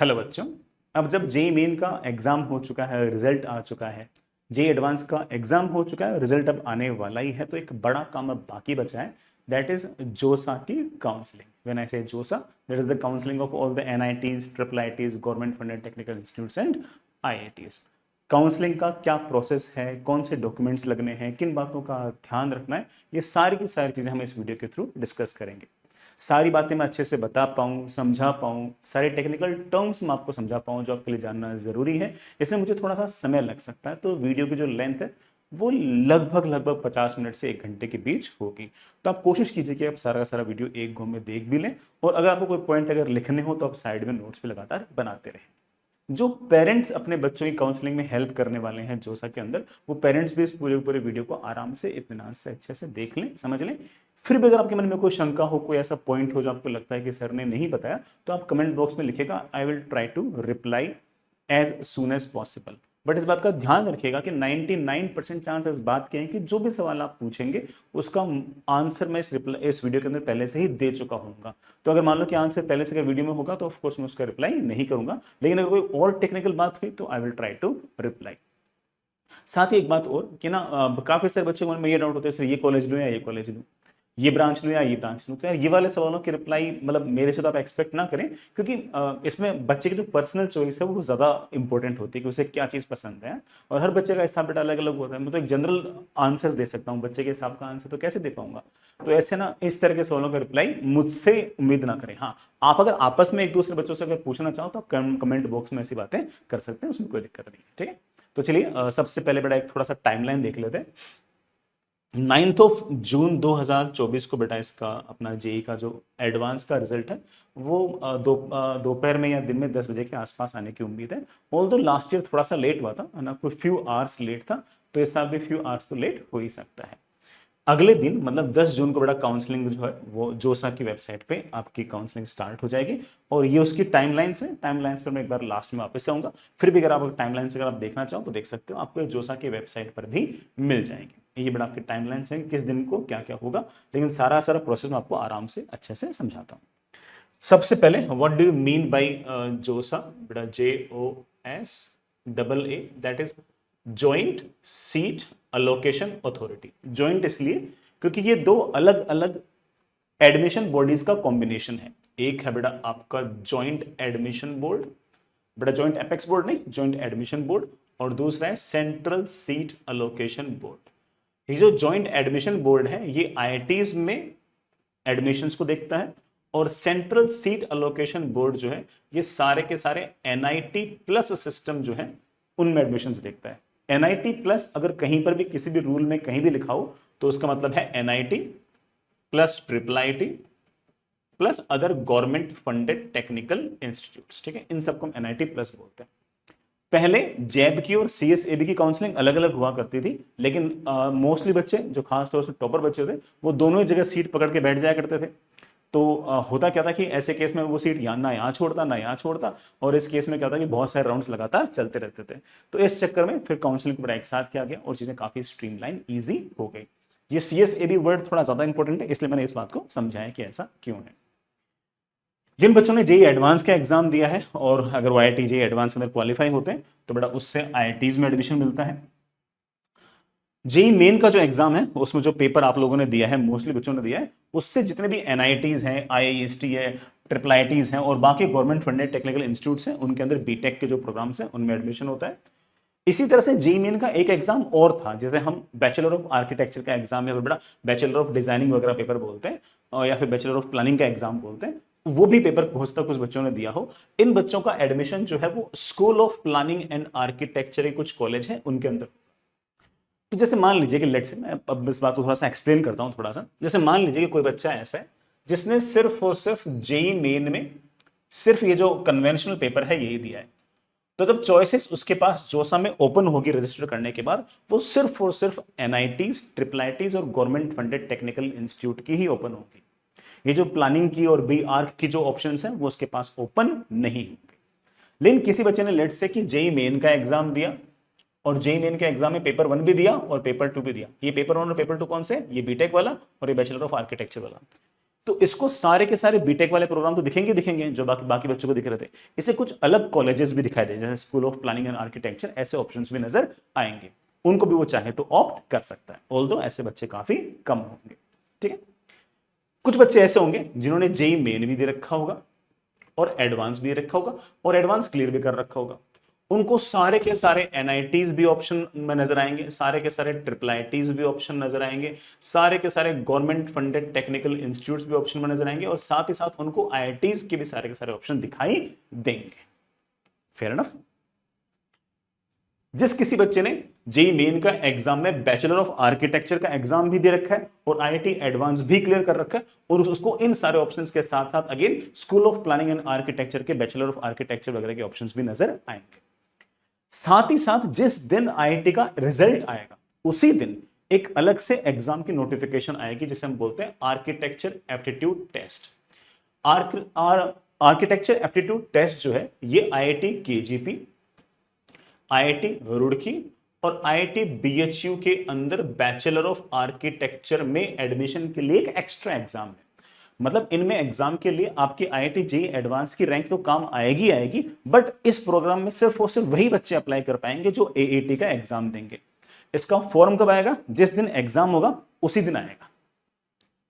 Hello बच्चों। अब जब जेई मेन का एग्जाम हो चुका है, रिजल्ट आ चुका है, जेई एडवांस का एग्जाम हो चुका है, रिजल्ट अब आने वाला ही है, तो एक बड़ा काम अब बाकी बचा है। दैट इज जोसा की काउंसलिंग। व्हेन आई से जोसा, that is the counselling of all the NITs, triple ITs, government funded technical institutes and IITs. Counselling का क्या प्रोसेस है, कौन से डॉक्यूमेंट्स लगने हैं, किन बातों का ध्यान रखना है, ये सारी की सारी चीजें हम इस वीडियो के थ्रू डिस्कस करेंगे। सारी बातें मैं अच्छे से बता पाऊँ, समझा पाऊँ, सारे टेक्निकल टर्म्स मैं आपको समझा पाऊँ जो आपके लिए जानना ज़रूरी है। इसमें मुझे थोड़ा सा समय लग सकता है, तो वीडियो की जो लेंथ है वो लगभग लगभग 50 मिनट से 1 घंटे के बीच होगी। तो आप कोशिश कीजिए कि आप सारा का सारा वीडियो एक घूम में देख भी लें, और अगर आपको कोई पॉइंट अगर लिखने हो तो आप साइड में नोट्स भी लगातार बनाते रहें। जो पेरेंट्स अपने बच्चों की काउंसलिंग में हेल्प करने वाले हैं जोसा के अंदर, वो पेरेंट्स भी इस पूरे पूरे वीडियो को आराम से, इत्मीनान से, अच्छे से देख लें, समझ लें। फिर भी अगर आपके मन में कोई शंका हो, कोई ऐसा पॉइंट हो जो आपको लगता है कि सर ने नहीं बताया, तो आप कमेंट बॉक्स में लिखेगा। I will try to reply as soon as possible. But इस बात का ध्यान रखिएगा कि 99% चांस इस बात के हैं कि जो भी सवाल आप पूछेंगे उसका आंसर मैं इस वीडियो के अंदर पहले से ही दे चुका हूँगा। तो अगर मान लो कि आंसर पहले से वीडियो में होगा तो ऑफकोर्स मैं उसका रिप्लाई नहीं करूंगा, लेकिन अगर कोई और टेक्निकल बात हुई तो I will try to reply. साथ ही एक बात और कि ना, काफी सारे बच्चों को मन में ये डाउट होता है, सर ये कॉलेज लूं या ये कॉलेज लूं, ये ब्रांच लूं या ये ब्रांच लूं। तो यार ये वाले सवालों की रिप्लाई मतलब मेरे से तो आप एक्सपेक्ट ना करें, क्योंकि इसमें बच्चे की जो पर्सनल चॉइस है वो ज़्यादा इंपॉर्टेंट होती है कि उसे क्या चीज़ पसंद है, और हर बच्चे का हिसाब बेटा अलग अलग होता है। मैं तो एक जनरल आंसर दे सकता हूँ, बच्चे के हिसाब का आंसर तो कैसे दे पाऊंगा। तो ऐसे ना इस तरह के सवालों का रिप्लाई मुझसे उम्मीद ना करें। हाँ, आप अगर आपस में एक दूसरे बच्चों से अगर पूछना चाहो तो आप कमेंट बॉक्स में ऐसी बातें कर सकते हैं, उसमें कोई दिक्कत नहीं है। ठीक है, तो चलिए सबसे पहले बेटा एक थोड़ा सा टाइमलाइन देख लेते हैं। 9 जून 2024 को बेटा इसका अपना जेई का जो एडवांस का रिजल्ट है वो दोपहर में या दिन में 10 बजे के आसपास आने की उम्मीद है। ऑल्दो लास्ट ईयर थोड़ा सा लेट हुआ था ना, कोई फ्यू आवर्स लेट था, तो इस साल भी फ्यू आवर्स तो लेट हो ही सकता है। अगले दिन मतलब 10 जून को बड़ा काउंसलिंग जो है वो जोसा की वेबसाइट पे आपकी काउंसलिंग स्टार्ट हो जाएगी, और ये उसकी टाइमलाइंस है। टाइमलाइंस पर मैं एक बार लास्ट में वापस आऊंगा। फिर भी अगर आप टाइमलाइंस अगर आप देखना चाहो तो देख सकते हो, आपको जोसा की वेबसाइट पर भी मिल जाएंगे। ये बड़ा आपकी टाइमलाइंस है, किस दिन को क्या क्या होगा, लेकिन सारा सारा प्रोसेस मैं आपको आराम से अच्छे से समझाता हूँ। सबसे पहले what do you mean by जोसा बेटा? JOSAA, that is joint seat allocation authority. Joint इसलिए क्योंकि ये दो अलग अलग एडमिशन बॉडीज का कॉम्बिनेशन है। एक है बेटा आपका जॉइंट एडमिशन बोर्ड, बेटा जॉइंट एपेक्स बोर्ड नहीं, जॉइंट एडमिशन बोर्ड, और दूसरा है सेंट्रल सीट अलोकेशन बोर्ड। ये जो जॉइंट एडमिशन बोर्ड है ये आईआईटीज में एडमिशंस को देखता है, और सेंट्रल सीट अलोकेशन बोर्ड जो है ये सारे के सारे एनआईटी प्लस सिस्टम जो है उनमें एडमिशंस देखता है। एनआईटी प्लस अगर कहीं पर भी किसी भी रूल में कहीं भी लिखा हो तो उसका मतलब है NIT plus triple IT plus other government funded technical institutes. ठीक है, इन सबको हम एनआईटी प्लस बोलते हैं। पहले जैब की और सीएसएबी की काउंसलिंग अलग अलग हुआ करती थी, लेकिन मोस्टली बच्चे जो खास तौर से टॉपर बच्चे थे वो दोनों ही जगह सीट पकड़ के बैठ जाया करते थे। तो होता क्या था कि ऐसे केस में वो सीट ना यहाँ छोड़ता ना यहाँ छोड़ता, और इस केस में क्या था कि बहुत सारे राउंड्स लगातार चलते रहते थे। तो इस चक्कर में फिर काउंसलिंग को बड़ा एक साथ किया गया और चीजें काफी स्ट्रीमलाइन ईजी हो गई। ये सीएसएबी वर्ड थोड़ा ज्यादा इंपॉर्टेंट है, इसलिए मैंने इस बात को समझाया कि ऐसा क्यों है। जिन बच्चों ने जेई एडवांस का एग्जाम दिया है और अगर वो आईआईटी जेई एडवांस अंदर क्वालिफाई होते हैं तो बेटा उससे आईआईटीज में एडमिशन मिलता है। जेई मेन का जो एग्जाम है उसमें जो पेपर आप लोगों ने दिया है, मोस्टली बच्चों ने दिया है, उससे जितने भी एनआईटीज हैं, आईआईएसटी है, ट्रिपल आईटीज हैं और बाकी गवर्नमेंट फंडेड टेक्निकल इंस्टीट्यूट्स हैं, उनके अंदर बीटेक के जो प्रोग्राम्स हैं उनमें एडमिशन होता है। इसी तरह से जेई मेन का एक एग्जाम और था, जैसे हम बैचलर ऑफ आर्किटेक्चर का एग्जाम या फिर बड़ा बैचलर ऑफ डिजाइनिंग वगैरह पेपर बोलते हैं, और या फिर बैचलर ऑफ प्लानिंग का एग्जाम बोलते हैं, वो भी पेपर हो सकता है कुछ बच्चों ने दिया हो। इन बच्चों का एडमिशन जो है वो school of planning and architecture के कुछ कॉलेज है उनके अंदर। तो जैसे मान लीजिए कि लेट्स से मैं अब इस बात को थोड़ा सा एक्सप्लेन करता हूं थोड़ा सा। जैसे मान लीजिए कि कोई बच्चा ऐसा है जिसने सिर्फ और सिर्फ जेई मेन में सिर्फ ये जो कन्वेंशनल पेपर है यही दिया है, तो जब चॉइसेस उसके पास जोसा में ओपन होगी रजिस्टर करने के बाद, वो सिर्फ और सिर्फ एनआईटीज, ट्रिपल आईटीज और गवर्नमेंट फंडेड टेक्निकल इंस्टीट्यूट की ही ओपन होगी। ये जो प्लानिंग की और बी आर्क की जो ऑप्शन है वो उसके पास ओपन नहीं होंगे। लेकिन किसी बच्चे ने लेट्स से कि जेई मेन का एग्जाम दिया और जेई मेन के एग्जाम में पेपर 1 भी दिया और पेपर 2 भी दिया। ये पेपर 1 और पेपर 2 कौन से? ये बीटेक वाला और ये बैचलर ऑफ आर्किटेक्चर वाला। तो इसको सारे के सारे बीटेक वाले प्रोग्राम तो दिखेंगे दिखेंगे जो बाकी बाकी बच्चों को दिख रहे थे, इसे कुछ अलग कॉलेजेस भी दिखाई दे जैसे school of planning and architecture, ऐसे ऑप्शंस भी नजर आएंगे, उनको भी वो चाहे तो ऑप्ट कर सकता है, ऑल्दो ऐसे बच्चे काफी कम होंगे। ठीक है, कुछ बच्चे ऐसे होंगे जिन्होंने जेई मेन भी दे रखा होगा और एडवांस भी रखा होगा और एडवांस क्लियर भी कर रखा होगा, उनको सारे के सारे एनआईटीज भी ऑप्शन में नजर आएंगे, सारे के सारे ट्रिपल आईटीज भी ऑप्शन नजर आएंगे, सारे के सारे गवर्नमेंट फंडेड टेक्निकल इंस्टीट्यूट्स भी ऑप्शन में नजर आएंगे और साथ ही साथ उनको आईआईटीज के भी सारे के सारे ऑप्शन दिखाई देंगे। Fair enough. जिस किसी बच्चे ने जेई मेन का एग्जाम में बैचलर ऑफ आर्किटेक्चर का एग्जाम भी दे रखा है और आईआईटी एडवांस भी क्लियर कर रखा है और उसको इन सारे ऑप्शंस के साथ साथ again school of planning and architecture के बैचलर ऑफ आर्किटेक्चर वगैरह के ऑप्शंस भी नजर आएंगे। साथ ही साथ जिस दिन आईआईटी का रिजल्ट आएगा उसी दिन एक अलग से एग्जाम की नोटिफिकेशन आएगी जिसे हम बोलते हैं architecture aptitude test. Architecture aptitude test जो है ये आईआईटी केजीपी, आईआईटी रुड़की और आईआईटी बीएचयू के अंदर बैचलर ऑफ आर्किटेक्चर में एडमिशन के लिए एक एक्स्ट्रा एग्जाम है। मतलब इनमें एग्जाम के लिए आपकी आईआईटी जेईई एडवांस की रैंक तो काम आएगी आएगी, बट इस प्रोग्राम में सिर्फ और सिर्फ वही बच्चे अप्लाई कर पाएंगे जो एएटी का एग्जाम देंगे। इसका फॉर्म कब आएगा? जिस दिन एग्जाम होगा उसी दिन आएगा,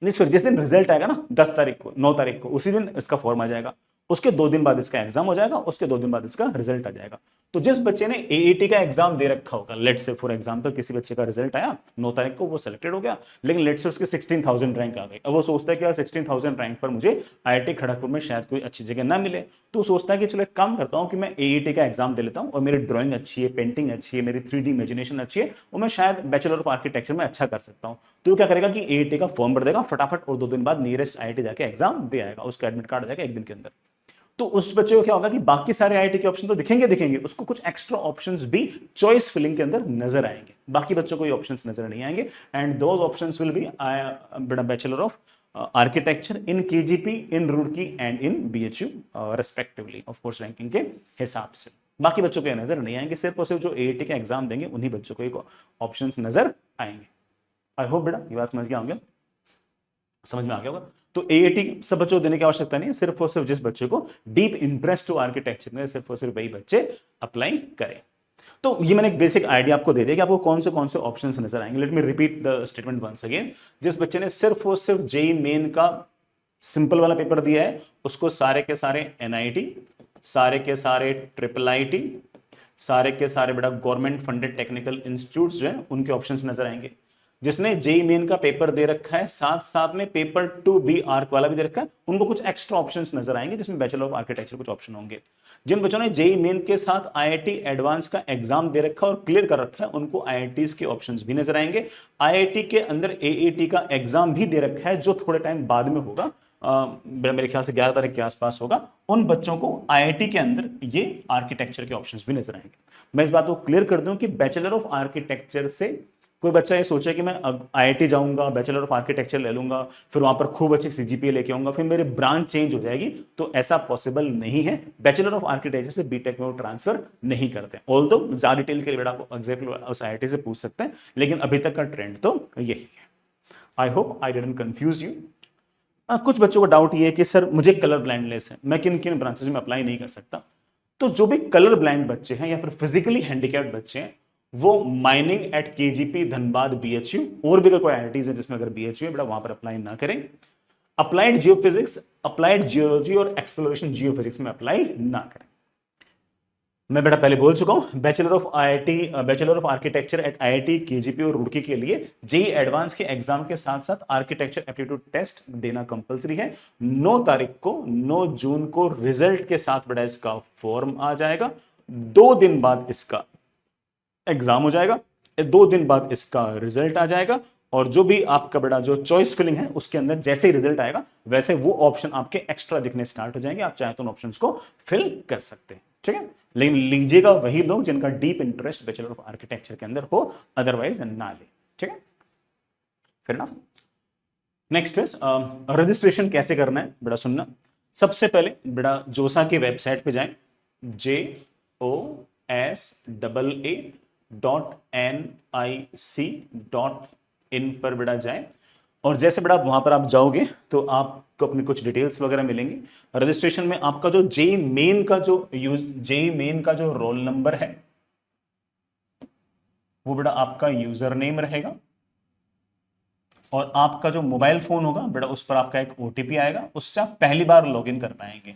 नहीं सॉरी, जिस दिन रिजल्ट आएगा ना 10 तारीख को 9 तारीख को, उसी दिन इसका फॉर्म आ जाएगा। उसके 2 दिन बाद इसका एग्जाम हो जाएगा, उसके 2 दिन बाद इसका रिजल्ट आ जाएगा। तो जिस बच्चे ने एएटी का एग्जाम दे रखा होगा, लेट्स से फॉर एग्जांपल किसी बच्चे का रिजल्ट आया 9 तारीख को, वो सिलेक्टेड हो गया, लेकिन लेट्स से उसके 16,000 रैंक आ गई। अब वो सोचता है कि यार 16,000 रैंक पर मुझे आईआईटी खड़गपुर में शायद कोई अच्छी जगह ना मिले, तो सोचता है कि चलो एक काम करता हूँ कि मैं एएटी का एग्जाम दे लेता हूँ और मेरी ड्राइंग अच्छी है, पेंटिंग अच्छी है, मेरी 3D इमेजिनेशन अच्छी है और मैं शायद बैचलर ऑफ आर्किटेक्चर में अच्छा कर सकता हूँ। तो क्या करेगा कि एएटी का फॉर्म भर देगा फटाफट और 2 दिन बाद नियरेस्ट आईआईटी जाके एग्जाम दे आएगा, उसका एडमिट कार्ड आ जाएगा 1 दिन के अंदर। तो उस बच्चे को क्या होगा कि बाकी सारे आईआईटी के ऑप्शन तो दिखेंगे दिखेंगे, उसको कुछ एक्स्ट्रा ऑप्शंस भी चॉइस फिलिंग के अंदर नजर आएंगे, बाकी बच्चों को ये ऑप्शंस नजर नहीं आएंगे। And those options will B bachelor of architecture in KGP, in Roorkee and in BHU respectively, of course ranking के हिसाब से। बाकी बच्चों को ये नजर नहीं आएंगे, सिर्फ और सिर्फ जो एएटी का एग्जाम देंगे उन्हीं बच्चों को ये ऑप्शंस नजर आएंगे। आई होप बेटा ये बात समझ में आ गया, समझ में आ गया होगा। तो एएटी सब बच्चों को देने की आवश्यकता नहीं है, सिर्फ और सिर्फ जिस बच्चे को डीप इंटरेस्ट टू आर्किटेक्चर में सिर्फ और सिर्फ वही बच्चे अप्लाई करें। तो ये मैंने एक बेसिक आइडिया आपको दे दिया कि आपको कौन से ऑप्शंस नजर आएंगे। Let me repeat the statement once again. जिस बच्चे ने सिर्फ और सिर्फ जेईई मेन का सिंपल वाला पेपर दिया है उसको सारे के सारे एनआईटी, सारे के सारे ट्रिपल आईटी, सारे के सारे बेटा गवर्नमेंट फंडेड टेक्निकल इंस्टीट्यूट्स जो है उनके ऑप्शंस नजर आएंगे। जिसने जेईई मेन का पेपर दे रखा है साथ साथ में पेपर 2B आर्क वाला भी दे रखा है, उनको कुछ एक्स्ट्रा ऑप्शंस नजर आएंगे जिसमें बैचलर ऑफ आर्किटेक्चर कुछ ऑप्शन होंगे। जिन बच्चों ने जेईई मेन के साथ आईआईटी एडवांस का एग्जाम दे रखा है और क्लियर कर रखा है उनको आईआईटीज के ऑप्शंस भी नजर आएंगे। आईआईटी के अंदर एएटी का एग्जाम भी दे रखा है जो थोड़े टाइम बाद में होगा, मेरे ख्याल से 11 तारीख के आसपास होगा, उन बच्चों को आईआईटी के अंदर ये आर्किटेक्चर के ऑप्शंस भी नजर आएंगे। मैं इस बात को क्लियर कर दूं कि बैचलर ऑफ आर्किटेक्चर से कोई बच्चा ये सोचे कि मैं आईआईटी जाऊंगा, बैचलर ऑफ आर्किटेक्चर ले लूंगा, फिर वहां पर खूब अच्छी सीजीपीए लेके आऊंगा, फिर मेरी ब्रांच चेंज हो जाएगी, तो ऐसा पॉसिबल नहीं है। बैचलर ऑफ आर्किटेक्चर से बीटेक में वो ट्रांसफर नहीं करते। ऑल्दो ज्यादा डिटेल के लिए बेटा आपको एग्जैक्टली उस आईआईटी से पूछ सकते हैं, लेकिन अभी तक का ट्रेंड तो यही है। I hope I didn't confuse you. कुछ बच्चों को डाउट ये है कि सर मुझे कलर ब्लाइंडनेस है, मैं किन किन ब्रांचेस में अप्लाई नहीं कर सकता। तो जो भी कलर ब्लाइंड बच्चे हैं या फिर फिजिकली हैंडिकैप्ड बच्चे हैं वो mining at KGP Dhanbad BHU, और भी अगर कोई आईआईटीज है जिसमें अगर बीएचयू है बेटा वहां पर अप्लाई ना करें। अप्लाइड जियोफिजिक्स, अप्लाइड जियोलॉजी और एक्सप्लोरेशन जियोफिजिक्स में अप्लाई ना करें। मैं बेटा पहले बोल चुका हूं bachelor of IIT, bachelor of architecture eight IIT KGP और रुड़की के लिए जेईई एडवांस के एग्जाम के साथ साथ आर्किटेक्चर एप्टीट्यूड टेस्ट देना कंपलसरी है। 9 तारीख को 9 जून को रिजल्ट के साथ बेटा इसका फॉर्म आ जाएगा, 2 दिन बाद इसका एग्जाम हो जाएगा, 2 दिन बाद इसका रिजल्ट आ जाएगा, और जो भी आपका बड़ा जो चॉइस फिलिंग है उसके अंदर जैसे ही रिजल्ट आएगा वैसे वो ऑप्शन आपके एक्स्ट्रा दिखने स्टार्ट हो जाएंगे। आप चाहे तो उन ऑप्शंस को फिल कर सकते हैं, ठीक है। लेकिन लीजिएगा वही लोग जिनका deep interest bachelor of architecture के अंदर हो, अदरवाइज ना ले, ठीक है। फिर ना नेक्स्ट इज रजिस्ट्रेशन कैसे करना है बेटा सुनना। सबसे पहले बेटा जोसा की वेबसाइट पे जाएं, JOSAA.nic.in पर बेटा जाएं। और जैसे बेटा वहां पर आप जाओगे तो आपको अपनी कुछ डिटेल्स वगैरह मिलेंगी। रजिस्ट्रेशन में आपका जो जेई मेन का जो रोल नंबर है वो बेटा आपका यूजर नेम रहेगा, और आपका जो मोबाइल फोन होगा बेटा उस पर आपका एक ओटीपी आएगा, उससे आप पहली बार लॉगिन कर पाएंगे।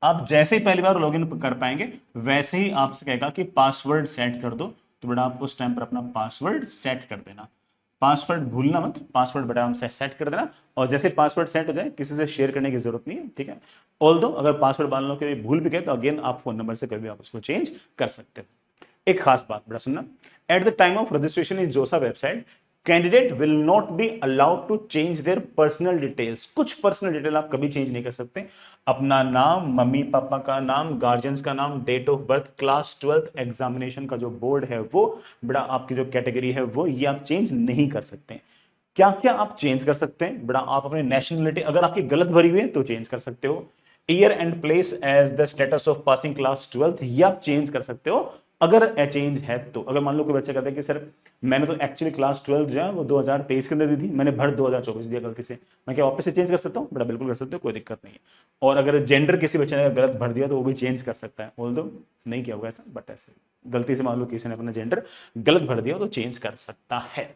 आप जैसे ही पहली बार लॉगिन कर पाएंगे वैसे ही आपसे कहेगा कि पासवर्ड सेट कर दो, तो बेटा आप उस टाइम पर अपना पासवर्ड सेट कर देना। पासवर्ड भूलना मत, पासवर्ड बेटा हम सेट कर देना, और जैसे पासवर्ड सेट हो जाए किसी से शेयर करने की जरूरत नहीं है, ठीक है। ऑल्दो अगर पासवर्ड मान लो कि भूल भी गए तो अगेन आप फोन नंबर से कभी आप उसको चेंज कर सकते हो। एक खास बात बेटा सुनना, at the time of registration in JoSAA website candidate will not be allowed to change their personal details. कुछ पर्सनल डिटेल आप कभी चेंज नहीं कर सकते। अपना नाम, मम्मी पापा का नाम, गार्जियंस का नाम, date of birth, class 12th examination का जो बोर्ड है वो, बेटा आपकी जो कैटेगरी है वो, ये आप चेंज नहीं कर सकते। क्या क्या आप चेंज कर सकते हैं बेटा, आप अपनी नेशनलिटी अगर आपकी गलत भरी हुई है तो चेंज कर सकते हो। Year and place as the status of passing class 12th ये आप चेंज कर सकते हो अगर चेंज है तो। अगर मान लो कोई बच्चा कहता है कि सर मैंने तो एक्चुअली क्लास 12 जो है वो 2023 के अंदर दी थी, मैंने भर 2024 दिया गलती से, मैं क्या वापस से चेंज कर सकता हूँ बेटा? बिल्कुल कर सकते हो, कोई दिक्कत नहीं है। और अगर जेंडर किसी बच्चे ने गलत भर दिया तो वो भी चेंज कर सकता है, ऑल्दो नहीं किया होगा ऐसा, बट ऐसे गलती से मान लो किसी ने अपना जेंडर गलत भर दिया तो चेंज कर सकता है।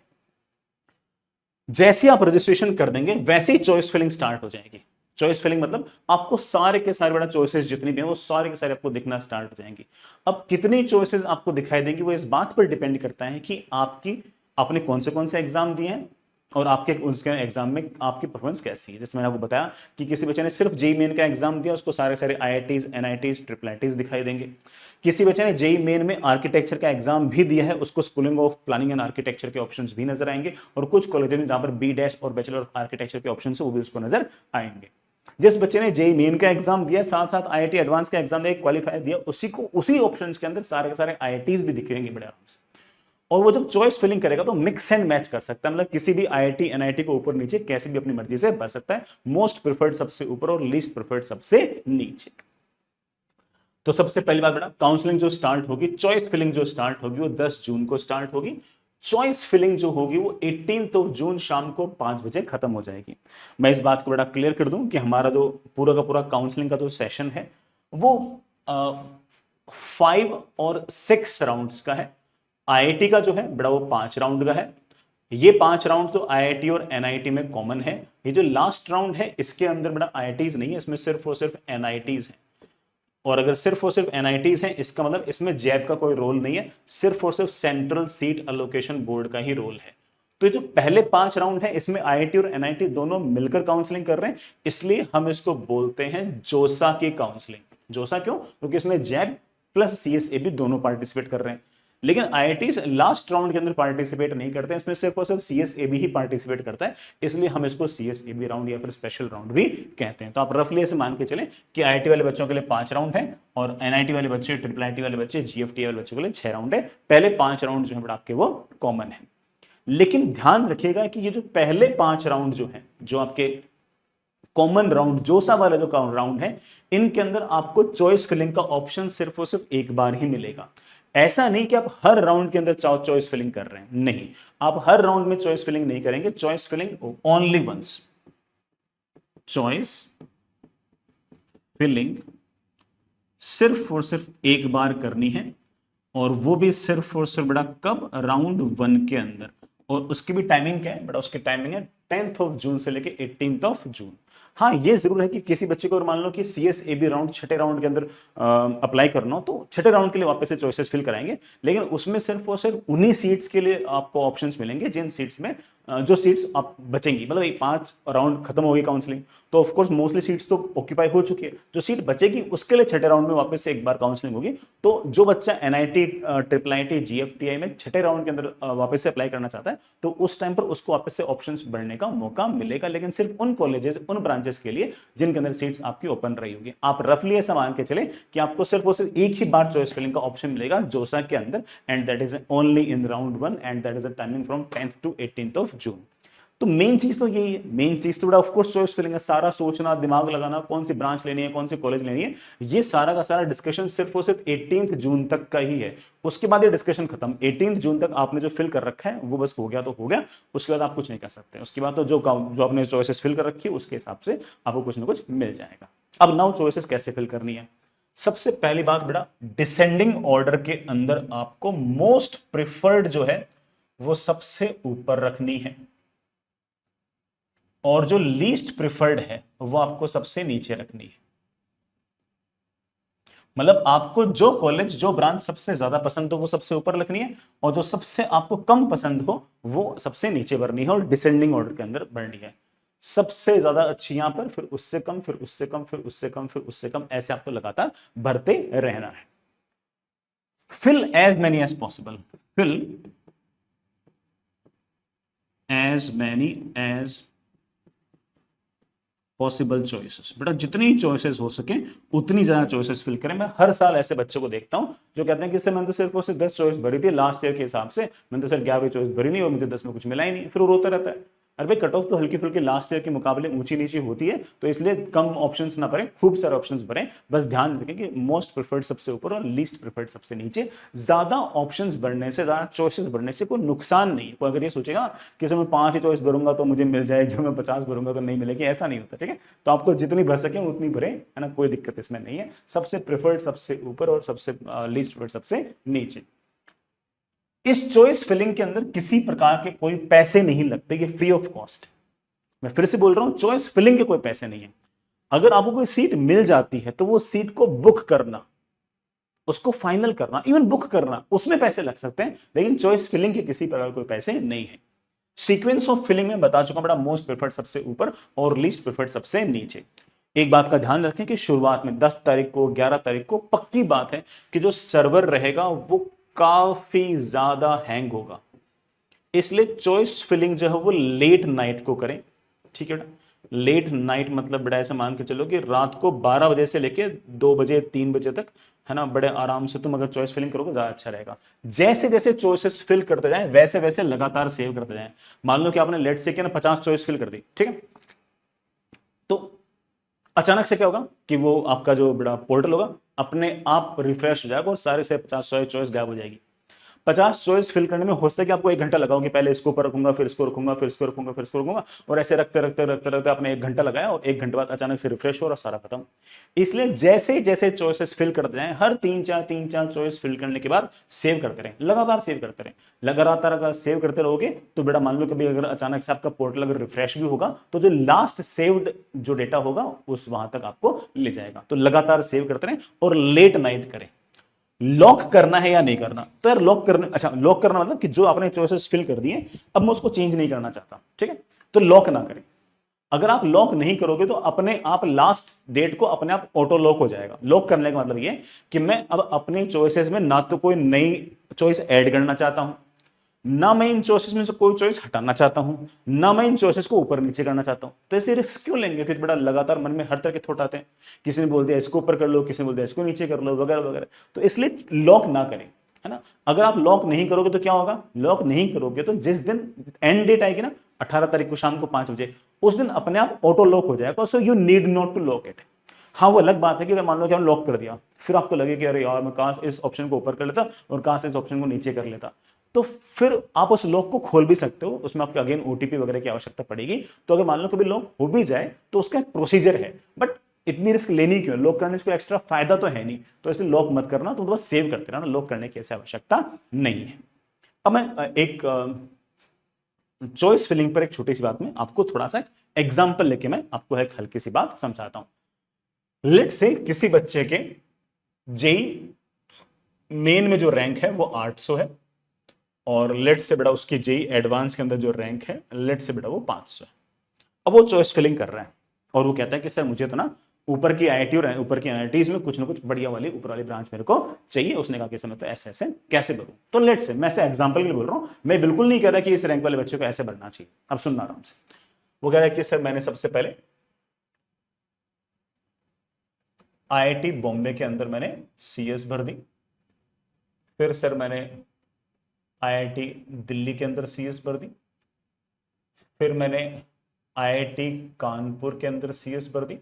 जैसे आप रजिस्ट्रेशन कर देंगे वैसे ही चॉइस फिलिंग स्टार्ट हो जाएगी। चॉइस फिलिंग मतलब आपको सारे के सारे बड़ा चॉइसेस जितनी भी हैं वो सारे के सारे आपको दिखना स्टार्ट हो जाएंगी। अब कितनी चॉइसेस आपको दिखाई देंगी वो इस बात पर डिपेंड करता है कि आपने कौन से एग्जाम दिए हैं और आपके उसके एग्जाम में आपकी परफॉर्मेंस कैसी है। जैसे मैंने आपको बताया कि किसी बच्चे ने सिर्फ जेई मेन का एग्जाम दिया, उसको सारे सारे आईआईटीज, एनआईटीज, ट्रिपल आईटीज दिखाई देंगे। किसी बच्चे ने जेई मेन में आर्किटेक्चर का एग्जाम भी दिया है, उसको schooling of planning and architecture के ऑप्शंस भी नजर आएंगे, और कुछ कॉलेज में जहां पर बी डैश और बैचलर ऑफ आर्किटेक्चर के ऑप्शन है वो भी उसको नजर आएंगे। जिस बच्चे ने जेई मेन का एग्जाम दिया, साथ साथ आईआईटी एडवांस का एग्जाम क्वालिफाई दिया, उसी ऑप्शंस के अंदर सारे के सारे आईआईटीज भी दिखेंगे बड़े आराम से। और वो जब चॉइस फिलिंग करेगा तो मिक्स एंड मैच कर सकता है, मतलब किसी भी आईआईटी एनआईटी को ऊपर नीचे कैसे भी अपनी मर्जी से भर सकता है, मोस्ट प्रिफर्ड सबसे ऊपर और लीस्ट प्रिफर्ड सबसे नीचे। तो सबसे पहली बात बेटा, काउंसलिंग जो स्टार्ट होगी, चॉइस फिलिंग जो स्टार्ट होगी वो 10 जून को स्टार्ट होगी। चॉइस फिलिंग जो होगी वो 18 जून शाम को 5 बजे खत्म हो जाएगी। मैं इस बात को बड़ा क्लियर कर दूं कि हमारा जो पूरा का पूरा काउंसलिंग का जो सेशन है वो 5 और 6 राउंड्स का है। आईआईटी का जो है बड़ा वो 5 राउंड का है। ये 5 राउंड तो आईआईटी और एनआईटी में कॉमन है। ये जो लास्ट राउंड है इसके अंदर बड़ा आईआईटीज नहीं है, इसमें सिर्फ और सिर्फ एनआईटीज है। और अगर सिर्फ और सिर्फ एनआईटीज हैं इसका मतलब इसमें जैब का कोई रोल नहीं है, सिर्फ और सिर्फ सेंट्रल सीट एलोकेशन बोर्ड का ही रोल है। तो ये जो पहले 5 राउंड है इसमें आईआईटी और एनआईटी दोनों मिलकर काउंसलिंग कर रहे हैं, इसलिए हम इसको बोलते हैं जोसा की काउंसलिंग। जोसा क्यों? क्योंकि इसमें जैब प्लस सीएसएबी दोनों पार्टिसिपेट कर रहे हैं। लेकिन आईआईटी लास्ट राउंड के अंदर पार्टिसिपेट नहीं करते हैं, इसमें सिर्फ और सिर्फ सीएसएबी ही पार्टिसिपेट करता है, इसलिए हम इसको सीएसएबी राउंड या फिर स्पेशल राउंड भी कहते हैं। तो आप रफली ऐसे मान के चलें कि आईआईटी वाले बच्चों के लिए 5 राउंड है और एनआईटी वाले बच्चे, ट्रिपल आईटी वाले बच्चे, जीएफटी वाले बच्चों के लिए 6 राउंड है। पहले 5 राउंड जो है आपके वो कॉमन है। लेकिन ध्यान रखिएगा कि ये जो पहले 5 राउंड जो है, जो आपके कॉमन राउंड जोसा वाला जो राउंड है, इनके अंदर आपको चॉइस फिलिंग का ऑप्शन सिर्फ और सिर्फ एक बार ही मिलेगा। ऐसा नहीं कि आप हर राउंड के अंदर चॉइस फिलिंग कर रहे हैं, नहीं, आप हर राउंड में चॉइस फिलिंग नहीं करेंगे। Choice filling only once, choice filling सिर्फ और सिर्फ एक बार करनी है, और वो भी सिर्फ और सिर्फ बड़ा कब? राउंड 1 के अंदर। और उसकी भी टाइमिंग क्या है बड़ा? उसकी टाइमिंग है 10th जून से लेके 18th जून। हाँ, ये जरूर है कि किसी बच्चे को मान लो कि सीएसएबी राउंड 6ठे राउंड के अंदर अप्लाई करना हो तो 6ठे राउंड के लिए वापस से चॉइसेस फिल कराएंगे, लेकिन उसमें सिर्फ और सिर्फ उन्हीं सीट्स के लिए आपको ऑप्शंस मिलेंगे जिन सीट्स में जो सीट्स आप बचेंगी। मतलब 5 राउंड खत्म हो गई काउंसलिंग तो ऑफ कोर्स मोस्टली सीट्स तो ऑक्यूपाई हो चुकी है, जो सीट बचेगी उसके लिए 6ठे राउंड में वापस से एक बार काउंसलिंग होगी। तो जो बच्चा एनआईटी, ट्रिपल आईटी, जीएफटीआई में 6ठे राउंड के अंदर वापस से अप्लाई करना चाहता है तो उस टाइम पर उसको वापस से ऑप्शंस बढ़ने का मौका मिलेगा, लेकिन सिर्फ उन कॉलेजेस, उन ब्रांचेस के लिए जिनके अंदर सीट्स आपकी ओपन रही होगी। आप रफली ऐसा मान के चले कि आपको सिर्फ और सिर्फ एक ही बार चॉइस फिलिंग का ऑप्शन मिलेगा जोसा के अंदर, and that is only in round 1 and that is a timing from 10th to 18th जून। तो मेन चीज तो यही है, मेन चीज तो बड़ा ऑफ कोर्स चॉइस फिलिंग है, सारा सोचना, दिमाग लगाना, कौन सी ब्रांच लेनी है, कौन सी कॉलेज लेनी है, ये सारा का सारा डिस्कशन सिर्फ और सिर्फ 18 जून तक का ही है। उसके बाद ये डिस्कशन खत्म। 18 जून तक आपने जो फिल कर रखा है वो बस हो गया तो हो गया, उसके बाद आप कुछ नहीं कर सकते। उसके बाद तो जो आपने चॉइसेस फिल कर रखी है उसके हिसाब से आपको कुछ ना कुछ मिल जाएगा। अब नाउ चॉइसेस कैसे फिल करनी है। सबसे पहली बात बेटा, डिसेंडिंग ऑर्डर के अंदर आपको मोस्ट प्रिफर्ड जो है वो सबसे ऊपर रखनी है, और जो लीस्ट प्रिफर्ड है वो आपको सबसे नीचे रखनी है। मतलब आपको जो कॉलेज, जो ब्रांच सबसे ज्यादा पसंद हो वो सबसे ऊपर रखनी है, और जो सबसे आपको कम पसंद हो वो सबसे नीचे भरनी है, और डिसेंडिंग ऑर्डर के अंदर भरनी है। सबसे ज्यादा अच्छी यहां पर, फिर उससे कम, फिर उससे कम, फिर उससे कम, फिर उससे कम, ऐसे आपको लगातार भरते रहना है। Fill as many as possible, fill as many as possible choices. बेटा जितनी चॉइसेस हो सके उतनी ज्यादा चॉइसेस फिल करें। मैं हर साल ऐसे बच्चों को देखता हूं जो कहते हैं कि सर मैंने तो सिर्फ और सिर्फ 10 चॉइस भरी थी लास्ट ईयर के हिसाब से, मैंने तो सर 11 चॉइस भरी नहीं और मुझे 10 में कुछ मिला ही नहीं। फिर वो रोता रहता है। अरे भाई कट ऑफ तो हल्की फुल्की लास्ट ईयर के मुकाबले ऊंची नीची होती है, तो इसलिए कम ऑप्शंस ना भरें, खूब सारे ऑप्शंस भरें। बस ध्यान रखें कि मोस्ट प्रिफर्ड सबसे ऊपर और लीस्ट प्रिफर्ड सबसे नीचे। ज्यादा ऑप्शंस बढ़ने से, ज्यादा चॉइसेस बढ़ने से कोई नुकसान नहीं है। कोई अगर ये सोचेगा कि सर मैं 5 ही चॉइस भरूंगा तो मुझे मिल जाएगी, मैं 50 भरूंगा तो नहीं मिलेगी, ऐसा नहीं होता। ठीक है, तो आपको जितनी भर सके उतनी भरें, है ना, कोई दिक्कत इसमें नहीं है। सबसे प्रिफर्ड सबसे ऊपर और सबसे लीस्ट प्रिफर्ड सबसे नीचे। इस चॉइस फिलिंग के अंदर किसी प्रकार के कोई पैसे नहीं लगते, ये फ्री ऑफ कॉस्ट। मैं फिर से बोल रहा हूं, चॉइस फिलिंग के कोई पैसे नहीं है। अगर आपको कोई सीट मिल जाती है तो वो सीट को बुक करना, उसको फाइनल करना, इवन बुक करना, उसमें पैसे लग सकते हैं, लेकिन चॉइस फिलिंग के किसी प्रकार कोई पैसे नहीं है। सीक्वेंस ऑफ फिलिंग में बता चुका बड़ा, मोस्ट प्रेफर्ड सबसे ऊपर और लीस्ट प्रेफर्ड सबसे नीचे। एक बात का ध्यान रखें कि शुरुआत में 10 तारीख को, 11 तारीख को पक्की बात है कि जो सर्वर रहेगा वो काफी ज्यादा हैंग होगा, इसलिए चॉइस फिलिंग जो है वो लेट नाइट को करें। ठीक है बेटा, लेट नाइट मतलब बेटा ऐसे मान के चलो कि रात को 12 बजे से लेके 2 बजे 3 बजे तक, है ना, बड़े आराम से तुम अगर चॉइस फिलिंग करोगे ज्यादा अच्छा रहेगा। जैसे जैसे चॉइसेस फिल करते जाए वैसे वैसे लगातार सेव करते जाए। मान लो कि आपने लेट से क्या ना 50 चॉइस फिल कर दी, ठीक है, तो अचानक से क्या होगा कि वो आपका जो बड़ा पोर्टल होगा अपने आप रिफ्रेश हो जाएगा और सारे से 50 चॉइस गायब हो जाएगी। 50 चॉइस फिल करने में हो सकता है कि आपको 1 घंटा लगाओ कि पहले इसको ऊपर रखूंगा, फिर इसको रखूंगा, फिर इसको रखूंगा, फिर इसको रखूंगा, और ऐसे रखते रखते रखते रखते आपने 1 घंटा लगाया और 1 घंटे बाद अचानक से रिफ्रेश हो और सारा खत्म। इसलिए जैसे जैसे चॉइसेस फिल करते जाएं, हर 3-4 चॉइस फिल करने के बाद सेव करते रहें, लगातार सेव करते रहें। लगातार अगर सेव करते रहोगे तो बेटा मान लो कभी अगर अचानक से आपका पोर्टल अगर रिफ्रेश भी होगा तो जो लास्ट सेव्ड जो डेटा होगा उस वहां तक आपको ले जाएगा। तो लगातार सेव करते रहें और लेट नाइट करें। लॉक करना है या नहीं करना, तो यार लॉक करना, अच्छा लॉक करना मतलब कि जो आपने चॉइसेस फिल कर दिए अब मैं उसको चेंज नहीं करना चाहता, ठीक है, तो लॉक ना करें। अगर आप लॉक नहीं करोगे तो अपने आप लास्ट डेट को अपने आप ऑटो लॉक हो जाएगा। लॉक करने का मतलब ये कि मैं अब अपने चॉइसेस में ना तो कोई नई चॉइस ऐड करना चाहता हूं, ना मैं इन चॉइसेस में से कोई चॉइस हटाना चाहता हूं, ना मैं इन चॉइसेस को ऊपर नीचे करना चाहता हूं। तो ऐसे रिस्क क्यों लेंगे, क्योंकि बड़ा लगातार मन में हर तरह के थॉट आते हैं। किसी ने बोल दिया इसको ऊपर कर लो, किसी ने बोल दिया इसको नीचे कर लो, वगैरह वगैरह। तो इसलिए लॉक ना करें, है ना। अगर आप लॉक नहीं करोगे तो क्या होगा, लॉक नहीं करोगे तो जिस दिन एंड डेट आएगी ना 18 तारीख को शाम को 5 बजे, उस दिन अपने आप ऑटो लॉक हो जाएगा। So you need not to lock it. हाँ वो अलग बात है कि अगर मान लो कि हम लॉक कर दिया, फिर आपको लगे कि अरे यार मैं काश इस ऑप्शन को ऊपर कर लेता और काश इस ऑप्शन को नीचे कर लेता, तो फिर आप उस लॉक को खोल भी सकते हो। उसमें आपको अगेन ओटीपी वगैरह की आवश्यकता पड़ेगी। तो अगर मान लो कभी लॉक हो भी जाए तो उसका एक प्रोसीजर है, बट इतनी रिस्क लेनी क्यों, लॉक करने से कोई एक्स्ट्रा फायदा तो है नहीं, तो इसलिए लॉक मत करना, तो बस सेव करते रहना, लॉक करने की ऐसी आवश्यकता नहीं है। अब मैं एक चॉइस फिलिंग पर एक छोटी सी बात में आपको थोड़ा सा एग्जाम्पल लेके मैं आपको एक हल्की सी बात समझाता हूं। लेट से किसी बच्चे के जेई मेन में जो रैंक है वो 800 है, और लेट से बेटा उसकी जेई एडवांस के अंदर जो रैंक है लेट से बेटा वो 500 है। अब वो चॉइस फिलिंग कर रहा है और वो कहता है कि सर मुझे तो ना ऊपर की आईआईटी और ऊपर की आईआईटीज में कुछ ना कुछ बढ़िया वाली ऊपर वाली ब्रांच मेरे को चाहिए। उसने कहा कि सर मैं तो ऐसे ऐसे कैसे भरूं। तो लेट से मैं ऐसे एग्जांपल के लिए बोल रहा हूं, मैं बिल्कुल नहीं कह रहा कि इस रैंक वाले बच्चे को ऐसे भरना चाहिए। अब सुनना आराम से। वो कह रहा है कि सर मैंने सबसे पहले आईआईटी बॉम्बे के अंदर मैंने सीएस भर दी, फिर सर मैंने आईआईटी दिल्ली के अंदर सीएस भर दी, फिर मैंने आईआईटी कानपुर के अंदर सीएस भर दी।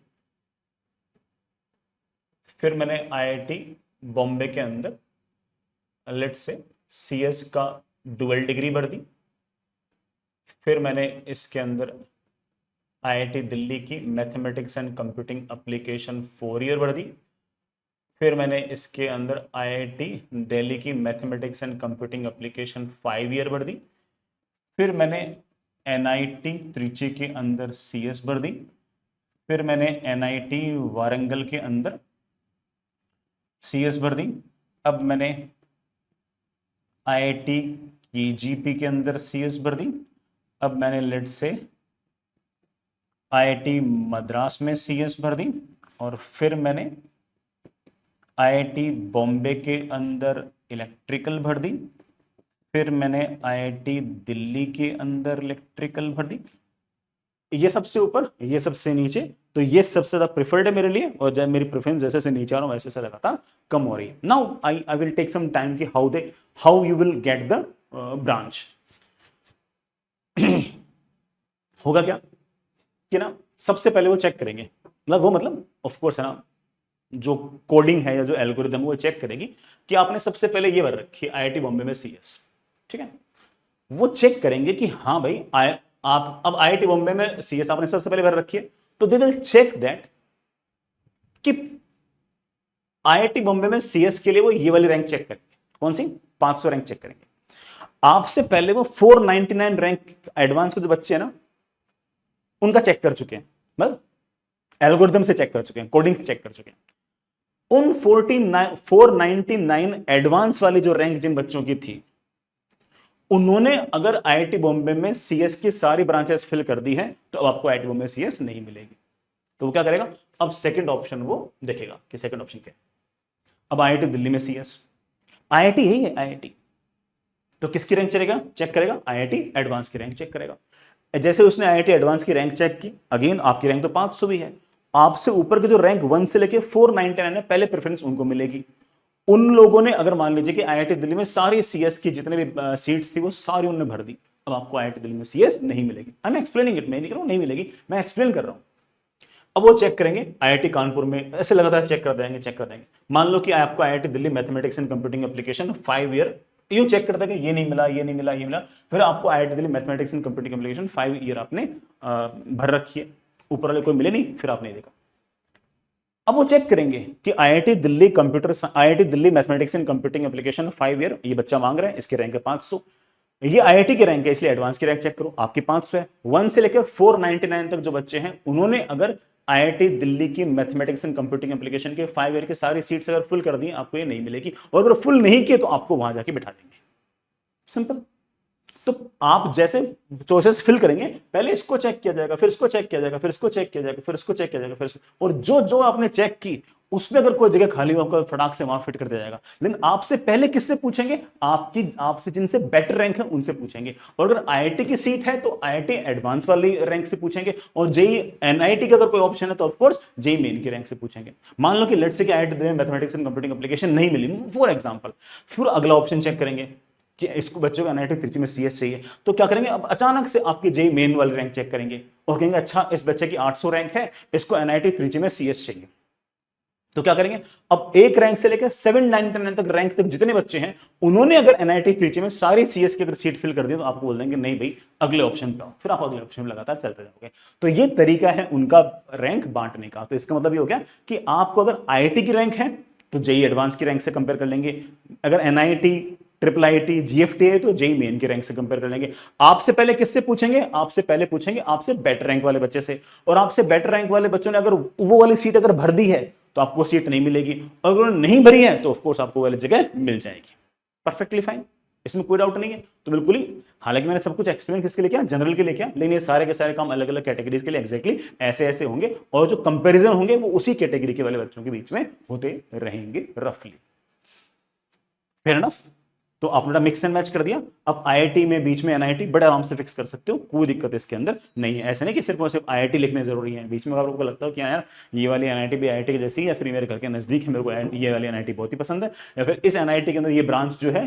फिर मैंने आईआईटी बॉम्बे के अंदर लेट्स से सीएस का डुअल डिग्री भर दी। फिर मैंने इसके अंदर आईआईटी दिल्ली की mathematics and computing application 4 year भर दी। फिर मैंने इसके अंदर आईआईटी दिल्ली की mathematics and computing application 5 year भर दी। फिर मैंने एनआईटी त्रिची के अंदर सीएस भर दी। फिर मैंने एनआईटी वारंगल के अंदर सीएस भर दी। अब मैंने आईआईटी केजीपी के अंदर सीएस भर दी। अब मैंने लेट से आईआईटी मद्रास में सीएस भर दी। और फिर मैंने आईआईटी बॉम्बे के अंदर इलेक्ट्रिकल भर दी। फिर मैंने आईआईटी दिल्ली के अंदर इलेक्ट्रिकल भर दी। ये सबसे ऊपर, ये सबसे नीचे, तो ये सबसे ज्यादा प्रिफर्ड है मेरे लिए, और जब मेरी प्रेफरेंस जैसे से नीचे आ रहा हूं वैसे से लगातार कम हो रही है। Now I will take some time कि how you will get the branch. होगा क्या कि ना सबसे पहले वो चेक करेंगे, मतलब ऑफ कोर्स है ना, जो कोडिंग है या जो एल्गोरिदम वो चेक करेगी कि आपने सबसे पहले ये भर रखी आईआईटी बॉम्बे में सीएस, ठीक है। वो चेक करेंगे कि हाँ भाई आप अब आईआईटी बॉम्बे में सीएस आपने सबसे पहले भर रखी है, तो दे विल चेक दैट कि आईआईटी बॉम्बे में सीएस के लिए वो ये वाली रैंक चेक करेंगे। कौन सी? 500 रैंक चेक करेंगे। आपसे पहले वो 499 रैंक एडवांस के जो बच्चे हैं ना उनका चेक कर चुके हैं, मतलब एल्गोरिदम से चेक कर चुके हैं, कोडिंग से चेक कर चुके हैं। उन 499 एडवांस वाली जो रैंक जिन बच्चों की थी, उन्होंने अगर आईआईटी बॉम्बे में सीएस की सारी ब्रांचेस फिल कर दी है तो अब आपको आईआईटी बॉम्बे में सीएस नहीं मिलेगी। तो वो क्या करेगा, अब सेकंड ऑप्शन वो देखेगा कि सेकंड ऑप्शन क्या है। अब आईआईटी दिल्ली में सीएस, आईआईटी यही है आईआईटी, तो किसकी रैंक चलेगा, चेक करेगा, आईआईटी एडवांस की रैंक चेक करेगा। जैसे उसने आईआईटी एडवांस की रैंक चेक की, अगेन आपकी रैंक तो 500 भी है, आपसे ऊपर के जो रैंक 1 से लेके 499 है, पहले प्रेफरेंस उनको मिलेगी। उन लोगों ने अगर मान लीजिए कि आईआईटी दिल्ली में सारी सीएस की जितने भी सीट्स थी वो सारी उन्होंने भर दी, अब आपको आईआईटी दिल्ली में सीएस नहीं मिलेगी। आई एम एक्सप्लेनिंग इट, मैं नहीं कर रहा हूं नहीं मिलेगी, मैं एक्सप्लेन कर रहा हूं। अब वो चेक करेंगे आईआईटी कानपुर में, ऐसे लगातार चेक कर देंगे। मान लो कि आपको IIT Delhi mathematics and computing application 5 year यूं चेक करता है कि ये नहीं मिला, ये नहीं मिला, ये मिला, फिर आपको IIT Delhi mathematics and computing application 5 year आपने भर रखी है, ऊपर वाले कोई मिले नहीं, फिर आपने देखा। अब वो चेक करेंगे कि IIT Delhi mathematics and computing application 5 year ये बच्चा मांग रहा है, इसकी रैंक है 500, ये आईआईटी की रैंक है इसलिए एडवांस की रैंक चेक करो, आपकी 500 है। 1 से लेकर 499 तक जो बच्चे हैं उन्होंने अगर आईआईटी दिल्ली की मैथमेटिक्स एंड कंप्यूटिंग एप्लीकेशन के 5 ईयर की सारी सीट्स अगर फुल कर दी आपको ये नहीं मिलेगी, और अगर फुल नहीं किए तो आपको वहां जाके बिठा देंगे, सिंपल। तो आप जैसे चॉइसेस फिल करेंगे, पहले इसको चेक किया जाएगा, फिर इसको चेक किया जाएगा, फिर इसको चेक किया जाएगा, फिर इसको चेक किया जाएगा, फिर और जो जो आपने चेक की उसमें अगर कोई जगह खाली हो आपको फटाक से वहां फिट कर दिया जाएगा। लेकिन आपसे पहले किससे पूछेंगे, आपसे जिनसे बेटर रैंक है उनसे पूछेंगे। और अगर आईआईटी की सीट है तो आईआईटी एडवांस वाली रैंक से पूछेंगे, और जेई एनआईटी का अगर कोई ऑप्शन है तो ऑफकोर्स जेई मेन की रैंक से पूछेंगे। मान लो कि लेट्स से कि आईआईटी में मैथमेटिक्स एंड कंप्यूटिंग एप्लीकेशन नहीं मिली फॉर एग्जांपल, फिर अगला ऑप्शन चेक करेंगे कि इसको बच्चों को एनआईटी त्रिची में सीएस चाहिए, तो क्या करेंगे, अब अचानक से आपकी जेई मेन वाली रैंक चेक करेंगे और कहेंगे अच्छा इस बच्चे की 800 रैंक है, इसको एनआईटी त्रिची में सीएस चाहिए। तो क्या करेंगे, अब एक रैंक से लेकर 799 तक रैंक तक जितने बच्चे हैं उन्होंने अगर एनआईटी त्रिची में सारी सीएस की अगर सीट फिल कर दी तो आपको बोल देंगे नहीं भाई अगले ऑप्शन पे आओ, फिर आप अगले ऑप्शन में लगातार चलते जाओगे। तो ये तरीका है उनका रैंक बांटने का। तो इसका मतलब ये हो गया कि आपको अगर आईआईटी की रैंक है तो जेई एडवांस की रैंक से कंपेयर कर लेंगे, अगर एनआईटी ट्रिपल आईटी जीएफटी है तो जेई मेन की रैंक से कंपेयर कर लेंगे। आपसे पहले किससे पूछेंगे, आपसे पहले पूछेंगे आपसे बेटर रैंक वाले बच्चे से, और आपसे बेटर रैंक वाले बच्चों ने अगर वो वाली सीट अगर भर दी है तो आपको सीट नहीं मिलेगी, और अगर नहीं भरी है तो ऑफकोर्स आपको वाली जगह मिल जाएगी। परफेक्टली फाइन, इसमें कोई डाउट नहीं है। तो बिल्कुल ही, हालांकि मैंने सब कुछ एक्सप्लेन किसके लिए किया, जनरल के लिए किया, लेकिन ये सारे के सारे काम अलग अलग कैटेगरीज के लिए एग्जैक्टली ऐसे ऐसे होंगे, और जो कंपैरिजन होंगे वो उसी कैटेगरी के वाले बच्चों के बीच में होते रहेंगे रफली। Fair enough. तो आपने बेटा मिक्स एंड मैच कर दिया। अब आईआईटी में बीच में एनआईटी बड़े आराम से फिक्स कर सकते हो, कोई दिक्कत इसके अंदर नहीं है। ऐसा नहीं कि सिर्फ और सिर्फ आईआईटी लिखने जरूरी है, बीच में आपको लगता हो कि यार ये वाली एनआईटी भी आईआईटी की जैसी है, या फिर मेरे घर के नजदीक है, मेरे को ये वाली एनआईटी बहुत ही पसंद है, या फिर इस एनआईटी के अंदर ये ब्रांच जो है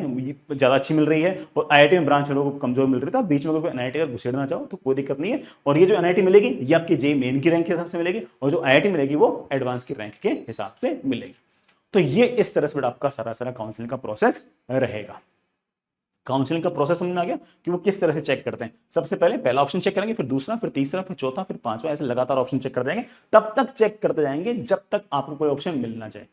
ज्यादा अच्छी मिल रही है और आईआईटी में ब्रांच लोगों को कमजोर मिल रही था, बीच में कोई एनआईटी अगर घुसेड़ना चाहो तो कोई दिक्कत नहीं है। और ये जो एनआईटी मिलेगी ये आपकी जेईई मेन की रैंक के हिसाब से मिलेगी, और जो आईआईटी मिलेगी वो एडवांस की रैंक के हिसाब से मिलेगी। तो ये इस तरह से बेटा आपका सारा काउंसलिंग का प्रोसेस रहेगा। काउंसलिंग का प्रोसेस समझ में आ गया कि वो किस तरह से चेक करते हैं। सबसे पहले पहला ऑप्शन चेक करेंगे, फिर दूसरा, फिर तीसरा, फिर चौथा, फिर पांचवा, ऐसे लगातार ऑप्शन चेक करते जाएंगे, तब तक चेक करते जाएंगे जब तक आपको कोई ऑप्शन मिल ना जाए।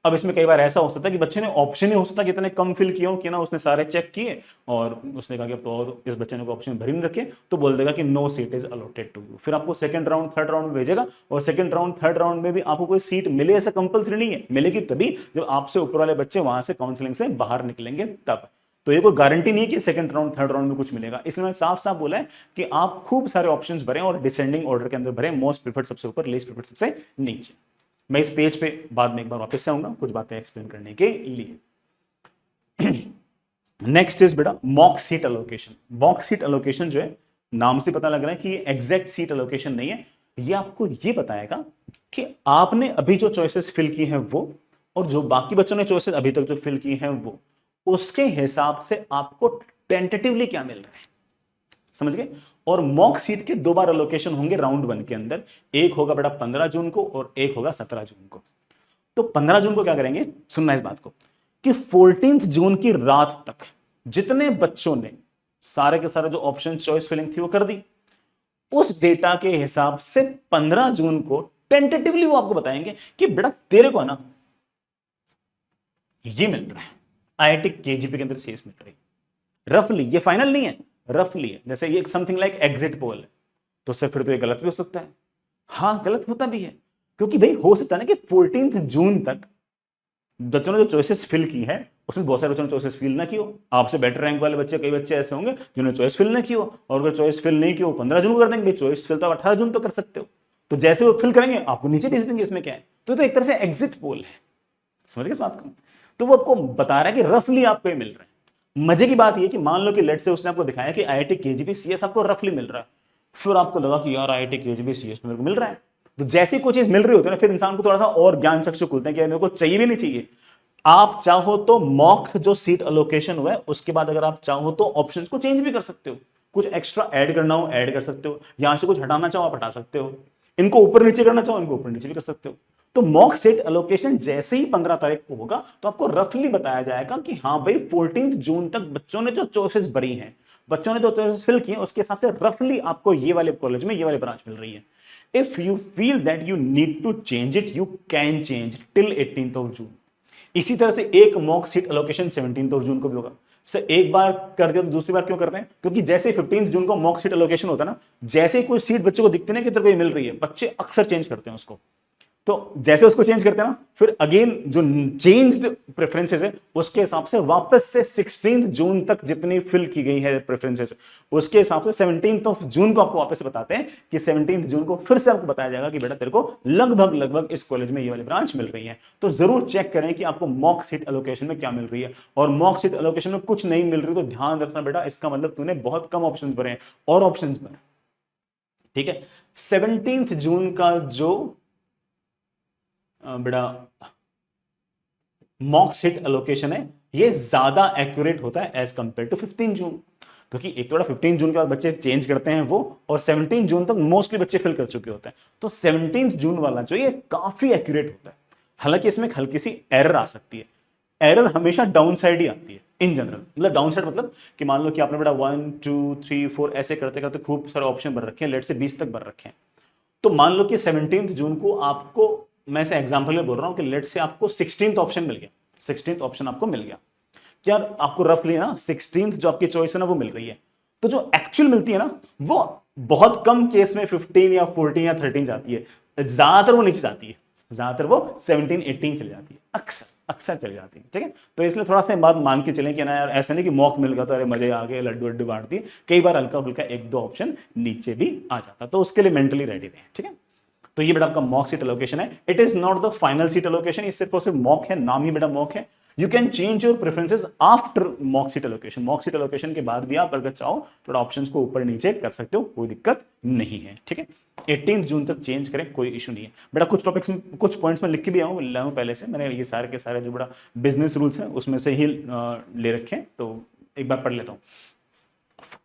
अब इसमें कई बार ऐसा हो सकता है कि बच्चे ने ऑप्शन ही हो सकता है कि इतने कम फिल किए हो कि ना उसने सारे चेक किए और उसने कहा कि अब तो और इस बच्चे ने को ऑप्शन भर ही नहीं रखे, तो बोल देगा कि no seat is allotted to you. फिर आपको सेकंड राउंड थर्ड राउंड में भेजेगा, और सेकंड राउंड थर्ड राउंड में भी आपको कोई सीट मिले ऐसा कंपल्सरी नहीं है, मिलेगी तभी जब आपसे ऊपर वाले बच्चे वहां से काउंसलिंग से बाहर निकलेंगे तब। तो ये कोई गारंटी नहीं है कि सेकंड राउंड थर्ड राउंड में कुछ मिलेगा, इसलिए मैंने साफ साफ बोला है कि आप खूब सारे ऑप्शंस भरें और डिसेंडिंग ऑर्डर के अंदर भरें, मोस्ट प्रिफर्ड सबसे ऊपर, लीस्ट प्रिफर्ड सबसे नीचे। मैं इस पेज पे बाद में एक बार वापस से आऊंगा कुछ बातें एक्सप्लेन करने के लिए। नेक्स्ट इज बेटा mock seat allocation. Mock seat allocation जो है, नाम से पता लग रहा है कि ये एग्जैक्ट सीट एलोकेशन नहीं है, ये आपको ये बताएगा कि आपने अभी जो चॉइसेस फिल की हैं वो, और जो बाकी बच्चों ने चॉइसेस अभी तक जो फिल की हैं वो, उसके हिसाब से आपको टेंटेटिवली क्या मिल रहा है, समझ गए। और मॉक सीट के 2 बार एलोकेशन होंगे राउंड 1 के अंदर, एक होगा बेटा 15 जून को और एक होगा 17 जून को। तो 15 जून को क्या करेंगे, सुनना इस बात को, कि 14 जून की रात तक जितने बच्चों ने सारे के सारे जो ऑप्शन चॉइस फिलिंग थी वो कर दी, उस डेटा के हिसाब से 15 जून को टेंटेटिवली वो आपको बताएंगे कि बेटा तेरे को ना ये मिल रहा है, आईआईटी केजीपी के अंदर सीएस मिल रही है रफली, ये फाइनल नहीं है, रफली है। जैसे ये समथिंग लाइक एग्जिट पोल है, तो उससे फिर तो ये गलत भी हो सकता है, हाँ गलत होता भी है, क्योंकि भाई हो सकता है ना कि 14 जून तक बच्चों ने जो चॉइसेस फिल की है उसमें बहुत सारे बच्चों ने चॉइसेस फिल ना की हो, आपसे बेटर रैंक वाले बच्चे, कई बच्चे ऐसे होंगे जिन्होंने चॉइस फिल ना की हो, और अगर चॉइस फिल नहीं की हो 15 जून को कर देंगे, चॉइस फिल तो 18 जून तो कर सकते हो, तो जैसे वो फिल करेंगे आपको नीचे भेज देंगे, इसमें क्या है। तो एक तरह से एग्जिट पोल है, समझ गए इस बात को। तो वो आपको बता रहा है कि रफली आपको ये मिल रहा है। मजे की बात ये कि मान लो कि लेट से उसने आपको दिखाया कि आईआईटी केजीपी सीएस आपको रफली मिल रहा है, फिर आपको लगा कि यार आईआईटी केजीपी सीएस मेरे को मिल रहा है, तो जैसी कोई चीज मिल रही होती है ना, फिर इंसान को थोड़ा सा और ज्ञान चक्षु खुलते हैं कि मेरे को चाहिए भी नहीं चाहिए। आप चाहो तो मॉक जो सीट अलोकेशन हुआ है उसके बाद अगर आप चाहो तो ऑप्शंस को चेंज भी कर सकते हो, कुछ एक्स्ट्रा ऐड करना हो ऐड कर सकते हो, यहां से कुछ हटाना चाहो आप हटा सकते हो, इनको ऊपर नीचे करना चाहो इनको ऊपर नीचे भी कर सकते हो। तो मॉक सीट एलोकेशन जैसे ही 15 तारीख को होगा तो आपको रफली बताया जाएगा कि हाँ भाई 14 जून तक बच्चों ने जो चॉइसेस भरी हैं, बच्चों ने जो चॉइसेस फिल किए उसके हिसाब से रफली आपको ये वाले कॉलेज में ये वाली ब्रांच मिल रही है। If you feel that you need to change it you can change till 18 June. इसी तरह से एक मॉक सीट एलोकेशन 17 जून को भी होगा। सर एक बार कर दिया तो दूसरी बार क्यों कर रहे हैं, क्योंकि जैसे 15 जून को मॉक सीट एलोकेशन होता है ना, जैसे ही कोई सीट बच्चे को दिखती है ना कि तेरे को ये मिल रही है, बच्चे अक्सर चेंज करते हैं उसको। तो जैसे उसको चेंज करते हैं ना, फिर अगेन जो चेंज्ड प्रेफरेंसेस है उसके हिसाब से वापस से 16 जून तक जितनी फिल की गई है प्रेफरेंसेस, उसके हिसाब से 17 जून को आपको वापस से बताते हैं कि 17 जून को फिर से आपको बताया जाएगा कि बेटा तेरे को लगभग इस कॉलेज में ये वाली ब्रांच मिल रही है। तो जरूर चेक करें कि आपको मॉक सीट एलोकेशन में क्या मिल रही है, और मॉक सीट एलोकेशन में कुछ नहीं मिल रही तो ध्यान रखना बेटा, इसका मतलब तूने बहुत कम ऑप्शन भरे हैं, और ऑप्शन भर, ठीक है। 17 जून का जो बेटा मॉक सीट एलोकेशन है ये ज्यादा एक्यूरेट होता है एज कंपेयर टू 15 जून, क्योंकि एक तो 15 जून के बाद बच्चे चेंज करते हैं वो, और 17 जून तक मोस्टली बच्चे फिल कर चुके होते हैं। तो 17 जून वाला जो ये काफी एक्यूरेट होता है। हालांकि इसमें एक हल्की सी एरर आ सकती है, एरर हमेशा डाउन साइड ही आती है इन जनरल। मतलब डाउन साइड मतलब कि मान लो कि आपने बेटा 1 2 3 4 ऐसे करते करते खूब सारे ऑप्शन भर रखे हैं, लेट से 20 तक भर रखे हैं, तो मान लो कि 17 जून को आपको, मैं से एग्जांपल में बोल रहा हूं कि लेट से आपको 16th ऑप्शन मिल गया, 16th ऑप्शन आपको मिल गया, क्या आपको रफली ना 16th जो आपकी चॉइस है ना वो मिल रही है, तो जो एक्चुअल मिलती है ना वो बहुत कम केस में 15 या 14 या 13 जाती है, ज्यादातर वो नीचे जाती है, ज्यादातर वो 17 18 चली जाती है, अक्सर अक्सर चली जाती है, ठीक है। तो इसलिए थोड़ा सा बात मान के चलें कि ना यार ऐसा नहीं कि मॉक मिल गया तो अरे मजे आ गए लड्डू वड्डू बांट दिए, कई बार हल्का फुल्का एक दो ऑप्शन नीचे भी आ जाता, तो उसके लिए मेंटली रेडी रहें, ठीक है। तो ये बेटा आपका मॉक सीट एलोकेशन है, it is not the final seat allocation, ये सिर्फ और सिर्फ मॉक है, नाम ही बेटा मॉक है। You can change your preferences after mock seat allocation. Mock seat allocation के बाद भी आप अगर चाहो थोड़ा ऑप्शंस को ऊपर नीचे कर सकते हो, कोई दिक्कत नहीं है, ठीक है। 18 जून तक चेंज करें, कोई इशू नहीं है बेटा। कुछ टॉपिक्स में कुछ पॉइंट्स में लिख के भी आऊँ पहले से, मैंने ये सारे के सारे जो बड़ा बिजनेस रूल्स है उसमें से ही ले रखे हैं, तो एक बार पढ़ लेता हूँ।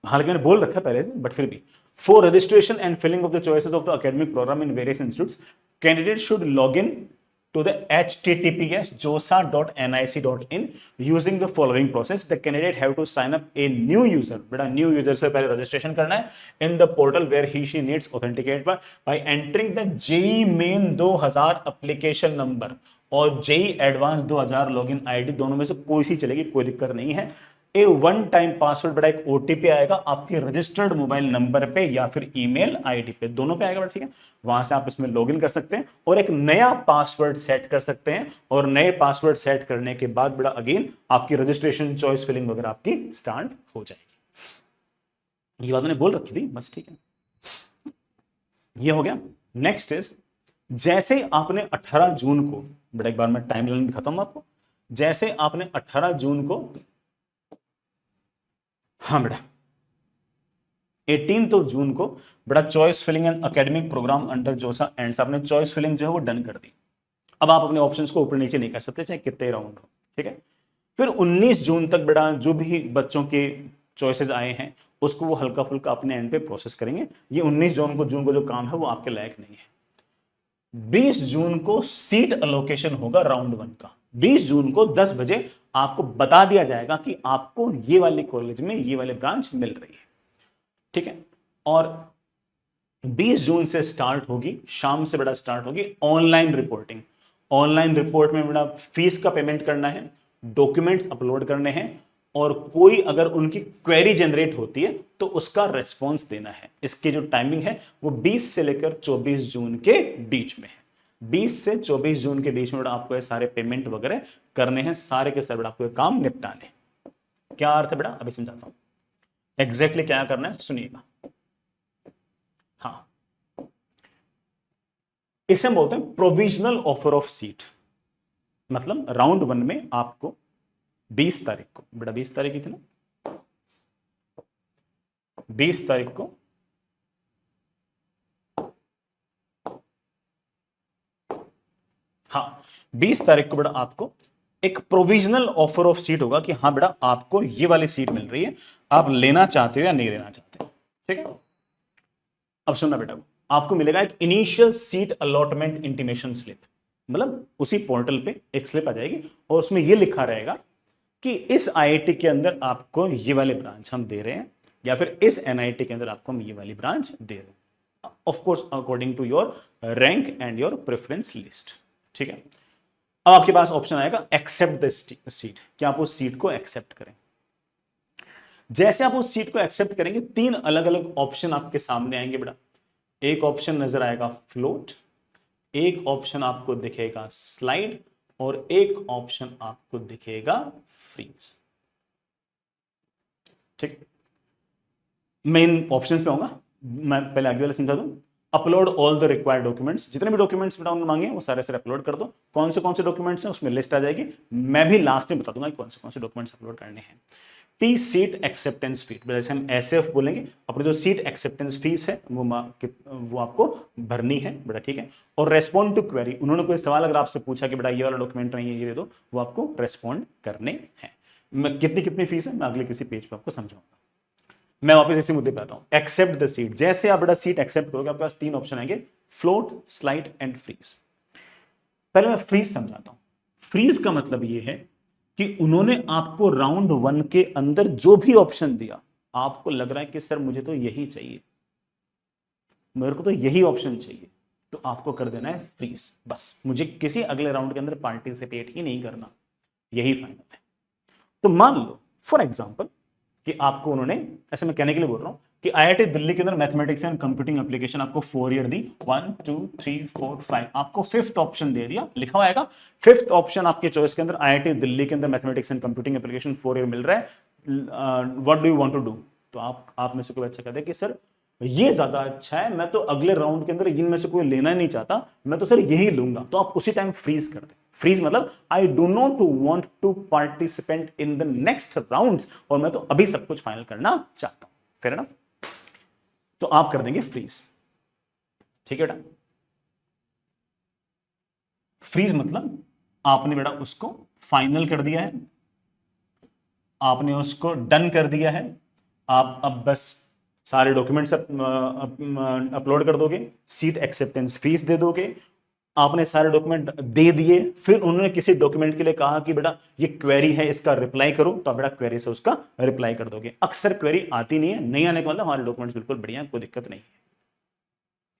हालांकि मैंने बोल रखा है पहले से, बट फिर भी, for registration and filling of the choices of the academic program in various institutes, candidate should log in to the https josa.nic.in using the following process. The candidate have to sign up a new user, बेटा new user से पहले registration करना है in the portal where he she needs authenticate by entering the JEE Main 2000 application number और JEE Advanced 2000 login ID, दोनों में से कोई सी चलेगी, कोई दिक्कत नहीं है। ए वन टाइम पासवर्ड बेटा, एक ओटीपी आएगा आपके रजिस्टर्ड मोबाइल नंबर पे या फिर ईमेल आईडी पे, दोनों पे आएगा बेटा, ठीक है। वहां से आप इसमें लॉगिन कर सकते हैं और एक नया पासवर्ड सेट कर सकते हैं, और नए पासवर्ड सेट करने के बाद बेटा अगेन आपकी रजिस्ट्रेशन चॉइस फिलिंग वगैरह आपकी स्टार्ट हो जाएगी। ये बात मैंने बोल रखी थी बस, ठीक है। ये हो गया। नेक्स्ट इज, जैसे आपने 18 जून को, बेटा एक बार मैं टाइम लाइन दिखाता हूं आपको। जैसे आपने 18 जून को, हाँ बेटा 18 जून को बेटा choice filling and academic program under JoSAA ends, आपने चॉइस फिलिंग जो है वो डन कर दी। अब आप अपने ऑप्शंस को ऊपर नीचे नहीं कर सकते चाहे कितने राउंड हो, ठीक है। फिर 19 जून तक बेटा जो भी बच्चों के चॉइसेस आए हैं उसको वो हल्का फुल्का अपने एंड पे प्रोसेस करेंगे। ये 19 जून को जो काम है वो आपके लायक नहीं है। 20 जून को सीट अलोकेशन होगा राउंड 1 का। 20 जून को 10 बजे आपको बता दिया जाएगा कि आपको ये वाले कॉलेज में ये वाले ब्रांच मिल रही है, ठीक है। और 20 जून से स्टार्ट होगी, शाम से बेटा स्टार्ट होगी ऑनलाइन रिपोर्टिंग। ऑनलाइन रिपोर्ट में बेटा फीस का पेमेंट करना है, डॉक्यूमेंट्स अपलोड करने हैं, और कोई अगर उनकी क्वेरी जनरेट होती है तो उसका रेस्पॉन्स देना है। इसकी जो टाइमिंग है वो 20 से लेकर 24 जून के बीच में है। 20 से 24 जून के बीच में बेटा आपको ये सारे पेमेंट वगैरह करने हैं, सारे के सारे बेटा आपको ये काम निपटाने। क्या अर्थ है बेटा, अभी समझाता हूं एग्जैक्टली क्या करना है, सुनिएगा। हाँ, इसे बोलते हैं प्रोविजनल ऑफर ऑफ सीट। मतलब राउंड 1 में आपको 20 तारीख को, बेटा 20 तारीख की थी ना, 20 तारीख को हाँ 20 तारीख को बेटा आपको एक प्रोविजनल ऑफर ऑफ सीट होगा कि हाँ बेटा आपको ये वाली सीट मिल रही है, आप लेना चाहते हो या नहीं लेना चाहते, ठीक है। अब सुनना बेटा, आपको मिलेगा एक initial seat allotment intimation slip. मतलब उसी पोर्टल पे एक स्लिप आ जाएगी और उसमें ये लिखा रहेगा कि इस आईआईटी के अंदर आपको ये वाले ब्रांच हम दे रहे हैं, या फिर इस एनआईटी के अंदर आपको हम ये वाली ब्रांच दे रहे हैं, of course according to your rank and your preference list, ठीक है। अब आपके पास ऑप्शन आएगा एक्सेप्ट द सीट, कि आप उस सीट को एक्सेप्ट करें। जैसे आप उस सीट को एक्सेप्ट करेंगे 3 अलग अलग ऑप्शन आपके सामने आएंगे बेटा। एक ऑप्शन नजर आएगा फ्लोट, एक ऑप्शन आपको दिखेगा स्लाइड, और एक ऑप्शन आपको दिखेगा फ्रीज, ठीक। मैं इन ऑप्शंस पे आऊंगा, मैं पहले आगे वाला समझा दूं। Upload all the required documents, जितने भी डॉक्यूमेंट्स बेटा उन्होंने मांगे वो सारे अपलोड कर दो। कौन से डॉक्यूमेंट्स हैं उसमें लिस्ट आ जाएगी, मैं भी लास्ट में बता दूंगा कौन से डॉक्यूमेंट्स अपलोड करने हैं। पी सीट एक्सेप्टेंस फीस, जैसे हम एसएफ बोलेंगे, अपनी जो सीट एक्सेप्टेंस फीस है वो आपको भरनी है बेटा, ठीक है। और रेस्पॉन्ड टू क्वेरी, उन्होंने कोई सवाल अगर आपसे पूछा कि बेटा ये वाला डॉक्यूमेंट नहीं है ये दे दो, वो आपको रेस्पॉन्ड करने हैं। मैं कितनी फीस है मैं अगले किसी पेज पे आपको समझाऊंगा। मैं वापस इसी मुद्दे पे आता हूं, एक्सेप्ट द सीट। जैसे आप बेटा सीट एक्सेप्ट करोगे आपके पास 3 ऑप्शन आएंगे, फ्लोट, स्लाइड एंड फ्रीज। पहले मैं फ्रीज समझाता हूं। फ्रीज का मतलब ये है कि उन्होंने आपको राउंड 1 के अंदर जो भी ऑप्शन दिया, आपको लग रहा है कि सर मुझे तो यही चाहिए, मेरे को तो यही ऑप्शन चाहिए, तो आपको कर देना है फ्रीज। बस मुझे किसी अगले राउंड के अंदर पार्टिसिपेट ही नहीं करना, यही फाइनल है। तो मान लो फॉर एग्जाम्पल कि आपको उन्होंने, ऐसे मैं कहने के लिए बोल रहा हूं कि आईआईटी दिल्ली के अंदर मैथमेटिक्स एंड कंप्यूटिंग एप्लीकेशन आपको 4 ईयर दी, 1 2 3 4 5, आपको 5th ऑप्शन दे दिया, लिखा हुआ 5th ऑप्शन आपके चॉइस के अंदर आईआईटी दिल्ली के अंदर mathematics and computing application 4 year मिल रहा है, what do you want to do. तो आप में से कोई बच्चा कहता है कि सर ये ज्यादा अच्छा है, मैं तो अगले राउंड के अंदर इनमें से कोई लेना ही नहीं चाहता, मैं तो सर यही लूंगा, तो आप उसी टाइम फ्रीज कर दें। फ्रीज मतलब I do not want to participate in the next rounds, और मैं तो अभी सब कुछ फाइनल करना चाहता हूं। फेयर एनफ, तो आप कर देंगे फ्रीज। ठीक है बेटा, फ्रीज मतलब आपने बेटा उसको फाइनल कर दिया है, आपने उसको डन कर दिया है, आप अब बस सारे डॉक्यूमेंट्स अपलोड कर दोगे, सीट एक्सेप्टेंस फीस दे दोगे, आपने सारे डॉक्यूमेंट दे दिए, फिर उन्होंने किसी डॉक्यूमेंट के लिए कहा कि बेटा ये क्वेरी है इसका रिप्लाई करो, तो बेटा क्वेरी से उसका रिप्लाई कर दोगे। अक्सर क्वेरी आती नहीं है, नहीं आने का मतलब हमारे डॉक्यूमेंट्स बिल्कुल बढ़िया, कोई दिक्कत नहीं है,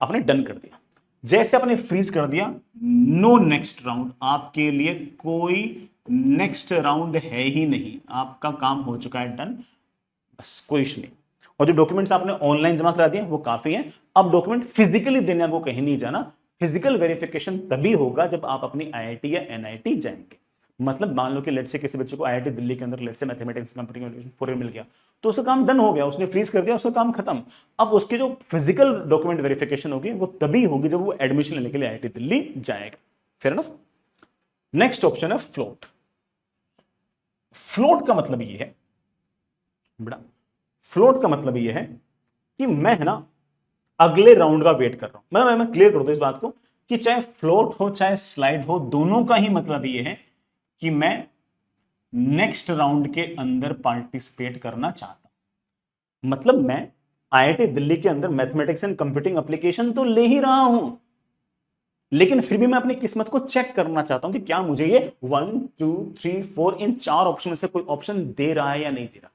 आपने डन कर दिया। जैसे आपने फ्रीज कर दिया, नो नेक्स्ट राउंड, आपके लिए कोई नेक्स्ट राउंड है ही नहीं, आपका काम हो चुका है डन, बस कोई इशू नहीं। और जो डॉक्यूमेंट्स आपने ऑनलाइन जमा करा दिए वो काफी हैं, अब डॉक्यूमेंट फिजिकली देने आपको कहीं नहीं जाना। फिजिकल वेरिफिकेशन तभी होगा जब आप अपनी आईआईटी या एनआईटी जाएंगे। मतलब मान लो कि लेट से किसी बच्चे को आईआईटी दिल्ली के अंदर लेट से मैथमेटिक्स कंप्यूटर 4 मिल गया, तो उसका काम डन हो गया, उसने फ्रीज कर दिया, उसका काम खत्म। अब उसकी जो फिजिकल डॉक्यूमेंट वेरिफिकेशन होगी वो तभी होगी जब वो एडमिशन लेने के लिए आईआईटी दिल्ली जाएगा। Fair enough. नेक्स्ट ऑप्शन है फ्लोट। फ्लोट का मतलब ये है बेटा, फ्लोट का मतलब ये है कि मैं है ना अगले राउंड का वेट कर रहा हूं। मैं क्लियर कर दूं इस बात को कि चाहे फ्लोट हो चाहे स्लाइड हो, दोनों का ही मतलब ये है कि मैं नेक्स्ट राउंड के अंदर पार्टिसिपेट करना चाहता हूं। मतलब मैं आईआईटी दिल्ली के अंदर मैथमेटिक्स एंड कंप्यूटिंग एप्लीकेशन तो ले ही रहा हूं, लेकिन फिर भी मैं अपनी किस्मत को चेक करना चाहता हूं कि क्या मुझे ये 1 2 3 4 इन 4 ऑप्शन में से कोई ऑप्शन दे रहा है या नहीं दे रहा।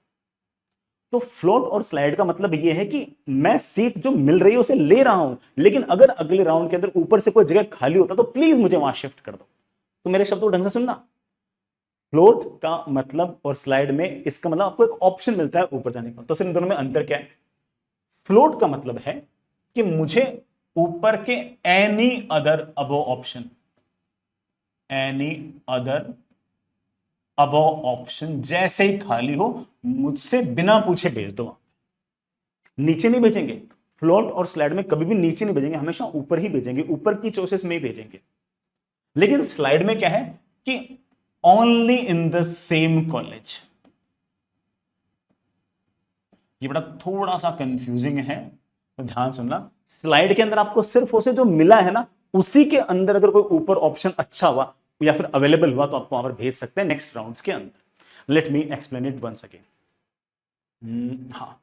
तो फ्लोट और स्लाइड का मतलब यह है कि मैं सीट जो मिल रही है उसे ले रहा हूं, लेकिन अगर अगले राउंड के अंदर ऊपर से कोई जगह खाली होता तो प्लीज मुझे वहां शिफ्ट कर दो। तो मेरे शब्द को ढंग से सुनना, फ्लोट का मतलब और स्लाइड में इसका मतलब आपको एक ऑप्शन मिलता है ऊपर जाने का। तो सिर्फ दोनों में अंतर क्या है? फ्लोट का मतलब है कि मुझे ऊपर के एनी अदर अबो ऑप्शन, एनी अदर अब ऑप्शन जैसे ही खाली हो मुझसे बिना पूछे भेज दो। नीचे नहीं भेजेंगे, फ्लोट और स्लाइड में कभी भी नीचे नहीं भेजेंगे, हमेशा ऊपर ही भेजेंगे, ऊपर की चॉइसेस में ही भेजेंगे। लेकिन स्लाइड में क्या है कि only in the same college. ये बड़ा थोड़ा सा कंफ्यूजिंग है, तो ध्यान सुनना। स्लाइड के अंदर आपको सिर्फ उसे जो मिला है ना उसी के अंदर अगर कोई ऊपर ऑप्शन अच्छा हुआ या फिर अवेलेबल हुआ तो आपको वहां पर भेज सकते हैं नेक्स्ट राउंड्स के अंदर। Let me explain it once again. हाँ,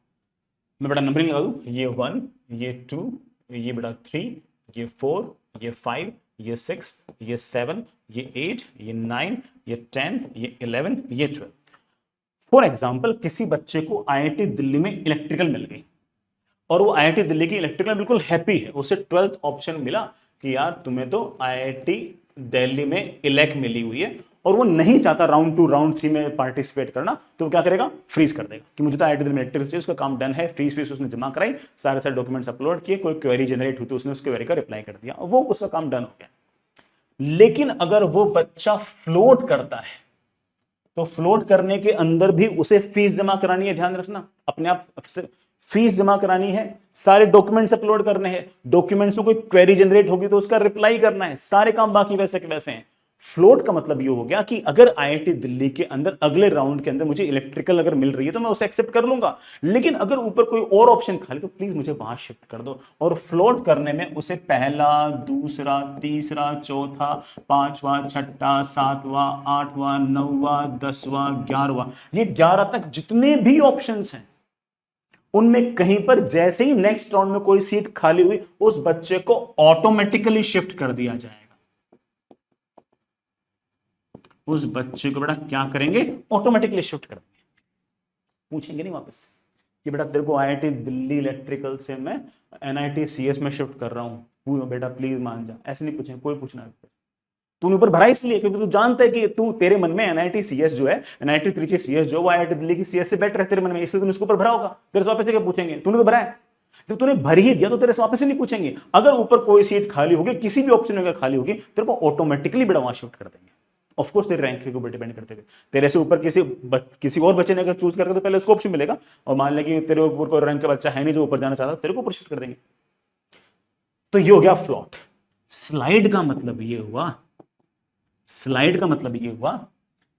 मैं बेटा नंबरिंग लगा दूं, ये 1, ये 2, ये बेटा 3, ये 4, ये 5, ये 6, ये 7, ये 8, ये 9, ये 10, ये 11, ये 12। फॉर एग्जाम्पल किसी बच्चे को आईआईटी दिल्ली में इलेक्ट्रिकल मिल गई और वो आईआईटी दिल्ली की इलेक्ट्रिकल बिल्कुल हैप्पी है, उसे 12th ऑप्शन मिला कि यार तुम्हें तो आईआईटी दिल्ली में इलेक्ट मिली हुई है और वो नहीं चाहता राउंड 2 राउंड 3 में पार्टिसिपेट करना, तो क्या करेगा? फ्रीज कर देगा कि मुझे तो आईआईटी दिल्ली में इलेक्ट्रिकल चाहिए, उसका काम डन है, फीस उसने जमा कराई, सारे डॉक्यूमेंट्स अपलोड किए, कोई क्वेरी जनरेट हुई तो उसने उस क्वेरी का रिप्लाई कर दिया, वो उसका काम डन हो गया। लेकिन अगर वो बच्चा फ्लोट करता है तो फ्लोट करने के अंदर भी उसे फीस जमा करानी है, ध्यान रखना, अपने आप फीस जमा करानी है, सारे डॉक्यूमेंट्स अपलोड करने हैं, डॉक्यूमेंट्स में कोई क्वेरी जनरेट होगी तो उसका रिप्लाई करना है, सारे काम बाकी वैसे के वैसे हैं। फ्लोट का मतलब ये हो गया कि अगर आईआईटी दिल्ली के अंदर अगले राउंड के अंदर मुझे इलेक्ट्रिकल अगर मिल रही है तो मैं उसे एक्सेप्ट कर लूंगा, लेकिन अगर ऊपर कोई और ऑप्शन खाली तो प्लीज मुझे वहां शिफ्ट कर दो। और फ्लोट करने में उसे पहला, दूसरा, तीसरा, चौथा, पांचवा, छठा, सातवां, आठवां, नौवां, 10वां, 11वां, ये 11 तक जितने भी ऑप्शंस हैं उनमें कहीं पर जैसे ही नेक्स्ट राउंड में कोई सीट खाली हुई उस बच्चे को ऑटोमेटिकली शिफ्ट कर दिया जाएगा। उस बच्चे को बेटा क्या करेंगे? ऑटोमेटिकली शिफ्ट कर देंगे, पूछेंगे नहीं वापस कि बेटा तेरे को आईआईटी दिल्ली इलेक्ट्रिकल से मैं एनआईटी सीएस में शिफ्ट कर रहा हूं, बेटा प्लीज मान जा, ऐसे नहीं पूछेंगे, कोई पूछना नहीं। तूने ऊपर भरा इसलिए क्योंकि तू जानता है कि तू, तेरे मन में एनआईटी सीएस जो है, एनआईटी त्रिची सीएस जो, वो आईआईटी दिल्ली की सीएस से बेटर है तेरे मन में, इसलिए तूने इसके ऊपर भरा होगा। तेरे से वापस से क्या पूछेंगे? तूने तो भरा है, जब तूने भर ही दिया तो तेरे से वापस से नहीं पूछेंगे। अगर ऊपर कोई सीट खाली होगी, किसी भी ऑप्शन में अगर खाली होगी, तेरे को ऑटोमेटिकली बेटा वहां शिफ्ट कर देंगे। ऑफकोर्स तेरे रैंक के ऊपर डिपेंड करते हुए, तेरे से ऊपर किसी और बच्चे ने अगर चूज करके तो पहले उसको ऑप्शन मिलेगा, और मान ले कि तेरे ऊपर कोई रैंक का बच्चा है नहीं जो ऊपर जाना चाहता, तेरे को ऊपर शिफ्ट कर देंगे। तो ये हो गया फ्लॉट। स्लाइड का मतलब ये हुआ, स्लाइड का मतलब ये हुआ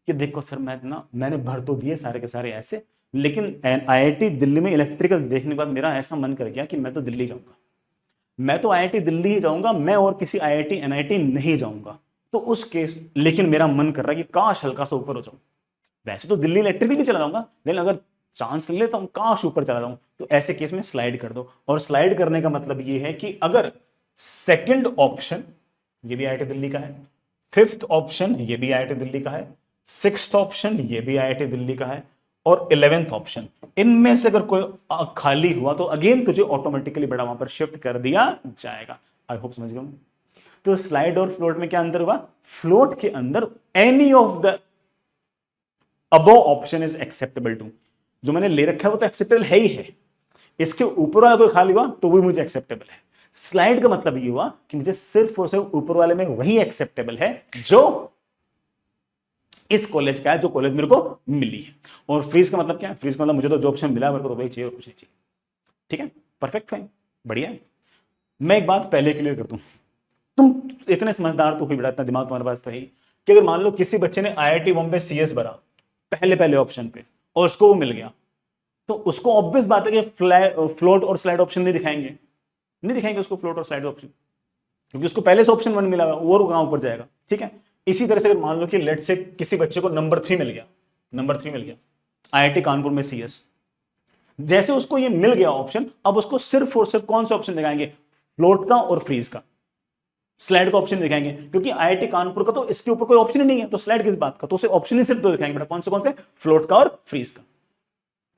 कि देखो सर मैंने भर तो दिए सारे के सारे ऐसे, लेकिन आईआईटी दिल्ली में इलेक्ट्रिकल देखने के बाद मेरा ऐसा मन कर गया कि मैं तो दिल्ली जाऊंगा, मैं तो आईआईटी दिल्ली ही जाऊंगा, मैं और किसी आईआईटी एनआईटी नहीं जाऊंगा। तो उस केस, लेकिन मेरा मन कर रहा है कि काश हल्का सा ऊपर हो जाऊं। वैसे तो दिल्ली इलेक्ट्रिकल भी चला जाऊंगा, लेकिन अगर चांस ले लेता हूं काश ऊपर चला जाऊं, तो ऐसे केस में स्लाइड कर दो। और स्लाइड करने का मतलब ये है कि अगर सेकंड ऑप्शन ये भी आईआईटी दिल्ली का है, फिफ्थ ऑप्शन ये भी आईआईटी दिल्ली का है, सिक्स्थ ऑप्शन ये भी आईआईटी दिल्ली का है, और 11th ऑप्शन, इनमें से अगर कोई खाली हुआ तो अगेन तुझे ऑटोमेटिकली बड़ा वहां पर शिफ्ट कर दिया जाएगा। आई होप समझ गए। तो स्लाइड और फ्लोट में क्या अंतर हुआ? फ्लोट के अंदर any of the above option is acceptable to, जो मैंने ले रखा है वो तो एक्सेप्टेबल है ही है, इसके ऊपर वाला कोई खाली हुआ तो वो मुझे एक्सेप्टेबल है। स्लाइड का मतलब ये हुआ कि मुझे सिर्फ और सिर्फ ऊपर वाले में वही एक्सेप्टेबल है जो इस कॉलेज का है, जो कॉलेज मेरे को मिली है। और फ्रीज का मतलब क्या है? फ्रीज का मतलब मुझे तो जो ऑप्शन मिला मेरे को तो वही चाहिए और कुछ नहीं चाहिए। ठीक है, परफेक्ट, फाइन, बढ़िया है। मैं एक बात पहले क्लियर कर दूं, तुम इतने समझदार तो हुई बेटा, इतना दिमाग तुम्हारे पास तो है ही, कि अगर मान लो किसी बच्चे ने आईआईटी बॉम्बे सीएस भरा पहले ऑप्शन पे और उसको वो मिल गया, तो उसको ऑब्वियस बात है कि फ्लोट और स्लाइड ऑप्शन नहीं दिखाएंगे उसको फ्लोट और स्लाइड ऑप्शन, क्योंकि उसको पहले से ऑप्शन 1 मिला हुआ, वो कहां ऊपर जाएगा। ठीक है, इसी तरह से अगर मान लो कि लेट से किसी बच्चे को नंबर 3 मिल गया आईआईटी कानपुर में सीएस, जैसे उसको ये मिल गया ऑप्शन, अब उसको सिर्फ और सिर्फ कौन सा ऑप्शन दिखाएंगे? फ्लोट का और फ्रीज का, स्लाइड का ऑप्शन दिखाएंगे, क्योंकि आईआईटी कानपुर का तो इसके ऊपर कोई ऑप्शन ही नहीं है, तो स्लाइड किस बात का? तो उसे ऑप्शन ही सिर्फ दो दिखाएंगे बेटा, कौन से? फ्लोट का और फ्रीज का।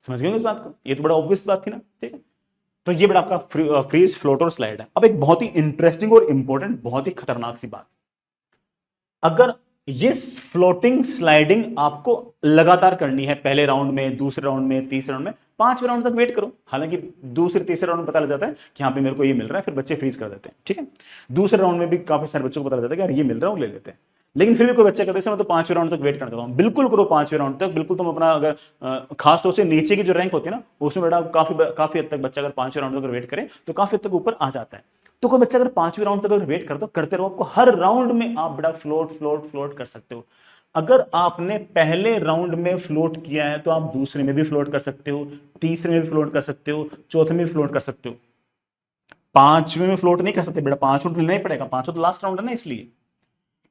समझ गए इस बात को? ये तो बड़ा ऑब्वियस बात थी ना। ठीक है, तो ये बड़ा आपका फ्रीज, फ्लोट और स्लाइड है। अब एक बहुत ही इंटरेस्टिंग और इंपॉर्टेंट, बहुत ही खतरनाक सी बात, अगर ये फ्लोटिंग स्लाइडिंग आपको लगातार करनी है, पहले राउंड में, दूसरे राउंड में, तीसरे राउंड में, पांचवें राउंड तक वेट करो। हालांकि दूसरे तीसरे राउंड में पता लग जाता है कि यहाँ पे मेरे को ये मिल रहा है, फिर बच्चे फ्रीज कर देते हैं। ठीक है, दूसरे राउंड में भी काफी सारे बच्चों को पता लग जाता है कि यार ये मिल रहा है, वो ले लेते हैं। लेकिन फिर भी कोई बच्चा कहते हैं मैं तो पांचवें राउंड तक वेट कर देता हूँ। बिल्कुल करो पांचवें राउंड तक, बिल्कुल तुम अपना, अगर खासतौर से नीचे की जो रैंक होती है ना, उसमें बेटा काफी हद तक बच्चा अगर पांचवें राउंड तक वेट करे तो काफी हद तक ऊपर आ जाता है। तो कोई बच्चा अगर पांचवें राउंड तक अगर वेट करते रहो, आपको हर राउंड में आप बड़ा फ्लोट कर सकते हो। अगर आपने पहले राउंड में फ्लोट किया है तो आप दूसरे में भी फ्लोट कर सकते हो, तीसरे में भी फ्लोट कर सकते हो, चौथे में भी फ्लोट कर सकते हो। पांचवें में फ्लोट नहीं कर सकते बेटा, पांचवें तो लेना ही पड़ेगा, पांचवें तो लास्ट राउंड है ना इसलिए।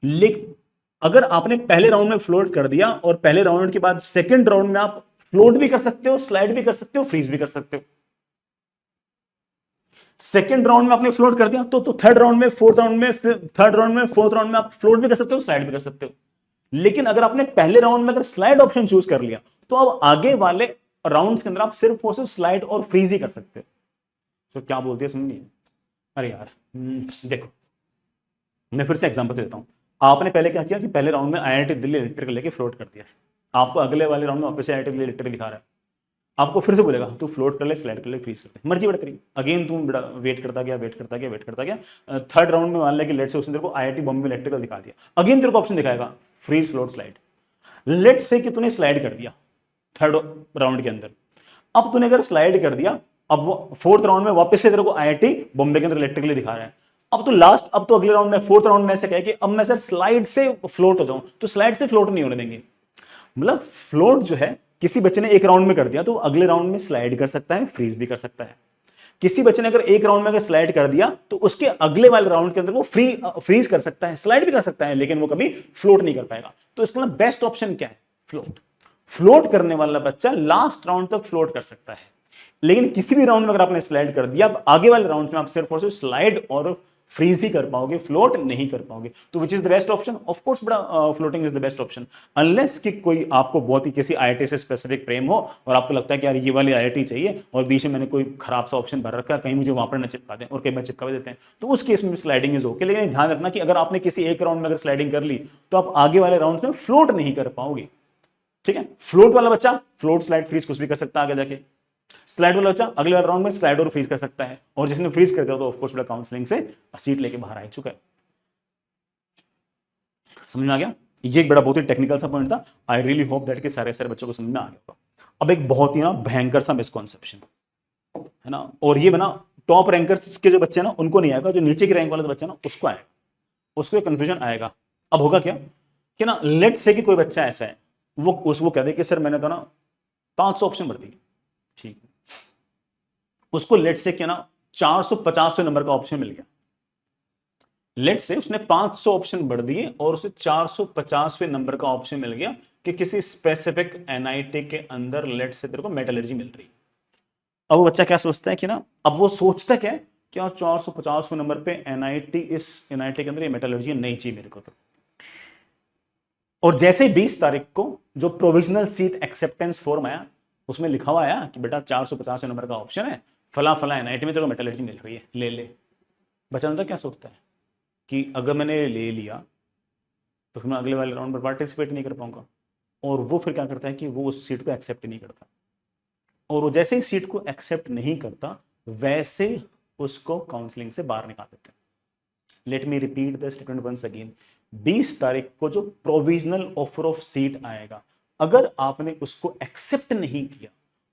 लेकिन अगर आपने पहले राउंड में फ्लोट कर दिया और पहले राउंड के बाद सेकंड राउंड में आप फ्लोट भी कर सकते हो, स्लाइड भी कर सकते हो, फ्रीज भी कर सकते हो। सेकंड राउंड में आपने फ्लोट कर दिया तो थर्ड राउंड में, फोर्थ राउंड में आप फ्लोट भी कर सकते हो, स्लाइड भी कर सकते हो। लेकिन अगर आपने पहले राउंड में अगर स्लाइड ऑप्शन चूज कर लिया तो अब आगे वाले राउंड्स के अंदर आप सिर्फ और सिर्फ स्लाइड और फ्रीज ही कर सकते हो। तो क्या बोलती है समझिए? अरे यार देखो, मैं फिर से एग्जांपल देता हूं। आपने पहले क्या किया कि पहले राउंड में आईआईटी दिल्ली इलेक्ट्रिकल लेके फ्लोट कर दिया है, आपको अगले वाले राउंड में वापस से आईआईटी दिल्ली इलेक्ट्रिकल दिखा रहा है, आपको फिर से बोलेगा तू फ्लोट कर ले, स्लाइड कर ले, फ्रीज कर ले, मर्जी बड़ा तेरी। अगेन तुम बड़ा वेट करता गया। थर्ड राउंड में मान ले कि लेट से उसने तेरे को आईआईटी बॉम्बे में इलेक्ट्रिकल दिखा दिया, अगेन तेरे को ऑप्शन दिखाएगा फ्रीज, फ्लोट, स्लाइड। लेट से कि तूने स्लाइड कर दिया थर्ड राउंड के अंदर, अब तूने अगर स्लाइड कर दिया, अब वो फोर्थ राउंड में वापस से तेरे को आईआईटी बॉम्बे के अंदर इलेक्ट्रिकली दिखा रहा है। अब तो अगले राउंड में, फोर्थ राउंड में से कहे कि अब मैं सर स्लाइड से फ्लोट हो जाऊं, तो स्लाइड से फ्लोट नहीं होने देंगे। मतलब फ्लोट जो है किसी बच्चे ने एक राउंड में कर दिया तो अगले राउंड में स्लाइड कर सकता है, फ्रीज भी कर सकता है। किसी बच्चे ने अगर एक राउंड में अगर स्लाइड कर दिया तो उसके अगले वाले राउंड के अंदर वो फ्रीज कर सकता है, स्लाइड भी कर सकता है, लेकिन वो कभी फ्लोट नहीं कर पाएगा। तो इसका मतलब बेस्ट ऑप्शन क्या है? फ्लोट। फ्लोट करने वाला बच्चा लास्ट राउंड तक फ्लोट कर सकता है, लेकिन किसी भी राउंड में अगर आपने स्लाइड कर दिया, अब आगे वाले राउंड में आप सिर्फ और सिर्फ स्लाइड और फ्रीज ही कर पाओगे, फ्लोट नहीं कर पाओगे। तो which is the best option? Of course बड़ा floating is the best option, unless कि कोई आपको बहुत ही किसी आईआईटी से स्पेसिफिक प्रेम हो और आपको लगता है कि यार ये वाली आईआईटी चाहिए और बीच में मैंने कोई खराब सा ऑप्शन भर रखा है, कहीं मुझे वहां पर न चिपका दें, और कई बार चिपका भी देते हैं, तो उस केस में स्लाइडिंग इज ओके। लेकिन ध्यान रखना कि अगर आपने किसी एक राउंड में अगर स्लाइडिंग कर ली तो आप आगे वाले राउंड में फ्लोट नहीं कर पाओगे। ठीक है, फ्लोट वाला बच्चा फ्लोट, स्लाइड, फ्रीज कुछ भी कर सकता है आगे जाके। स्लाइड वाला बच्चा अगले राउंड में स्लाइड और फ्रीज कर सकता है, और जिसने फ्रीज कर दिया तो ऑफ कोर्स बड़ा काउंसलिंग से सीट लेके बाहर आ चुका है। समझ में आ गया? ये एक बड़ा बहुत ही टेक्निकल सा पॉइंट था। आई रियली होप दैट कि सारे बच्चों को समझ में आ गया होगा। अब एक बहुत ही ना भयंकर सा मिसकॉन्सेप्शन है ना, और ये बना टॉप रैंकर्स के जो बच्चे ना उनको नहीं आएगा, जो नीचे की रैंक वाले बच्चे ना उसको आएगा, उसको कंफ्यूजन आएगा। अब होगा क्या कि ना लेट से कि कोई बच्चा ऐसा है वो कह दे कि सर मैंने तो ना 500 ऑप्शन भर दिए, ठीक है, उसको लेट से क्या ना 450वें नंबर का ऑप्शन मिल गया। लेट से उसने 500 ऑप्शन भर दिए और उसे 450वें नंबर का ऑप्शन मिल गया कि किसी स्पेसिफिक एनआईटी के अंदर लेट से तेरे को मेटलर्जी मिल रही है। अब वो बच्चा क्या सोचता है कि ना, अब वो सोचता क्या है, क्या 450वें नंबर पे एनआईटी, इस एनआईटी के अंदर ये मेटलर्जी नहीं चाहिए मेरे को तो। और जैसे 20 तारीख को जो प्रोविजनल सीट एक्सेप्टेंस फॉर्म आया उसमें लिखा हुआ आया कि बेटा 450 नंबर का ऑप्शन है, फला फला एनआईटी में तेरे को मेटलर्जी मिल रही है, ले ले। बच्चा अंदर क्या सोचता है कि अगर मैंने ले लिया तो फिर मैं अगले वाले राउंड पर पार्टिसिपेट नहीं कर पाऊंगा। और वो फिर क्या करता है कि वो उस सीट को एक्सेप्ट नहीं करता, और वो जैसे ही सीट को एक्सेप्ट नहीं करता वैसे उसको काउंसलिंग से बाहर निकाल देते हैं। Let me repeat the statement once again. 20 तारीख को जो प्रोविजनल ऑफर ऑफ सीट आएगा, अगर आपने उसको एक्सेप्ट नहीं किया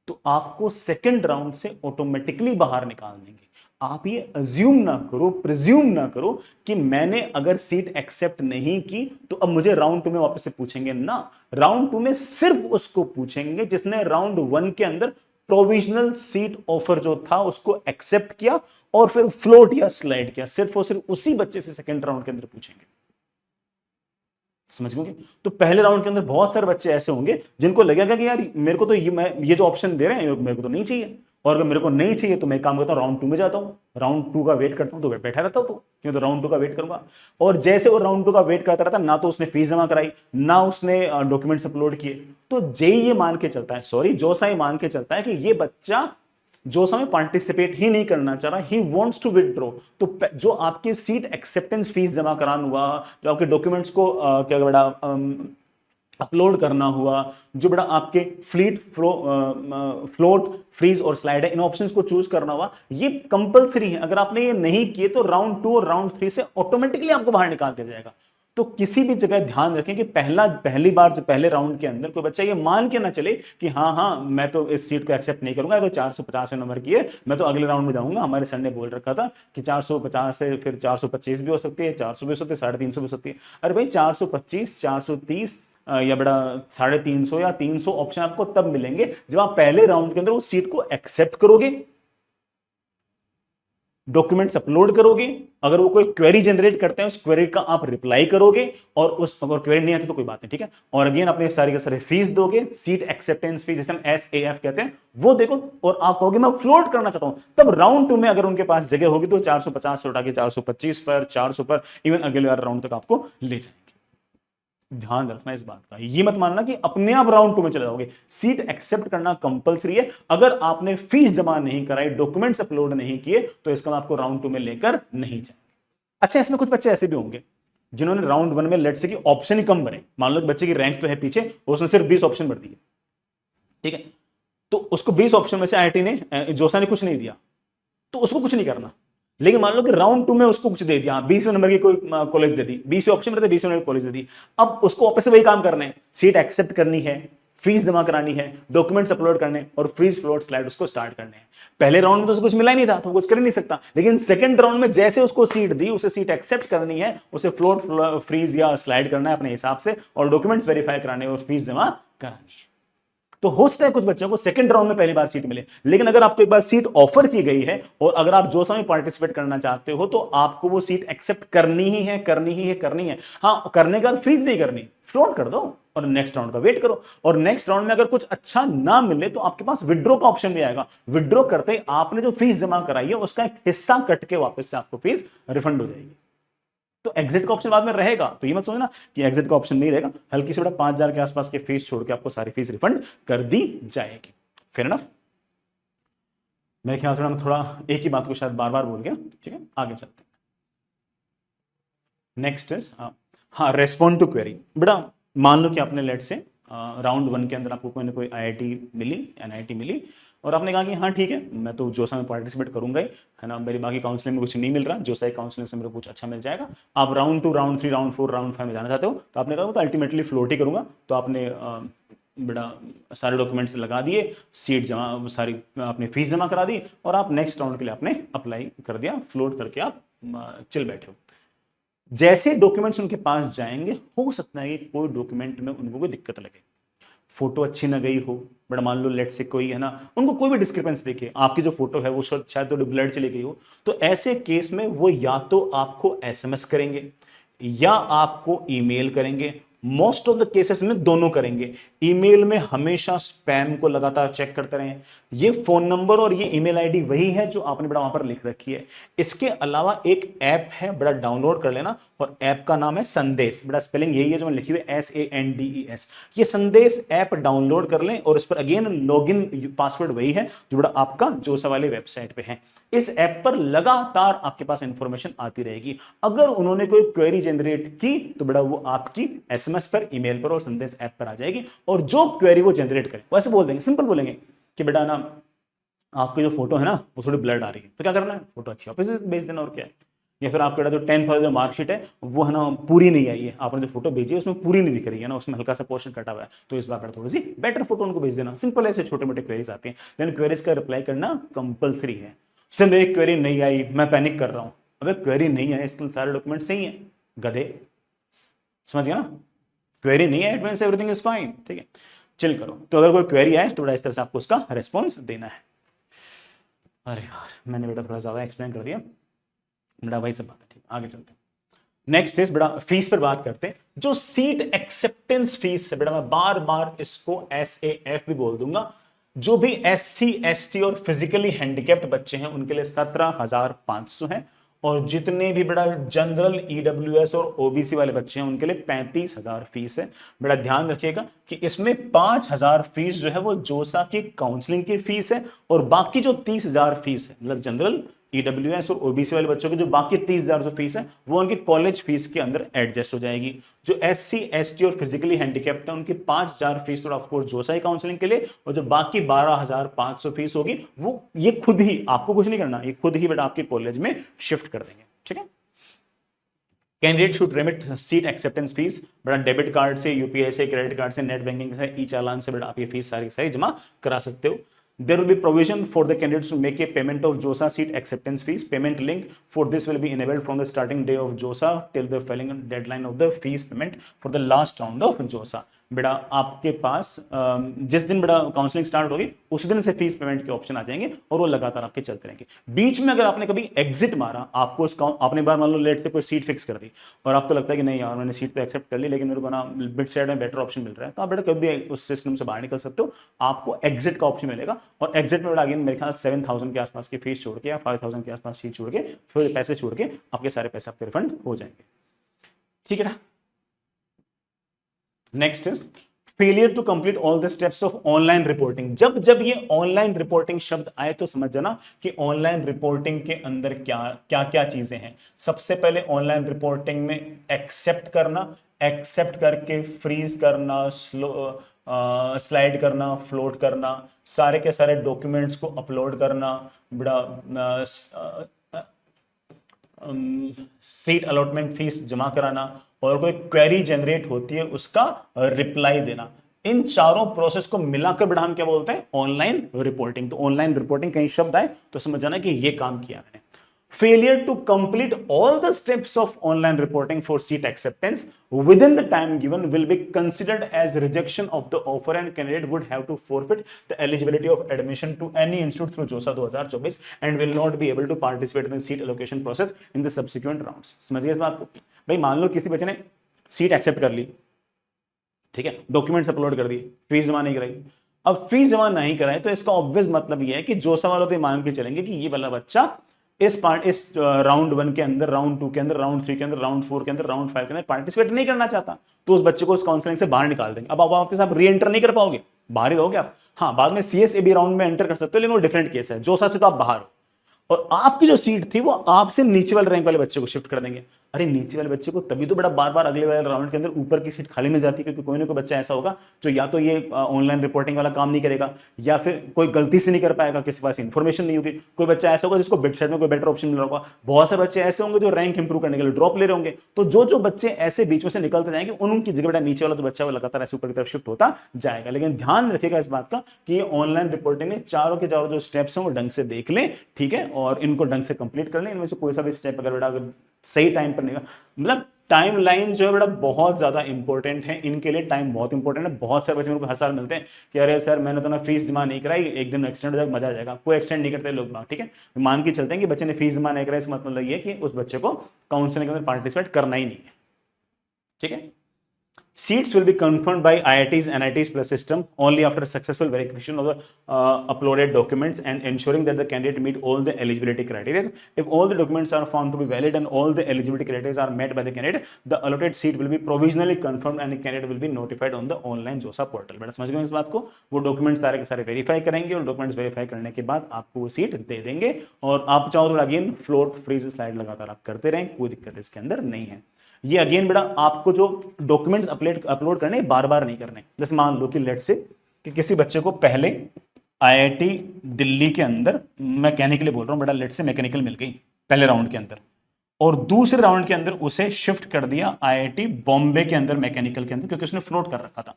तो आपको सेकंड राउंड से ऑटोमेटिकली बाहर निकाल देंगे। आप ये अज्यूम ना करो, प्रिज्यूम ना करो कि मैंने अगर सीट एक्सेप्ट नहीं की तो अब मुझे राउंड 2 में वापस से पूछेंगे ना। राउंड 2 में सिर्फ उसको पूछेंगे जिसने राउंड 1 के अंदर प्रोविजनल सीट ऑफर जो था उसको एक्सेप्ट किया और फिर फ्लोट या स्लाइड किया। सिर्फ और सिर्फ उसी बच्चे से सेकंड राउंड के अंदर पूछेंगे। समझ गए? तो पहले राउंड के अंदर बहुत सारे बच्चे ऐसे होंगे जिनको लगेगा कि यार मेरे को तो ये जो ऑप्शन दे रहे हैं मेरे को तो नहीं चाहिए, और अगर मेरे को नहीं चाहिए तो मैं काम करता हूँ राउंड 2 में जाता हूँ, राउंड 2 का वेट करता हूँ, तो बैठा रहता हूँ तो क्यों, तो राउंड 2 का वेट करूंगा। और जैसे वो राउंड 2 का वेट करता रहता, ना तो उसने फीस जमा कराई ना उसने डॉक्यूमेंट्स अपलोड किए, तो जेई ये मान के चलता है, सॉरी जोसा ये मान के चलता है कि ये बच्चा जो समय पार्टिसिपेट ही नहीं करना चाह रहा, ही वांट्स टू विथड्रॉ। तो जो आपके सीट एक्सेप्टेंस फीस जमा कराना हुआ, जो आपके डॉक्यूमेंट्स को क्या बड़ा अपलोड करना हुआ, जो बड़ा आपके फ्लोट फ्रीज और स्लाइड है, इन ऑप्शंस को चूज करना हुआ, ये कंपलसरी है। अगर आपने ये नहीं किए तो राउंड 2 और राउंड 3 से ऑटोमेटिकली आपको बाहर निकाल दिया जाएगा। तो किसी भी जगह ध्यान रखें कि पहली बार जो पहले राउंड के अंदर कोई बच्चा ये मान के ना चले कि हाँ मैं तो इस सीट को एक्सेप्ट नहीं करूंगा, तो 450 नंबर की है, मैं तो अगले राउंड में जाऊंगा। हमारे सर ने बोल रखा था कि 450 से फिर 425 भी हो सकती है, 400 भी हो सकती है, 350 भी हो सकती है। अरे भाई 425, 430 या बड़ा 350 या 300 ऑप्शन आपको तब मिलेंगे जब आप पहले राउंड के अंदर उस सीट को एक्सेप्ट करोगे, डॉक्यूमेंट्स अपलोड करोगे, अगर वो कोई क्वेरी जनरेट करते हैं उस क्वेरी का आप रिप्लाई करोगे, और उस अगर क्वेरी नहीं आती तो कोई बात नहीं, ठीक है, और अगेन अपने सारे के सारे फीस दोगे, सीट एक्सेप्टेंस फीस जिसे हम SAF कहते हैं वो देखो, और आप कहोगे मैं फ्लोट करना चाहता हूं, तब राउंड 2 में अगर उनके पास जगह होगी तो 450 से उठा के 425 पर, 400 पर, इवन अगले राउंड तक आपको ले जाएंगे। ध्यान रखना इस बात का, ये मत मानना कि अपने आप राउंड 2 में चले जाओगे। सीट एक्सेप्ट करना कंपलसरी है। अगर आपने फीस जमा नहीं कराई, डॉक्यूमेंट्स अपलोड नहीं किए, तो इसका आपको राउंड 2 में लेकर नहीं जाएंगे। अच्छा, इसमें कुछ बच्चे ऐसे भी होंगे जिन्होंने राउंड 1 में लेट से कि ऑप्शन ही कम बने, मान लो बच्चे की रैंक तो है पीछे, उसने सिर्फ 20 ऑप्शन भर दिए, ठीक है, तो उसको 20 ऑप्शन में से IIT ने, जोसा ने कुछ नहीं दिया, तो उसको कुछ नहीं करना। लेकिन मान लो कि राउंड 2 में उसको कुछ दे दिया, 20वें नंबर की कोई कॉलेज दे दी, 20 ऑप्शन रहते, 20वें नंबर की कॉलेज दे दी, अब उसको वापस से वही काम करना है, सीट एक्सेप्ट करनी है, फीस जमा करानी है, डॉक्यूमेंट्स अपलोड करने और फ्रीज फ्लोट स्लाइड उसको स्टार्ट करने हैं। पहले राउंड में तो उसको कुछ मिला ही नहीं था तो कुछ कर ही नहीं सकता, लेकिन सेकंड राउंड में जैसे उसको सीट दी, उसे सीट एक्सेप्ट करनी है, उसे फ्लोट फ्रीज या स्लाइड करना है अपने हिसाब से, और डॉक्यूमेंट्स वेरीफाई कराने और फीस जमा करानी है। तो हो सकता है कुछ बच्चों को सेकंड राउंड में पहली बार सीट मिले, लेकिन अगर आपको एक बार सीट ऑफर की गई है और अगर आप जोसा में पार्टिसिपेट करना चाहते हो तो आपको वो सीट एक्सेप्ट करनी ही है, करनी ही है, करनी है। हाँ, करने के बाद फ्रीज नहीं करनी, फ्लोट कर दो और नेक्स्ट राउंड का वेट करो। और नेक्स्ट राउंड में अगर कुछ अच्छा ना मिले तो आपके पास विड्रॉ का ऑप्शन भी आएगा। विड्रॉ करते ही आपने जो फीस जमा कराई है उसका एक हिस्सा कट के वापस से आपको फीस रिफंड हो जाएगी। तो एग्जिट का ऑप्शन बाद में रहेगा, तो ये मत सोचना कि एग्जिट का ऑप्शन नहीं रहेगा। हल्की से बड़ा 5,000 के आसपास के फीस छोड़ के आपको सारी फीस रिफंड कर दी जाएगी। Fair enough? मेरे ख्याल से मैं थोड़ा एक ही बात को शायद बार बार बोल गया, ठीक है, आगे चलते हैं। नेक्स्ट इज हाँ रेस्पॉन्ड टू क्वेरी। बेटा मान लो कि आपने लेट से राउंड 1 के अंदर आपको कोई ना कोई IIT मिली, NIT मिली, और आपने कहा कि हाँ ठीक है मैं तो जोसा में पार्टिसिपेट करूंगा ही, है ना, मेरी बाकी काउंसलिंग में कुछ नहीं मिल रहा, जोसा काउंसलिंग से मेरे को कुछ अच्छा मिल जाएगा। आप राउंड 2, राउंड 3, राउंड 4, राउंड 5 में जाना चाहते हो, तो आपने कहा तो अल्टीमेटली फ्लोट ही करूंगा। तो आपने बड़ा सारे डॉक्यूमेंट्स लगा दिए, सीट जमा, सारी आपने फीस जमा करा दी, और आप नेक्स्ट राउंड के लिए आपने अप्लाई कर दिया, फ्लोट करके आप चल बैठे हो। जैसे डॉक्यूमेंट्स उनके पास जाएंगे, हो सकता है कि कोई डॉक्यूमेंट में उनको कोई दिक्कत लगे, फोटो अच्छी ना गई हो, बट मान लो लेट से कोई है ना, उनको कोई भी डिस्क्रिपेंस देखे, आपकी जो फोटो है वो शायद थोड़ी ब्लर चली गई हो, तो ऐसे केस में वो या तो आपको एसएमएस करेंगे या आपको ईमेल करेंगे। मोस्ट ऑफ द केसेस में दोनों करेंगे। ईमेल में हमेशा स्पैम को लगातार चेक करते रहें। ये फोन नंबर और ये ईमेल आईडी वही है जो आपने बड़ा वहां पर लिख रखी है। इसके अलावा एक ऐप है, बड़ा डाउनलोड कर लेना, और ऐप का नाम है संदेश, बड़ा स्पेलिंग यही है जो मैं लिखी हुई है SANDES। ये संदेश ऐप डाउनलोड कर लें और इस पर अगेन लॉगिन पासवर्ड वही है जो बड़ा आपका जोसा वाली वेबसाइट पे है। इस ऐप पर लगातार आपके पास इंफॉर्मेशन आती रहेगी। अगर उन्होंने कोई क्वेरी जनरेट की तो बड़ा वो आपकी एसएमएस पर, ईमेल पर और संदेश ऐप पर आ जाएगी, और जो क्वेरी वो जनरेट करे वो ऐसे बोल देंगे, सिंपल बोलेंगे कि बेटा ना आपकी जो फोटो है ना वो थोड़ी ब्लर्ड आ रही है, तो क्या करना है, फोटो अच्छी वापस भेज देना, और क्या है। या फिर आपका जो 10th वाला जो मार्कशीट है वो है ना पूरी नहीं आई है, आपने जो फोटो भेजी है उसमें पूरी नहीं दिख रही है ना, उसमें हल्का सा पोर्शन कटा हुआ है, तो इस बार थोड़ी सी बेटर फोटो उनको भेज देना। सिंपल ऐसे छोटे मोटे क्वेरीज आते हैं, लेकिन क्वेरीज का रिप्लाई करना कंपलसरी है। सर मेरी क्वेरी नहीं आई, मैं पैनिक कर रहा हूं। अबे क्वेरी नहीं आई, इसके सारे डॉक्यूमेंट सही है गधे, समझ गया ना। क्वेरी नहीं है, it means everything is fine, ठीक है, चिल करो। तो अगर कोई क्वेरी आए तो बड़ा इस तरह से आपको उसका रिस्पॉन्स देना है। अरे यार मैंने बेटा थोड़ा ज्यादा एक्सप्लेन कर दिया बेटा, वही सब बात है, ठीक, आगे चलते हैं। नेक्स्ट इज बेटा फीस पर बात करते हैं। जो सीट एक्सेप्टेंस फीस है बेटा, मैं बार बार इसको SAF भी बोल दूंगा। जो भी SC ST और फिजिकली हैंडिकैप्ड बच्चे हैं उनके लिए 17,500 है, और जितने भी बड़ा जनरल EWS और OBC वाले बच्चे हैं उनके लिए 35,000 फीस है। बड़ा ध्यान रखिएगा कि इसमें 5,000 फीस जो है वो जोसा की काउंसलिंग की फीस है, और बाकी जो 30,000 फीस है, मतलब जनरल EWS और OBC वाले बच्चों की जो बाकी 30,000 जो फीस है वो उनकी कॉलेज फीस के अंदर एडजस्ट हो जाएगी। जो SC ST और फिजिकली हैंडिकैप्ड है उनकी 5,000 फीस तो ऑफकोर्स जोसा ही काउंसलिंग के लिए, और जो बाकी 12,500 फीस होगी वो ये खुद ही, आपको कुछ नहीं करना, ये खुद ही बेटा आपके कॉलेज में शिफ्ट कर देंगे, ठीक है। Candidate should remit seat acceptance fees, बड़ा डेबिट कार्ड से, UPI से, क्रेडिट कार्ड से, नेट बैंकिंग से, ई चालान से बेटा आप ये फीस सारी जमा करा सकते हो। There will be provision for the candidates to make a payment of JOSA seat acceptance fees. Payment link for this will be enabled from the starting day of JOSA till the filing deadline of the fees payment for the last round of JOSA. बेटा आपके पास जिस दिन बेटा counselling start होगी उस दिन से fees payment के ऑप्शन आ जाएंगे, और वो लगातार आपके चलते रहेंगे। बीच में अगर आपने कभी एग्जिट मारा, आपको आपने बार मान लो लेट से कोई सीट फिक्स कर दी और आपको लगता है कि नहीं यार मैंने सीट तो एक्सेप्ट कर ली लेकिन मेरे को ना मिड साइड में बेटर ऑप्शन मिल रहा है, तो आप बेटा कभी उस सिस्टम से बाहर निकल सकते हो। आपको एग्जिट का ऑप्शन मिलेगा, और एग्जिट में अगेन मेरे ख्याल 7,000 के आसपास की फीस छोड़ के या 5,000 के आसपास फीस छोड़ के, फिर पैसे छोड़ के आपके सारे पैसे आपके रिफंड हो जाएंगे, ठीक है ना। Next is failure to complete all the steps of online reporting. जब जब ये ऑनलाइन रिपोर्टिंग शब्द आए तो समझ जाना कि ऑनलाइन रिपोर्टिंग के अंदर क्या क्या क्या चीजें हैं। सबसे पहले ऑनलाइन रिपोर्टिंग में एक्सेप्ट करना, एक्सेप्ट करके फ्रीज करना, स्लाइड करना, फ्लोट करना, सारे के सारे डॉक्यूमेंट्स को अपलोड करना, बड़ा सीट अलॉटमेंट फीस जमा कराना, और कोई क्वेरी जनरेट होती है उसका रिप्लाई देना। इन चारों प्रोसेस को मिलाकर बड़ा हम क्या बोलते हैं, ऑनलाइन रिपोर्टिंग। तो ऑनलाइन रिपोर्टिंग कहीं शब्द आए तो समझ जाना कि ये काम किया मैंने। Failure to complete all the steps of online reporting for seat acceptance within the time given will be considered as rejection of the offer, and candidate would have to forfeit the eligibility of admission to any institute through JOSA 2024 and will not be able to participate in the seat allocation process in the subsequent rounds। समझ गए इस बात को भाई। मान लो किसी बच्चे ने सीट एक्सेप्ट कर ली, ठीक है, डॉक्यूमेंट्स अपलोड कर दिए, फीस जमा नहीं कराई। अब फीस जमा नहीं कराए तो इसका ऑब्वियस मतलब ये है कि जोसा वालों तो मान के चलेंगे कि ये वाला बच्चा इस राउंड 1 के अंदर, राउंड 2 के अंदर, राउंड 3 के अंदर, राउंड 4 के अंदर, राउंड 5 के अंदर पार्टिसिपेट नहीं करना चाहता, तो उस बच्चे को उस काउंसलिंग से बाहर निकाल देंगे। अब आप वापस आप री एंटर नहीं कर पाओगे, बाहर ही रहोगे आप। हाँ, बाद में CSAB राउंड में एंटर कर सकते हो, लेकिन वो डिफरेंट केस है। जोसा से तो आप बाहर हो, और आपकी जो सीट थी वो आपसे नीचे वाले रैंक वाले बच्चे को शिफ्ट कर देंगे। अरे नीचे वाले बच्चे को तभी तो बड़ा बार बार अगले वाले राउंड के अंदर ऊपर की सीट खाली मिल जाती है, क्योंकि कोई ना कोई बच्चा ऐसा होगा जो या तो ये ऑनलाइन रिपोर्टिंग वाला काम नहीं करेगा, या फिर कोई गलती से नहीं कर पाएगा, किसी पास इन्फॉर्मेशन नहीं होगी। कोई बच्चा ऐसा होगा जिसको बेड साइड में कोई बेटर ऑप्शन मिल रहा होगा। बहुत सारे बच्चे ऐसे होंगे जो रैंक इंप्रूव करने के लिए ड्रॉप ले रहे होंगे। तो जो बच्चे ऐसे बीच में से निकलते जाएंगे उनकी जगह बेटा नीचे वाला जो बच्चा वो लगातार ऐसे ऊपर की तरफ शिफ्ट होता जाएगा। लेकिन ध्यान रखिएगा इस बात का कि ये ऑनलाइन रिपोर्टिंग में चारों के चारों जो स्टेप्स हैं वो ढंग से देख लें, ठीक है, और इनको ढंग से कंप्लीट कर लें। इनमें से कोई सा भी स्टेप अगर बेटा अगर सही टाइम पर नहीं होगा। मतलब टाइम लाइन जो है बड़ा बहुत ज्यादा इंपॉर्टेंट है, इनके लिए टाइम बहुत इंपॉर्टेंट है। बहुत सारे बच्चे मेरे को हर साल मिलते हैं कि अरे सर मैंने तो ना फीस जमा नहीं कराई, एक दिन एक्सटेंड हो जाएगा मजा आ जाएगा। कोई एक्सटेंड नहीं करते लोग, ठीक है, मान के चलते हैं कि बच्चे ने फीस जमा नहीं कराई, इसका मतलब ये कि उस बच्चे को काउंसलिंग के अंदर पार्टिसिपेट करना ही नहीं है, ठीक है। Seats will be confirmed by IITs, NITs plus system only after successful verification of the uploaded documents and ensuring that the candidate meet all the eligibility criteria. If all the documents are found to be valid and all the eligibility criteria are met by the candidate, the allotted seat will be provisionally confirmed and the candidate will be notified on the online JOSA portal. बेटा समझ गए इस बात को? वो documents सारे के सारे वेरीफाई करेंगे और डॉक्यूमेंट्स वेरीफाई करने के बाद आपको वो सीट दे देंगे। और आप चाहो तो अगेन फ्लोट फ्रीज स्लाइड लगातार आप करते रहें, कोई दिक्कत इसके अंदर नहीं है। ये अगेन बेटा आपको जो डॉक्यूमेंट्स अपलोड करने बार बार नहीं करने। जैसे मान लो कि लेट से कि किसी बच्चे को पहले आईआईटी दिल्ली के अंदर मैकेनिकल बोल रहा हूं बेटा, लेट से मैकेनिकल मिल गई पहले राउंड के अंदर, और दूसरे राउंड के अंदर उसे शिफ्ट कर दिया आईआईटी बॉम्बे के अंदर मैकेनिकल के अंदर, क्योंकि उसने फ्लोट कर रखा था।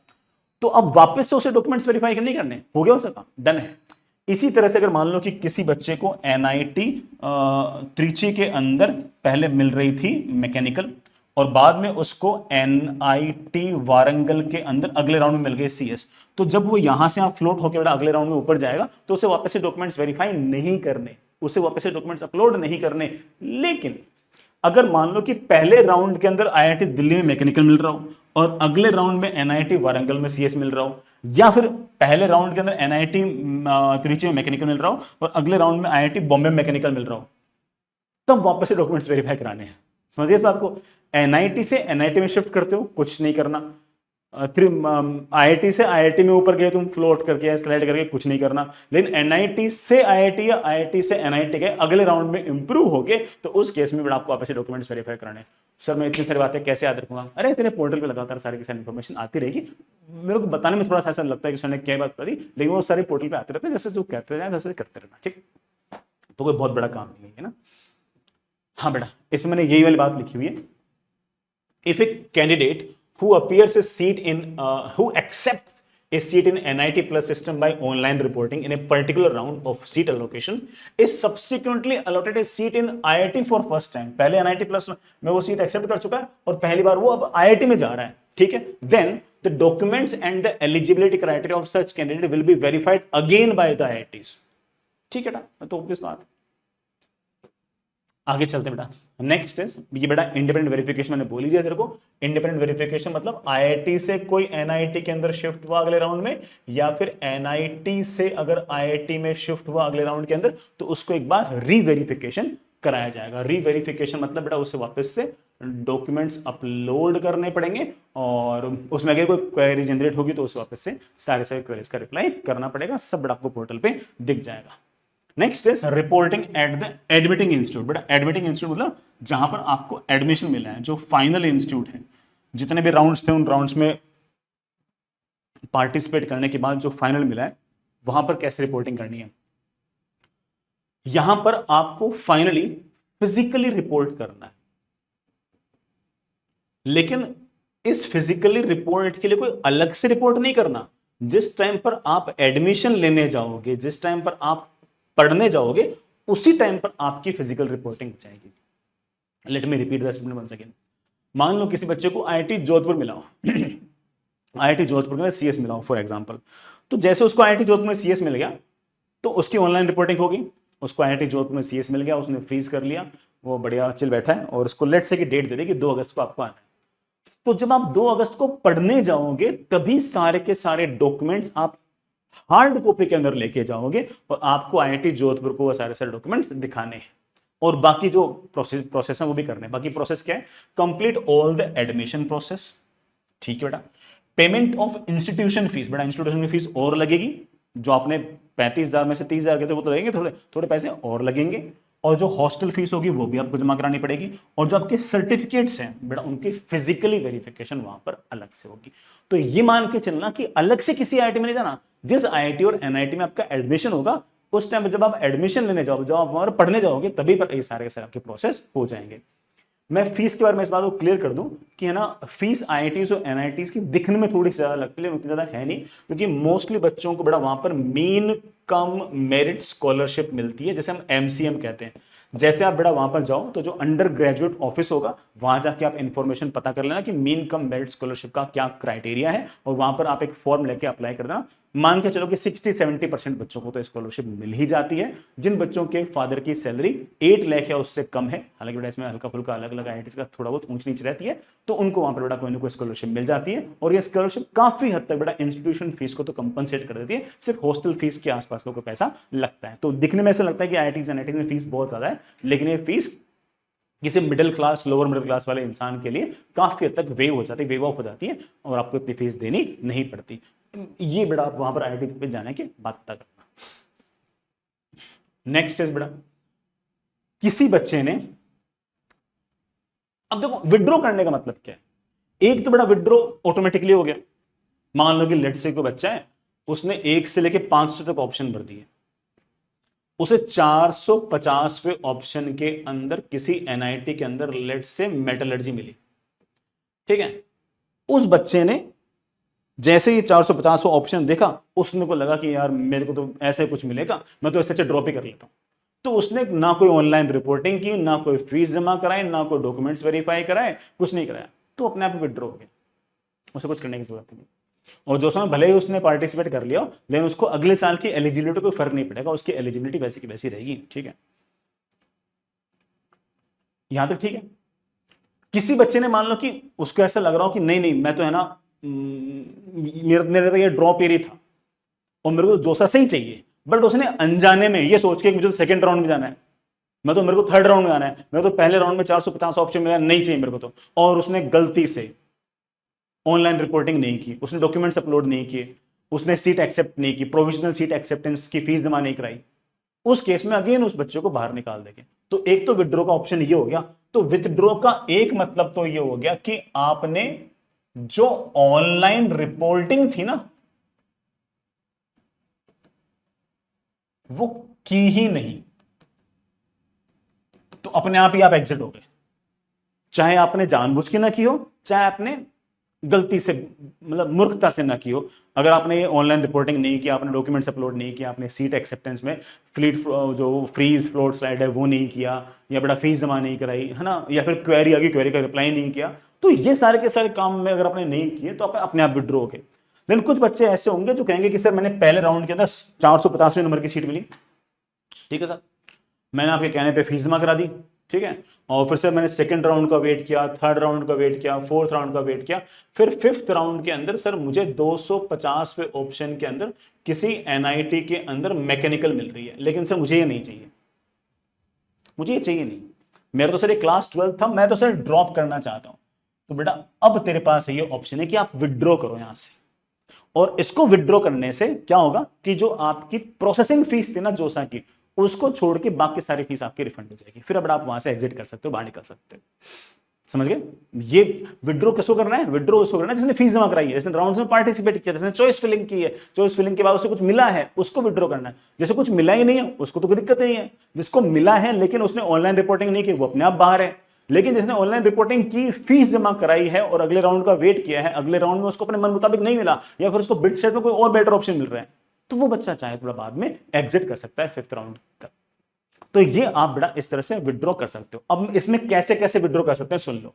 तो अब वापस से उसे डॉक्यूमेंट्स वेरीफाई नहीं करने, हो गया उसका काम, डन है। इसी तरह से अगर मान लो कि किसी बच्चे को एनआईटी त्रिची के अंदर पहले मिल रही थी मैकेनिकल और बाद में उसको एनआईटी वारंगल के अंदर अगले राउंड में मिल गए सीएस, तो जब वो यहां से आप फ्लोट होकर अगले राउंड में ऊपर जाएगा तो उसे वापस से डॉक्यूमेंट्स वेरीफाई नहीं करने, उसे वापस से डॉक्यूमेंट्स अपलोड नहीं करने। लेकिन अगर मान लो कि पहले राउंड के अंदर आईआईटी दिल्ली में मैकेनिकल मिल रहा हो और अगले राउंड में एनआईटी वारंगल में सीएस मिल रहा हो, या फिर पहले राउंड के अंदर एनआईटी त्रिची में मैकेनिकल मिल रहा हो और अगले राउंड में आईआईटी बॉम्बे में मैकेनिकल मिल रहा हो, तब वापस से डॉक्यूमेंट्स वेरीफाई कराने हैं। समझिए इस बात को? एनआईटी से एनआईटी में शिफ्ट करते हो, कुछ नहीं करना। आईआईटी से आईआईटी में ऊपर गए तुम फ्लोट करके स्लाइड करके, कुछ नहीं करना। लेकिन एनआईटी से आईआईटी या आईआईटी से एनआईटी गए अगले राउंड में इंप्रूव हो गए, तो उस केस में आपको वापस से डॉक्यूमेंट्स वेरीफाई कराने। सर मैं इतनी सारी बातें कैसे याद रखूंगा? अरे तेरे पोर्टल पे लगातार सारी की सारी इन्फॉर्मेशन आती रहेगी। मेरे को बताने में थोड़ा सा ऐसा लगता है कि सर ने क्या बात करी, लेकिन वो सारे पोर्टल पे आते रहते हैं, जैसे जो कहते हैं वैसे करते रहना, ठीक। तो कोई बहुत बड़ा काम नहीं है ना। हाँ बेटा, इसमें मैंने यही वाली बात लिखी हुई है। If a candidate who appears a seat in who accepts a seat in NIT plus system by online reporting in a particular round of seat allocation is subsequently allotted a seat in IIT for first time, पहले NIT plus में वो seat accept कर चुका है और पहली बार वो अब IIT में जा रहा है, ठीक है। Then the documents and the eligibility criteria of such candidate will be verified again by the IITs, ठीक है ना। तो ऑब्वियस बात। आगे चलते बेटा, नेक्स्ट है ये बेटा इंडिपेंडेंट वेरिफिकेशन। मैंने बोल ही दिया तेरे को, इंडिपेंडेंट वेरिफिकेशन मतलब आईआईटी से कोई एनआईटी के अंदर शिफ्ट हुआ अगले राउंड में, या फिर एनआईटी से अगर आईआईटी में शिफ्ट हुआ अगले राउंड के अंदर, तो उसको एक बार रीवेरिफिकेशन कराया जाएगा। रीवेरिफिकेशन मतलब बेटा उसे वापस से डॉक्यूमेंट्स अपलोड करने पड़ेंगे और उसमें अगर कोई क्वेरी जनरेट होगी तो उसे वापस से सारे क्वेरीज का रिप्लाई करना पड़ेगा। सब बेटा आपको पोर्टल पे दिख जाएगा। Next is reporting at the admitting institute. बेटा एडमिटिंग इंस्टीट्यूट मतलब जहां पर आपको एडमिशन मिला है, जो फाइनल इंस्टीट्यूट है, जितने भी राउंड्स थे उन राउंड्स में पार्टिसिपेट करने के बाद जो फाइनल मिला है, वहां पर कैसे रिपोर्टिंग करनी है। यहां पर आपको फाइनली फिजिकली रिपोर्ट करना है, लेकिन इस फिजिकली रिपोर्ट के लिए कोई अलग से रिपोर्ट नहीं करना। जिस टाइम पर आप एडमिशन लेने जाओगे, जिस टाइम पर आप पढ़ने जाओगे, उसी टाइम पर आपकी फिजिकल रिपोर्टिंग हो जाएगी। Let me repeat the statement once again. मान लो किसी बच्चे को आईआईटी जोधपुर मिला हो आईआईटी जोधपुर में सीएस मिला हो फॉर एग्जांपल, तो जैसे उसको आईआईटी जोधपुर में सीएस मिल गया तो उसकी ऑनलाइन रिपोर्टिंग होगी। उसको आईआईटी जोधपुर में सीएस मिल गया, उसने फ्रीज कर लिया, वो बढ़िया चिल बैठा है और उसको लेट से की डेट दे दे कि 2 अगस्त को आपको आना है। तो जब आप 2 अगस्त को पढ़ने जाओगे तभी सारे के सारे डॉक्यूमेंट्स आप हार्ड कॉपी के अंदर लेके जाओगे और आपको आईआईटी जोधपुर को वो सारे डॉक्यूमेंट्स दिखाने हैं और बाकी जो प्रोसेस है वो भी करने हैं। बाकी प्रोसेस क्या है? Complete all the admission process, ठीक है बेटा। पेमेंट ऑफ इंस्टीट्यूशन फीस, बेटा इंस्टीट्यूशन की फीस और लगेगी। जो आपने 35,000 में से 30,000 के थे वो तो लगेंगे, थोड़े पैसे और लगेंगे। और जो हॉस्टल फीस होगी वो भी आपको जमा करानी पड़ेगी। और जो आपके सर्टिफिकेट्स हैं बेटा उनकी फिजिकली वेरिफिकेशन वहां पर अलग से होगी। तो ये मान के चलना कि अलग से किसी आईआईटी में नहीं जाना। जिस आईआईटी और एनआईटी में आपका एडमिशन होगा उस टाइम जब आप एडमिशन लेने जाओगे, जब आप वहां पर पढ़ने जाओगे, तभी पर ये सारे आपके प्रोसेस हो जाएंगे। मैं फीस के बारे में इस बात को क्लियर कर दूं कि है ना, फीस आईआईटीज और एनआईटीज की दिखने में थोड़ी सी ज्यादा लगती है, उतनी ज्यादा है नहीं, क्योंकि मोस्टली बच्चों को बड़ा वहां पर मीन कम मेरिट स्कॉलरशिप मिलती है, जैसे हम एमसीएम कहते हैं। जैसे आप बेटा वहां पर जाओ तो जो अंडर ग्रेजुएट ऑफिस होगा वहां जाके आप इंफॉर्मेशन पता कर लेना कि मीन कम मेरिट स्कॉलरशिप का क्या क्राइटेरिया है, और वहां पर आप एक फॉर्म लेके अप्लाई कर देना। मान के चलो कि 60-70% बच्चों को तो स्कॉलरशिप मिल ही जाती है। जिन बच्चों के फादर की सैलरी 8 लाख या उससे कम है, हालांकि बेटा इसमें हल्का फुल्का अलग अलग आईआईटी का थोड़ा बहुत ऊंच नीच रहती है, तो उनको वहां पर बेटा कोई ना कोई स्कॉलरशिप मिल जाती है। और ये स्कॉलरशिप काफी हद तक बेटा इंस्टीट्यूशन फीस को तो कंपनसेट कर देती है, सिर्फ हॉस्टल फीस के आसपास का कोई पैसा लगता है। तो दिखने में ऐसा लगता है कि आईआईटीज एनआईटीज में फीस बहुत ज्यादा है, लेकिन ये फीस किसी middle class lower middle class वाले इंसान के लिए काफी हद तक वेव हो जाती है, वेव ऑफ हो जाती है, और आपको इतनी फीस देनी नहीं पड़ती। ये बेटा आप वहां पर आईआईटी पे जाने के बाद पता करना। नेक्स्ट इज बेटा, किसी बच्चे ने, अब देखो विड्रॉ करने का मतलब क्या है। एक तो बेटा विड्रॉ ऑटोमेटिकली हो गया, मान लो कि लेट से कोई बच्चा है, उसने 1 से लेके 500 तक ऑप्शन भर दिए, उसे 450वें ऑप्शन के अंदर किसी एनआईटी के अंदर लेट से मेटलर्जी मिली, ठीक है। उस बच्चे ने जैसे ही 450वां ऑप्शन देखा, उसने को लगा कि यार मेरे को तो ऐसे कुछ मिलेगा, मैं तो ऐसे ड्रॉप ही कर लेता हूं। तो उसने ना कोई ऑनलाइन रिपोर्टिंग की, ना कोई फीस जमा कराई, ना कोई डॉक्यूमेंट्स वेरीफाई कराए, कुछ नहीं कराया, तो अपने आप विड्रॉ हो गया, उसे कुछ करने की जरूरत नहीं। और जो समय भले ही उसने पार्टिसिपेट कर लिया, लेकिन उसको अगले साल की एलिजिबिलिटी कोई फर्क नहीं पड़ेगा, उसकी एलिजिबिलिटी वैसी की वैसी रहेगी, ठीक है। यहां तक ठीक है। किसी बच्चे ने मान लो कि उसको ऐसा लग रहा हो कि नहीं नहीं मैं तो है ना, मेरा तो ये ड्रॉप एरिया था और मेरे को जोसा से ही चाहिए, बट उसने अनजाने में ये सोच के मुझे तो सेकंड राउंड में जाना है, मैं तो मेरे को थर्ड राउंड में आना है, मेरे को तो पहले राउंड में 450 ऑप्शन मिला, नहीं चाहिए मेरे को तो, और उसने गलती से ऑनलाइन रिपोर्टिंग नहीं की, उसने डॉक्यूमेंट्स अपलोड नहीं किए, उसने सीट एक्सेप्ट नहीं की, प्रोविजनल सीट एक्सेप्टेंस की फीस जमा नहीं कराई, उस केस में अगेन उस बच्चे को बाहर निकाल देंगे। तो एक तो विड्रॉ का ऑप्शन ये हो गया। तो विथड्रॉ का एक मतलब तो ये हो गया कि आपने जो ऑनलाइन रिपोर्टिंग थी ना वो की ही नहीं, तो अपने आप ही आप एग्जिट हो गए, चाहे आपने जानबूझ के ना की हो, चाहे आपने गलती से मतलब मूर्खता से ना की हो। अगर आपने ये ऑनलाइन रिपोर्टिंग नहीं किया, आपने डॉक्यूमेंट्स अपलोड नहीं किया, आपने सीट एक्सेप्टेंस में फ्लीट जो फ्रीज फ्लोट स्लाइड है वो नहीं किया, या बड़ा फीस जमा नहीं कराई है ना, या फिर क्वेरी आ गई क्वेरी का रिप्लाई नहीं किया, तो ये सारे के सारे काम में अगर आपने नहीं किए तो आप अपने आप विड्रॉ हो गए। लेकिन कुछ बच्चे ऐसे होंगे जो कहेंगे कि सर मैंने पहले राउंड के अंदर 450वें नंबर की सीट मिली, ठीक है सर, मैंने आपके कहने पे फीस जमा करा दी, ठीक है, और फिर से मैंने सेकंड राउंड का वेट किया, थर्ड राउंड का वेट किया, फोर्थ राउंड का वेट किया, फिर फिफ्थ राउंड के अंदर सर मुझे 250वें ऑप्शन के अंदर किसी एनआईटी के अंदर मैकेनिकल मिल रही है, लेकिन सर मुझे ये नहीं चाहिए, मुझे ये चाहिए नहीं, मेरा तो सर ये क्लास 12 था, मैं तो सर ड्रॉप करना चाहता हूं। तो बेटा अब तेरे पास ये ऑप्शन है कि आप विड्रॉ करो यहां से, और इसको विड्रॉ करने से क्या होगा कि जो आपकी प्रोसेसिंग फीस थी ना जोसा की, उसको छोड़ के बाकी सारी फीस आपकी रिफंड हो जाएगी, फिर अब आप वहां से एग्जिट कर सकते हो, बाहर निकल सकते हो। समझ गए? ये विड्रॉ किसको करना है? विड्रॉ उसको करना है जिसने फीस जमा कराई है, जिसने राउंड्स में पार्टिसिपेट किया, जिसने चॉइस फिलिंग की है, चॉइस फिलिंग के बाद उसे कुछ मिला है उसको विड्रॉ करना है। जिसे कुछ मिला ही नहीं है उसको तो कोई दिक्कत नहीं है, जिसको मिला है लेकिन उसने ऑनलाइन रिपोर्टिंग नहीं की वो अपने आप बाहर है, लेकिन जिसने ऑनलाइन रिपोर्टिंग की, फीस जमा कराई है और अगले राउंड का वेट किया है, अगले राउंड में उसको अपने मन मुताबिक नहीं मिला या फिर उसको बिड सेट में कोई और बेटर ऑप्शन मिल रहा है, तो वो बच्चा चाहे थोड़ा बाद में एग्जिट कर सकता है फिफ्थ राउंड तक। तो ये आप बड़ा इस तरह से विड्रॉ कर सकते हो। अब इसमें कैसे कैसे विड्रॉ कर सकते हैं सुन लो।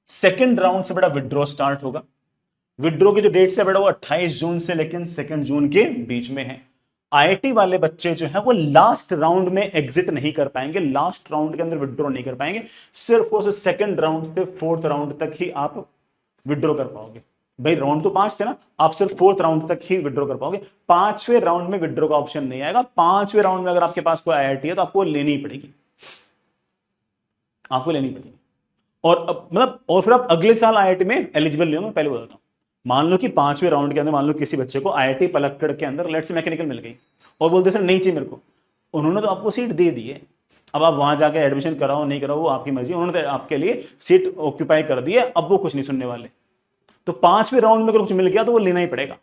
सेकंड राउंड से बड़ा विड्रॉ स्टार्ट होगा। विड्रॉ की जो डेट से बड़ा वो 28 जून से लेकिन 2 जून के बीच में है। आईआईटी वाले बच्चे जो है वो लास्ट राउंड में एग्जिट नहीं कर पाएंगे, लास्ट राउंड के अंदर विड्रॉ नहीं कर पाएंगे, सिर्फ उस सेकंड राउंड से फोर्थ राउंड तक ही आप विड्रॉ कर पाओगे। भाई राउंड तो 5 थे ना, आप सिर्फ फोर्थ राउंड तक ही विड्रॉ कर पाओगे, 5वें राउंड में विड्रॉ का ऑप्शन नहीं आएगा। 5वें राउंड में अगर आपके पास कोई आईआईटी है तो आपको लेनी पड़ेगी, आपको लेनी पड़ेगी। और मतलब और फिर आप अगले साल आईआईटी में एलिजिबल नहीं होंगे, पहले बताता हूं। मान लो कि 5वें राउंड के अंदर मान लो किसी बच्चे को आईआईटी पलक्कड़ के अंदर लेट्स से मैकेनिकल मिल गई और बोलते सर नहीं चाहिए मेरे को, उन्होंने तो आपको सीट दे दी है, अब आप वहां जाके एडमिशन कराओ नहीं कराओ वो आपकी मर्जी, उन्होंने तो आपके लिए सीट ऑक्यूपाई कर दी है, अब वो कुछ नहीं सुनने वाले। तो 5वें राउंड में अगर कुछ मिल गया तो वो लेना ही पड़ेगा,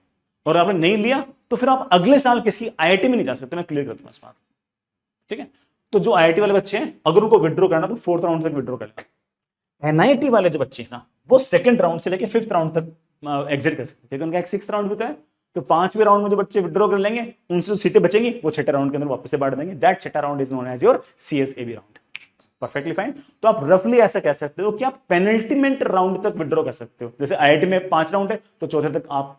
और आपने नहीं लिया तो फिर आप अगले साल किसी आईआईटी में नहीं जा सकते। मैं क्लियर करता हूं इस बात, ठीक है। तो जो आईआईटी वाले बच्चे हैं अगर उनको विड्रॉ करना तो फोर्थ राउंड तक विड्रॉ करना। एनआईटी वाले जो बच्चे हैं ना वो सेकंड राउंड से लेकर फिफ्थ राउंड तक एग्जिट कर सकते हैं, क्योंकि उनका एक 6th राउंड होता है तो 5वें राउंड में जो बच्चे विड्रॉ कर लेंगे उनसे जो सीटें बचेंगी वो छठे राउंड के अंदर वापस से बांट देंगे। दैट छठा round is known as your CSAB round. Perfectly fine. तो आप रफली ऐसा कह सकते हो कि आप पेनल्टीमेंट राउंड तक विड्रॉ कर सकते हो। जैसे IIT में 5 राउंड है तो चौथे तक आप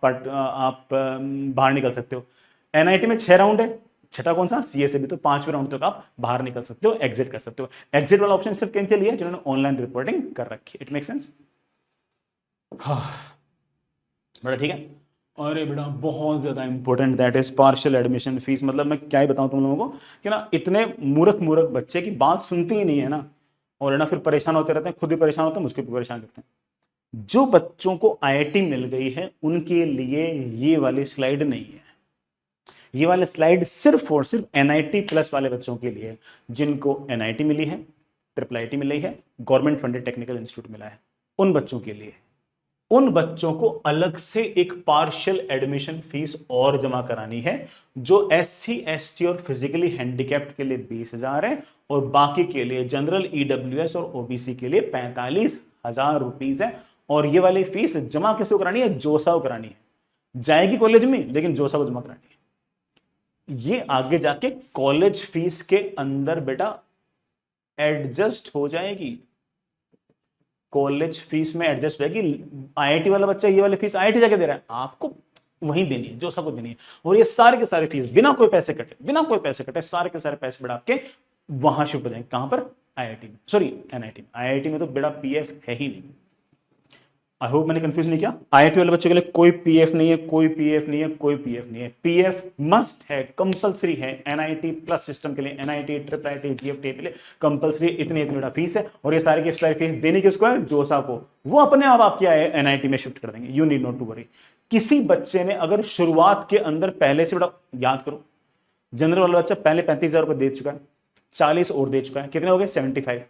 बाहर निकल सकते हो। NIT में 6 राउंड है, छठा कौन सा CSAB, तो 5वें राउंड तक आप बाहर निकल सकते हो, एग्जिट कर सकते हो। एग्जिट वाला ऑप्शन सिर्फ किनके लिए, जिन्होंने ऑनलाइन रिपोर्टिंग कर रखी है। It make sense? बड़ा ठीक है। और ये बेटा बहुत ज्यादा important, that is partial admission fees. मतलब मैं क्या ही बताऊं तुम लोगों को कि ना इतने मूर्ख बच्चे की बात सुनती ही नहीं है ना, और है ना फिर परेशान होते रहते हैं, खुद भी परेशान होते हैं, मुझको भी परेशान करते हैं। जो बच्चों को IIT मिल गई है उनके लिए ये वाली स्लाइड नहीं है। ये वाली स्लाइड सिर्फ और सिर्फ NIT प्लस वाले बच्चों के लिए, जिनको NIT मिली है, IIIT मिली है, गवर्नमेंट फंडेड टेक्निकल इंस्टीट्यूट मिला है, उन बच्चों के लिए। उन बच्चों को अलग से एक पार्शियल एडमिशन फीस और जमा करानी है, जो SC ST और फिजिकली हैंडीकैप्ड के लिए 20,000 है, और बाकी के लिए जनरल EWS और OBC के लिए 45,000 रुपीज है। और ये वाली फीस जमा किसको करानी है, जोसा को करानी है। जाएगी कॉलेज में लेकिन जोसा को जमा करानी है। ये आगे जाके कॉलेज फीस के अंदर बेटा एडजस्ट हो जाएगी, कॉलेज फीस में एडजस्ट हो जाएगी। IIT वाला बच्चा ये वाली फीस IIT जाके दे रहा है, आपको वहीं देनी है, जो सबको देनी है। और ये सारे के सारे फीस बिना कोई पैसे कटे सारे के सारे पैसे बढ़ा के वहां शिफ्ट हो जाएंगे। कहां पर, IIT में, सॉरी NIT में। IIT में तो बेटा PF है ही नहीं। आई होप मैंने कंफ्यूज नहीं किया। IIT वाले बच्चों के लिए कोई PF नहीं है, कोई PF नहीं है, कोई PF नहीं है। PF मस्ट है, कंपलसरी है। NIT प्लस सिस्टम के लिए, NIT IIIT GFT के लिए कंपलसरी इतनी बड़ा फीस है। और ये सारी की सारी फीस देनी किसको है, जोसा को। वो अपने आप आपकी NIT में शिफ्ट कर देंगे, you need not to worry. किसी बच्चे ने अगर शुरुआत के अंदर पहले से बड़ा, याद करो, जनरल वाला बच्चा पहले 35,000 रुपए दे चुका है, 40 और दे चुका है, कितने हो गए 75।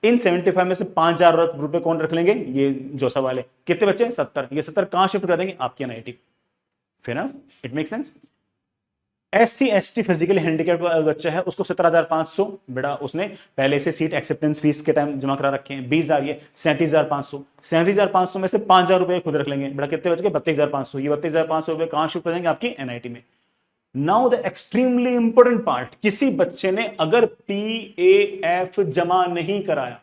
इन 75 में से 5,000 रुपए कौन रख लेंगे, ये जोसा वाले। कितने बच्चे, 70। ये 70 कहां शिफ्ट कर देंगे, आपकी NIT। फिर ना, it make sense. SC ST physically handicapped बच्चा है, उसको 17,500 बेटा उसने पहले से सीट एक्सेप्टेंस फीस के टाइम जमा करा रखे हैं। 20,000 ये 37,500। 37,500 में से 5,000 रुपए खुद रख लेंगे, बेटा कितने बच गए 32,500। ये 32,500 रुपए कहां शिफ्ट कर देंगे, आपकी NIT में। Now the extremely important part, किसी बच्चे ने अगर PAF जमा नहीं कराया,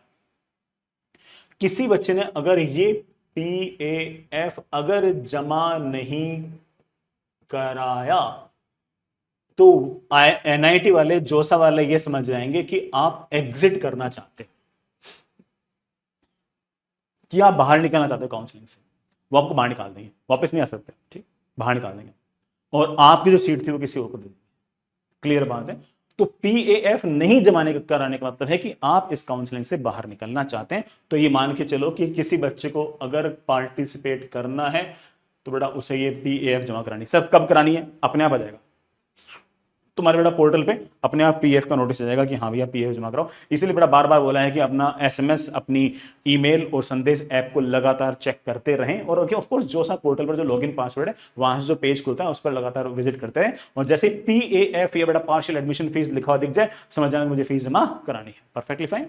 किसी बच्चे ने अगर ये PAF अगर जमा नहीं कराया, तो NIT वाले, जोसा वाले ये समझ जाएंगे कि आप एग्जिट करना चाहते, कि आप बाहर निकलना चाहते हो काउंसलिंग से। वो आपको बाहर निकाल देंगे, वापस नहीं आ सकते, ठीक, बाहर निकाल देंगे, और आपकी जो सीट थी वो किसी और को दे देंगे। क्लियर बात है। तो PAF नहीं जमाने कराने का मतलब है कि आप इस काउंसलिंग से बाहर निकलना चाहते हैं। तो ये मान के चलो कि किसी बच्चे को अगर पार्टिसिपेट करना है तो बेटा उसे ये PAF जमा करानी। सब कब करानी है, अपने आप आ जाएगा तुम्हारे बेटा पोर्टल पे, अपने आप PF का नोटिस आ जाएगा कि हाँ भैया PF जमा कराओ। इसीलिए बेटा बार बार बोला है कि अपना SMS, अपनी ईमेल और संदेश ऐप को लगातार चेक करते रहें। और ऑफ कोर्स जोसा पोर्टल पर जो लॉगिन पासवर्ड है, वहां से जो पेज खुलता है उस पर लगातार विजिट करते हैं। और जैसे PAF या बेटा पार्शियल एडमिशन फीस लिखा हुआ दिख जाए, समझ जाना मुझे फीस जमा करानी है। Perfectly fine.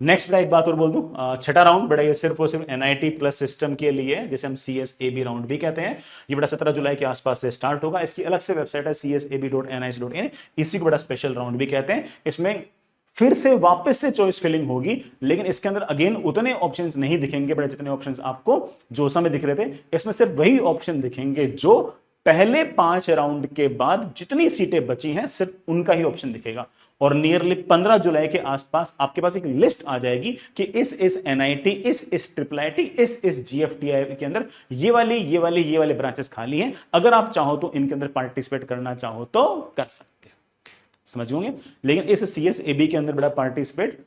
नेक्स्ट बेटा एक बात और बोल दूं, छठा राउंड बेटा ये सिर्फ और सिर्फ NIT प्लस सिस्टम के लिए, जिसे हम CSAB राउंड भी कहते हैं। ये बेटा 17 जुलाई के आसपास से स्टार्ट होगा। इसकी अलग से वेबसाइट है csab.nic.in। इसी को बड़ा स्पेशल राउंड भी कहते हैं। इसमें फिर से वापस से चॉइस फिलिंग होगी, लेकिन इसके अंदर अगेन उतने ऑप्शंस नहीं दिखेंगे बेटा जितने ऑप्शंस आपको जोसा में दिख रहे थे। इसमें सिर्फ वही ऑप्शन दिखेंगे जो पहले 5 राउंड के बाद जितनी सीटें बची हैं, सिर्फ उनका ही ऑप्शन दिखेगा। और नियरली 15 जुलाई के आसपास आपके पास एक लिस्ट आ जाएगी कि इस NIT, इस IIIT, इस GFT के अंदर ये वाली ब्रांचेस खाली हैं। अगर आप चाहो तो इनके अंदर पार्टिसिपेट करना चाहो तो कर सकते हो, समझ होंगे। लेकिन इस CSAB के अंदर बड़ा पार्टिसिपेट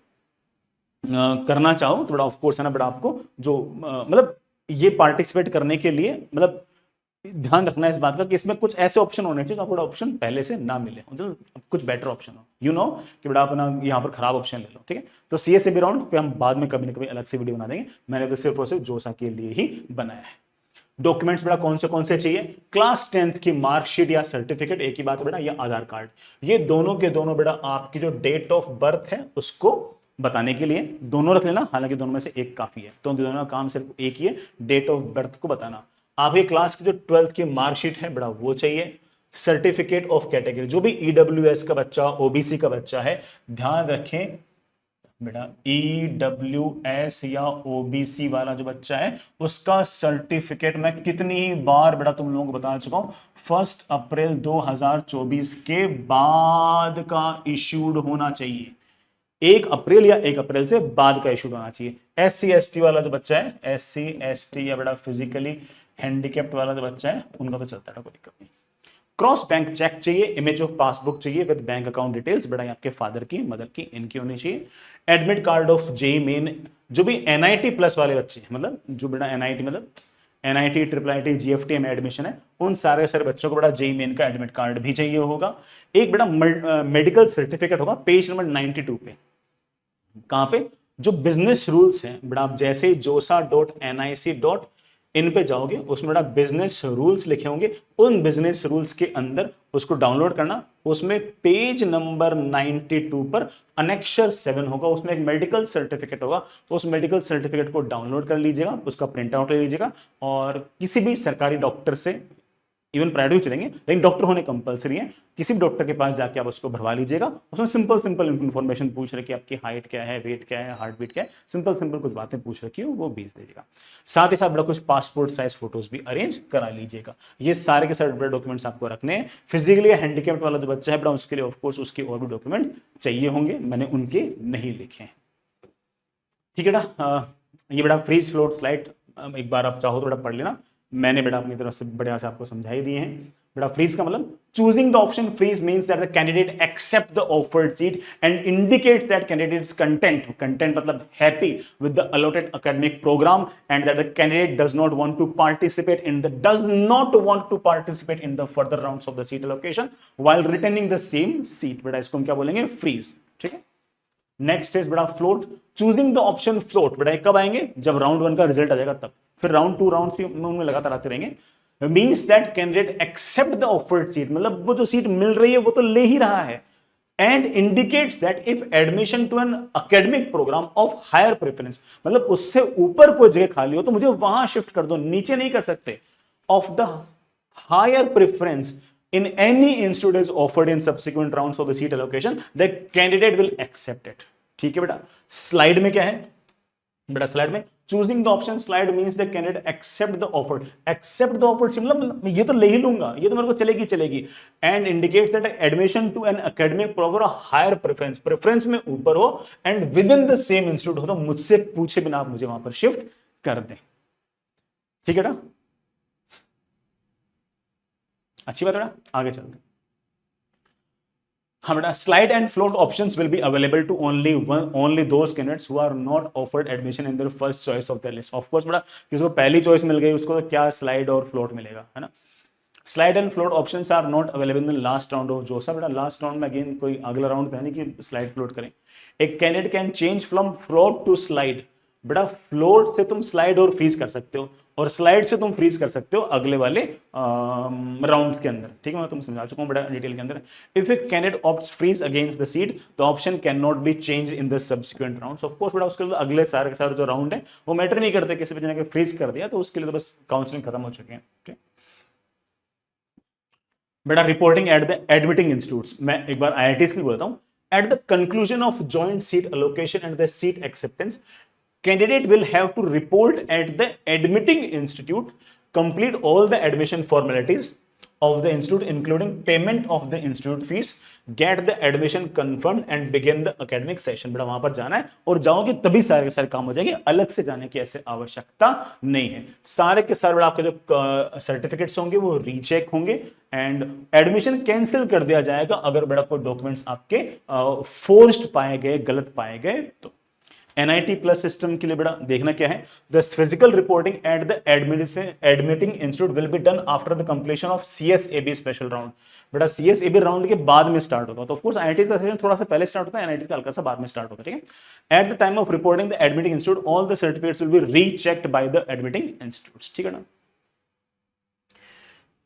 करना चाहो तो बड़ा ऑफ कोर्स है ना, बड़ा आपको जो मतलब ये पार्टिसिपेट करने के लिए मतलब ध्यान रखना इस बात का कि इसमें कुछ ऐसे ऑप्शन होने चाहिए जो आपको ऑप्शन पहले से ना मिले, मतलब कुछ बेटर ऑप्शन हो, यू नो कि बड़ा अपना यहाँ पर खराब ऑप्शन ले लो, ठीक है। तो CSAB राउंड पे हम बाद में कभी ना कभी अलग से वीडियो बना देंगे। मैंने तो सिर्फ और सिर्फ जोसा के लिए ही बनाया है। डॉक्यूमेंट्स बेटा कौन से चाहिए, क्लास 10th की मार्कशीट या सर्टिफिकेट, एक ही बात है बेटा, या आधार कार्ड। ये दोनों के दोनों बेटा आपकी जो डेट ऑफ बर्थ है उसको बताने के लिए दोनों रख लेना, हालांकि दोनों में से एक काफी है, तो दोनों का काम सिर्फ एक ही है, डेट ऑफ बर्थ को बताना। आपके क्लास की जो 12th की मार्कशीट है बेटा वो चाहिए, सर्टिफिकेट ऑफ कैटेगरी, जो भी ईडब्ल्यूएस का बच्चा, ओबीसी का बच्चा है, ध्यान रखें बेटा ईडब्ल्यूएस या ओबीसी वाला जो बच्चा है उसका सर्टिफिकेट मैं कितनी ही बार बेटा तुम लोगों को बता चुका हूं, 1 अप्रैल 2024 के बाद का इश्यूड होना चाहिए। 1 अप्रैल या 1 अप्रैल से बाद का इशू होना चाहिए। SC ST वाला जो बच्चा है, SC ST या बेटा फिजिकली हैंडीकैप्ड वाला जो बच्चा है, उनका तो चलता है, कोई दिक्कत नहीं। क्रॉस बैंक चेक चाहिए, इमेज ऑफ पासबुक चाहिए विद बैंक अकाउंट डिटेल्स, बेटा आपके फादर की, मदर की, इनकी होनी चाहिए। Admit card of JEE main, जो भी NIT प्लस वाले बच्चे हैं, मतलब जो बेटा NIT मतलब NIT IIIT GFT में एडमिशन है, उन सारे बच्चों को बेटा जेई मेन का एडमिट कार्ड भी चाहिए होगा। एक बेटा मेडिकल सर्टिफिकेट होगा पेज नंबर 92 पे। कहां पे? जो बिजनेस रूल्स हैं बेटा, आप जैसे josa.nic.in पे जाओगे, उसमें बेटा बिजनेस रूल्स लिखे होंगे, उन बिजनेस रूल्स के अंदर उसको डाउनलोड करना, उसमें पेज नंबर 92 पर अनेक्शर 7 होगा, उसमें एक मेडिकल सर्टिफिकेट होगा, उस मेडिकल सर्टिफिकेट को डाउनलोड कर लीजिएगा, उसका प्रिंट आउट ले लीजिएगा और किसी भी सरकारी डॉक्टर से, इवन प्राइवेट भी चलेंगे लेकिन डॉक्टर होने कंपलसरी है, किसी भी डॉक्टर के पास जाके आप उसको भरवा लीजिएगा। उसमें सिंपल इन्फॉर्मेशन पूछ रखी है, आपकी हाइट क्या है, वेट क्या है, हार्ट बीट क्या है, सिंपल कुछ बातें पूछ रखी है, वो भेज दीजिएगा। साथ ही साथ बड़ा कुछ पासपोर्ट साइज फोटोज भी अरेंज करा लीजिएगा। ये सारे के सारे बड़े डॉक्यूमेंट्स आपको रखने हैं। फिजिकली हैंडीकैप्ड वाला जो बच्चा है बड़ा, उसके लिए ऑफकोर्स उसके और भी डॉक्यूमेंट्स चाहिए होंगे, मैंने उनके नहीं लिखे हैं। ठीक है ना। ये बेटा फ्रीज फ्लोट स्लाइड एक बार आप चाहो तो बेटा पढ़ लेना, मैंने बेटा अपनी तरफ से बढ़िया से आपको समझा ही दिए हैं। बेटा फ्रीज का मतलब choosing the option freeze means that the candidate accept the offered seat and indicates that candidates content मतलब happy with the allotted academic programme and that the candidate does not want to participate in the further rounds of the seat allocation while retaining the same seat. बेटा इसको हम क्या बोलेंगे? Freeze. ठीक है। Next is बेटा float, choosing the option float. बेटा कब आएंगे? जब राउंड 1 का रिजल्ट आ जाएगा तब, फिर राउंड 2 राउंड 3 में उनमें लगातार आते रहेंगे। Means that candidate accept the offered seat, मतलब वो जो सीट मिल रही है वो तो ले ही रहा है, and indicates that if admission to an academic program of higher preference, मतलब उससे ऊपर कोई जगह खाली हो तो मुझे वहां शिफ्ट कर दो, नीचे नहीं कर सकते, of the higher preference in any institute is offered in subsequent rounds of the seat allocation, the candidate will accept it। ठीक है बेटा। स्लाइड में क्या है बेटा? स्लाइड में choosing the option slide means the candidate accept the offered, accept the offered से मतलब ये तो ले ही लूंगा, ये तो मेरे को चलेगी, and indicates that admission to an academic program higher preference में ऊपर हो and within the same institute हो, तो मुझसे पूछे बिना आप मुझे वहां पर शिफ्ट कर दें। ठीक है ना, अच्छी बात है ना। आगे चलते हैं। हाँ बेटा, slide and float options will be available to only those candidates who are not offered admission in their first choice of the list. Of course बेटा किसको पहली चॉइस मिल गई उसको तो क्या स्लाइड और फ्लोट मिलेगा, है ना। Slide and float options are not available in last round of JoSAA. बेटा लास्ट राउंड में अगेन कोई अगला राउंड है नहीं कि स्लाइड फ्लोट करें। एक candidate can change from float to slide. बेटा फ्लोट से तुम स्लाइड और फ्रीज कर सकते हो और स्लाइड से तुम फ्रीज कर सकते हो अगले वाले राउंड्स के अंदर। ठीक है, मैं तुम समझा चुका हूं बेटा डिटेल के अंदर। If a candidate opts freeze against the seat the option can not be change in the subsequent rounds. Of course बेटा उसके अगले सारे के सारे जो राउंड है वो मैटर नहीं करते, किसी भी जगह फ्रीज कर दिया तो उसके लिए तो बस काउंसलिंग खत्म हो चुकी है। ठीक, बेटा reporting at the admitting institutes, मैं एक बार IITs की बोलता हूं। At the conclusion of joint seat allocation and the seat acceptance, candidate will have to report at the admitting institute, complete all the admission formalities of the institute including payment of the institute fees, get the admission confirmed and begin the academic session। बेटा वहां पर जाना है और जाओगे तभी सारे के सारे काम हो जाएंगे, अलग से जाने की ऐसे आवश्यकता नहीं है। सारे के सारे आपके जो सर्टिफिकेट्स होंगे वो रीचेक होंगे एंड एडमिशन कैंसिल कर दिया जाएगा अगर बेटा कोई डॉक्यूमेंट्स आपके फोर्स्ड पाए गए, गलत पाए गए तो। NIT प्लस सिस्टम के लिए बेटा देखना क्या है, the physical reporting at the admitting institute will be done after the completion of CSAB special round. बेटा CSAB राउंड के बाद में स्टार्ट होगा, तो ऑफ कोर्स IIT का सेशन थोड़ा सा पहले स्टार्ट होता है, NIT का हल्का सा बाद में स्टार्ट होता है। ठीक है। At the time of reporting the admitting institute all the certificates will be rechecked by the admitting institutes. ठीक है ना,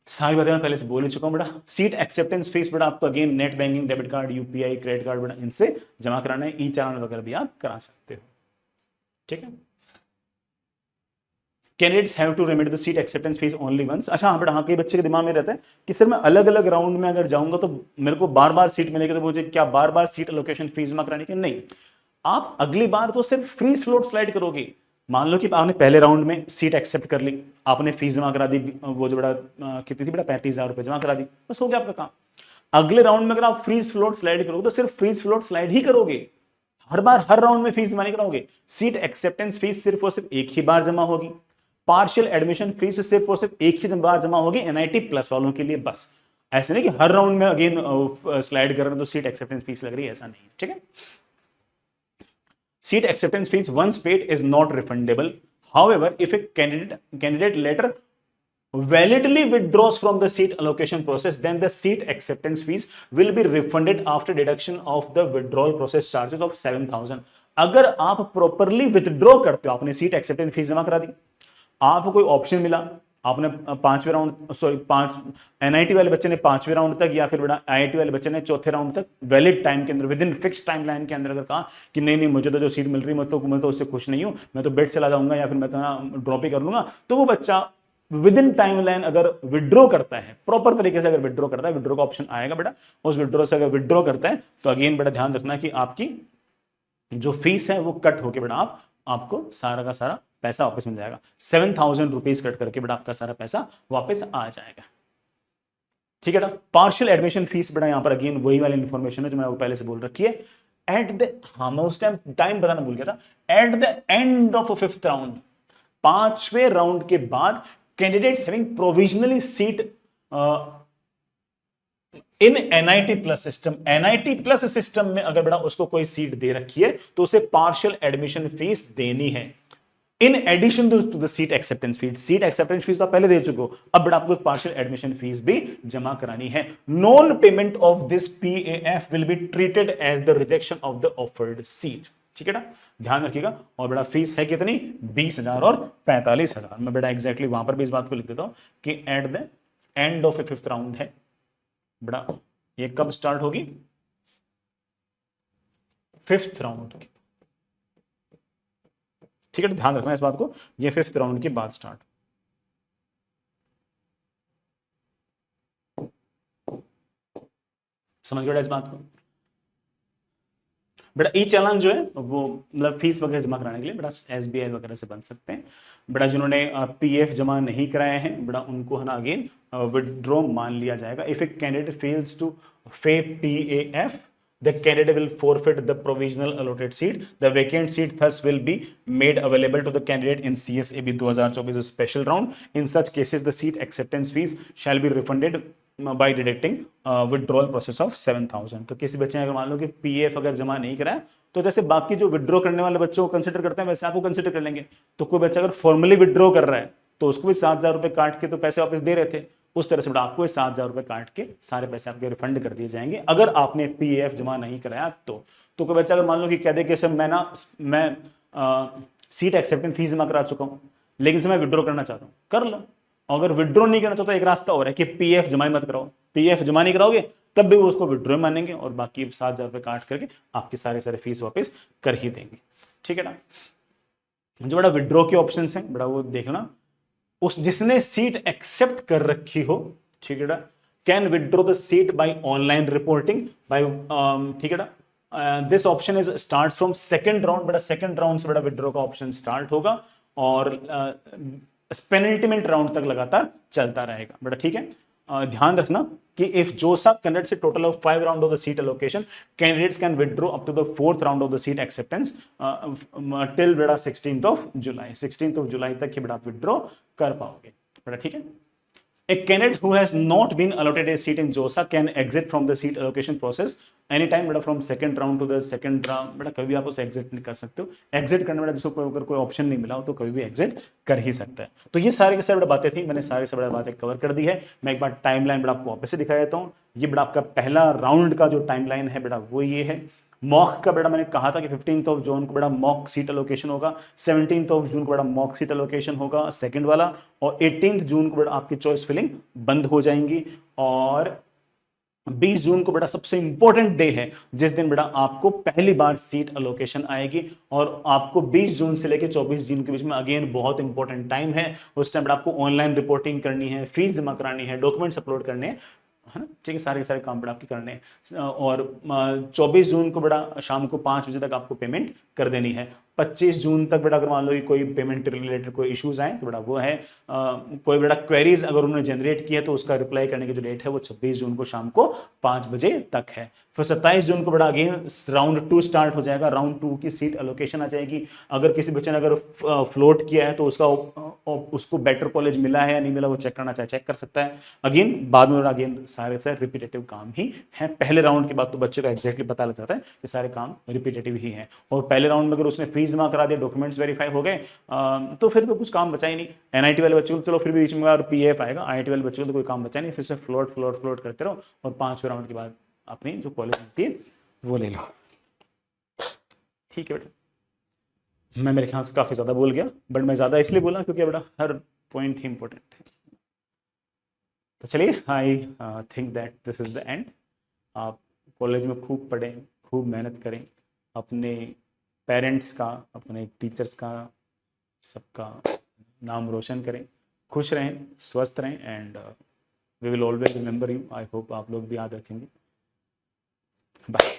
सारी बातें मैं पहले से बोल ही चुका हूं बेटा। सीट एक्सेप्टेंस फीस बेटा आपको again net banking, debit card, UPI, credit card बेटा इनसे जमा कराना है, ई चालान वगैरह भी आप करा सकते हो। ठीक है, candidates have to remit the seat acceptance fee only once. अच्छा हाँ बेटा, हाँ कई बच्चे के दिमाग में रहता है कि सर मैं अलग अलग राउंड में अगर जाऊंगा तो मेरे को बार बार सीट मिलेगी, तो मुझे क्या बार बार सीट एलोकेशन फीस जमा करानी की? नहीं, आप अगली बार तो सिर्फ फ्री स्लॉट स्लाइड करोगे। मान लो कि आपने पहले राउंड में सीट एक्सेप्ट कर ली, आपने फीस जमा करा दी, वो जो बड़ा कितनी थी बेटा, 35,000 रुपए जमा करा दी, बस हो गया आपका काम। अगले राउंड में अगर आप फ्री स्लॉट स्लाइड करोगे तो सिर्फ फ्री स्लॉट स्लाइड ही करोगे, हर बार हर राउंड में फीस जमा नहीं कराओगे। सीट एक्सेप्टेंस फीस सिर्फ और सिर्फ एक ही बार जमा होगी। पार्शियल एडमिशन फीस सिर्फ और सिर्फ एक ही बार जमा होगी एनआईटी प्लस वालों के लिए, बस। ऐसे नहीं कि हर राउंड में अगेन स्लाइड कर रहे तो सीट एक्सेप्टेंस फीस लग रही है, ऐसा नहीं, ठीक है। Seat acceptance fees once paid is not refundable. However, if a candidate later validly withdraws from the seat allocation process, then the seat acceptance fees will be refunded after deduction of the withdrawal process charges of 7,000. अगर आप properly withdraw करते हो, आपने seat acceptance fees जमा करा दी, आपको कोई option मिला, आपने पांचवें राउंड, सॉरी पांच एनआईटी वाले बच्चे ने पांचवें राउंड तक, या फिर बड़ा आईआईटी वाले बच्चे ने चौथे राउंड तक वैलिड टाइम के अंदर, with in fix time line के अंदर अगर कहा कि नहीं नहीं मुझे तो जो सीट मिल रही है मैं तो उससे खुश नहीं हूं, मैं तो बेड चला जाऊंगा या फिर मैं तो ड्रॉप ही कर लूंगा, तो वो बच्चा विद इन टाइम लाइन अगर विड्रॉ करता है, प्रॉपर तरीके से अगर विड्रॉ करता है, विड्रॉ का ऑप्शन आएगा बेटा, उस विड्रॉ से अगर विड्रॉ करता है तो अगेन बेटा ध्यान रखना कि आपकी जो फीस है वो कट होके बेटा आपको सारा का सारा पैसा वापस मिल जाएगा। 7,000 रुपीज कट करके बेटा आपका सारा पैसा वापस आ जाएगा, ठीक है ना। पार्शियल एडमिशन फीस बेटा यहां पर अगेन वही वाली इंफॉर्मेशन है जो मैं आपको पहले से बोल रखी है। एट द, हाँ मैं उस टाइम बताना भूल गया था, at the end of fifth round, पांचवें राउंड के बाद candidates having provisionally seat in NIT plus system, NIT plus system में अगर बेटा उसको कोई सीट दे रखी है तो उसे पार्शियल एडमिशन फीस देनी है, in addition to the seat acceptance fee. Seat acceptance fee तो आप पहले दे चुके हो, अब बेटा आपको पार्शियल एडमिशन फीस भी जमा करानी है। Non payment of this PAF will be treated as the rejection of the offered seat, ठीक है ना, ध्यान रखिएगा। और बेटा फीस है कितनी, 20,000 और 45,000। मैं बेटा एग्जैक्टली वहां पर भी इस बात को लिख देता हूं कि eight the end of A fifth round है बेटा, ये कब स्टार्ट होगी, फिफ्थ राउंड की, ठीक है, ध्यान रखना इस बात को, ये फिफ्थ राउंड के बाद स्टार्ट। समझ गए इस बात को बेटा। ई चालान जो है वो मतलब फीस वगैरह जमा कराने के लिए बेटा एसबीआई वगैरह से बन सकते हैं बेटा। जिन्होंने पीएफ जमा नहीं कराए हैं बेटा उनको है ना अगेन विड्रॉ मान लिया जाएगा। If a candidate fails to pay PF, the candidate will forfeit the provisional allotted seat. The vacant seat thus will be made available to the candidate in CSAB 2024 special round. In such cases, the seat acceptance fees shall be refunded by deducting withdrawal process of 7,000. तो किसी बच्चे ने अगर मान लो कि PF अगर जमा नहीं कराया तो जैसे बाकी जो विड्रॉ करने वाले बच्चों को कंसिडर करते हैं वैसे आपको कंसिडर कर लेंगे। तो कोई बच्चा अगर फॉर्मली विड्रॉ कर रहा है तो उसको भी 7,000 रुपए काट के तो पैसे वापस दे रहे थे, उस तरह से बेटा आपको 7,000 रुपए काट के सारे पैसे आपके रिफंड कर दिए जाएंगे अगर आपने पीएफ जमा नहीं कराया तो कोई बच्चा अगर मान लो कि कह दे कि सर मैं सीट एक्सेप्टेंस फीस जमा करा चुका हूं लेकिन से मैं विड्रॉ करना चाहता हूं, कर लो। अगर विड्रॉ नहीं करना चाहता तो एक रास्ता और है कि पीएफ जमा मत कराओ, पीएफ जमा नहीं कराओगे तब भी वो उसको विड्रॉ मानेंगे और बाकी 7,000 रुपए काट करके आपके सारे फीस वापस कर ही देंगे, ठीक है ना। जो बड़ा विड्रॉ के ऑप्शन है बड़ा वो देखना, उस जिसने सीट एक्सेप्ट कर रखी हो, ठीक है ना, can withdraw the seat by online reporting by, ठीक है ना। This option is starts from second round, बड़ा सेकंड राउंड से बड़ा विड्रॉ का ऑप्शन स्टार्ट होगा और पेनल्टीमेंट राउंड तक लगातार चलता रहेगा बेटा, ठीक है। ध्यान रखना कि इफ जोसा conducts a total of 5 round of the seat allocation, candidates can withdraw up to the 4th round of the seat acceptance till बेटा 16th of July, 16th of July तक ही बेटा आप विड्रॉ कर पाओगे बेटा, ठीक है। A candidate who has not been allotted a seat in JOSA can exit from the seat allocation process anytime बेटा from second round to the second round बेटा, कभी भी आप उसे एग्जिट नहीं कर सकते हो। एग्जिट करने बेटा जिसको अगर कोई ऑप्शन नहीं मिला हो तो कभी भी एग्जिट कर ही सकता है। तो ये सारी की सारी बेटा बातें थी, मैंने सारी से बड़ा बातें कवर कर दी है। मैं एक बार टाइमलाइन बेटा आपको वापस से दिखा देता हूँ। ये बेटा आपका पहला राउंड का जो टाइमलाइन है बेटा वो ये है। मॉक का बेटा मैंने कहा था कि 15th जून को बेटा मॉक सीट एलोकेशन होगा, 17th जून को बेटा मॉक सीट एलोकेशन होगा सेकंड वाला, और 18th जून को बेटा आपकी चॉइस फिलिंग बंद हो जाएंगी और 20 जून को बेटा सबसे इंपॉर्टेंट डे है, जिस दिन बेटा आपको पहली बार सीट अलोकेशन आएगी, और आपको 20 जून से लेकर 24 जून के बीच में अगेन बहुत इंपॉर्टेंट टाइम है। उस टाइम बेटा आपको ऑनलाइन रिपोर्टिंग करनी है, फीस जमा करानी है, डॉक्यूमेंट्स अपलोड करने हैं, है ना, ठीक है, सारे के सारे काम बेटा आपके करने हैं। और 24 जून को बेटा शाम को 5 बजे तक आपको पेमेंट कर देनी है। 25 जून तक बेटा अगर मान लो कि कोई पेमेंट रिलेटेड कोई इश्यूज आए तो बेटा वो है, कोई बेटा क्वेरीज अगर उन्होंने जनरेट की है तो उसका रिप्लाई करने की जो डेट है वो 26 जून को शाम को 5 बजे तक है। फिर 27 जून को बेटा अगेन राउंड 2 स्टार्ट हो जाएगा, राउंड 2 की सीट अलोकेशन आ जाएगी। अगर किसी बच्चे ने अगर फ्लोट किया है तो उसको बेटर कॉलेज मिला है या नहीं मिला वो चेक करना चाहे चेक कर सकता है। अगेन बाद में अगेन सारे से रिपीटेटिव काम ही है। पहले राउंड के बाद तो बच्चे को एक्जैक्टली पता लग जाता है कि सारे काम रिपीटेटिव ही है। और पहले राउंड में अगर उसने फीस जमा करा दिया, डॉक्यूमेंट्स वेरीफाई हो गए, तो फिर तो कुछ काम बचा ही नहीं। एनआईटी वाले बच्चों को चलो फिर भी बीच में पीएफ आएगा, आईआईटी वाले बच्चों को तो कोई काम बचा नहीं, फिर से फ्लोट करते रहो और 5वें राउंड के बाद अपनी जो कॉलेज होती है वो ले लो। ठीक है बेटा, मैं मेरे ख्याल से काफी ज्यादा बोल गया, बट मैं ज्यादा इसलिए बोला क्योंकि बेटा हर पॉइंट ही इंपॉर्टेंट है। तो चलिए, I think that this is the end. आप कॉलेज में खूब पढ़ें, खूब मेहनत करें, अपने पेरेंट्स का, अपने टीचर्स का, सबका नाम रोशन करें, खुश रहें, स्वस्थ रहें, and we will always remember you. I hope आप लोग भी याद रखेंगे। बाय।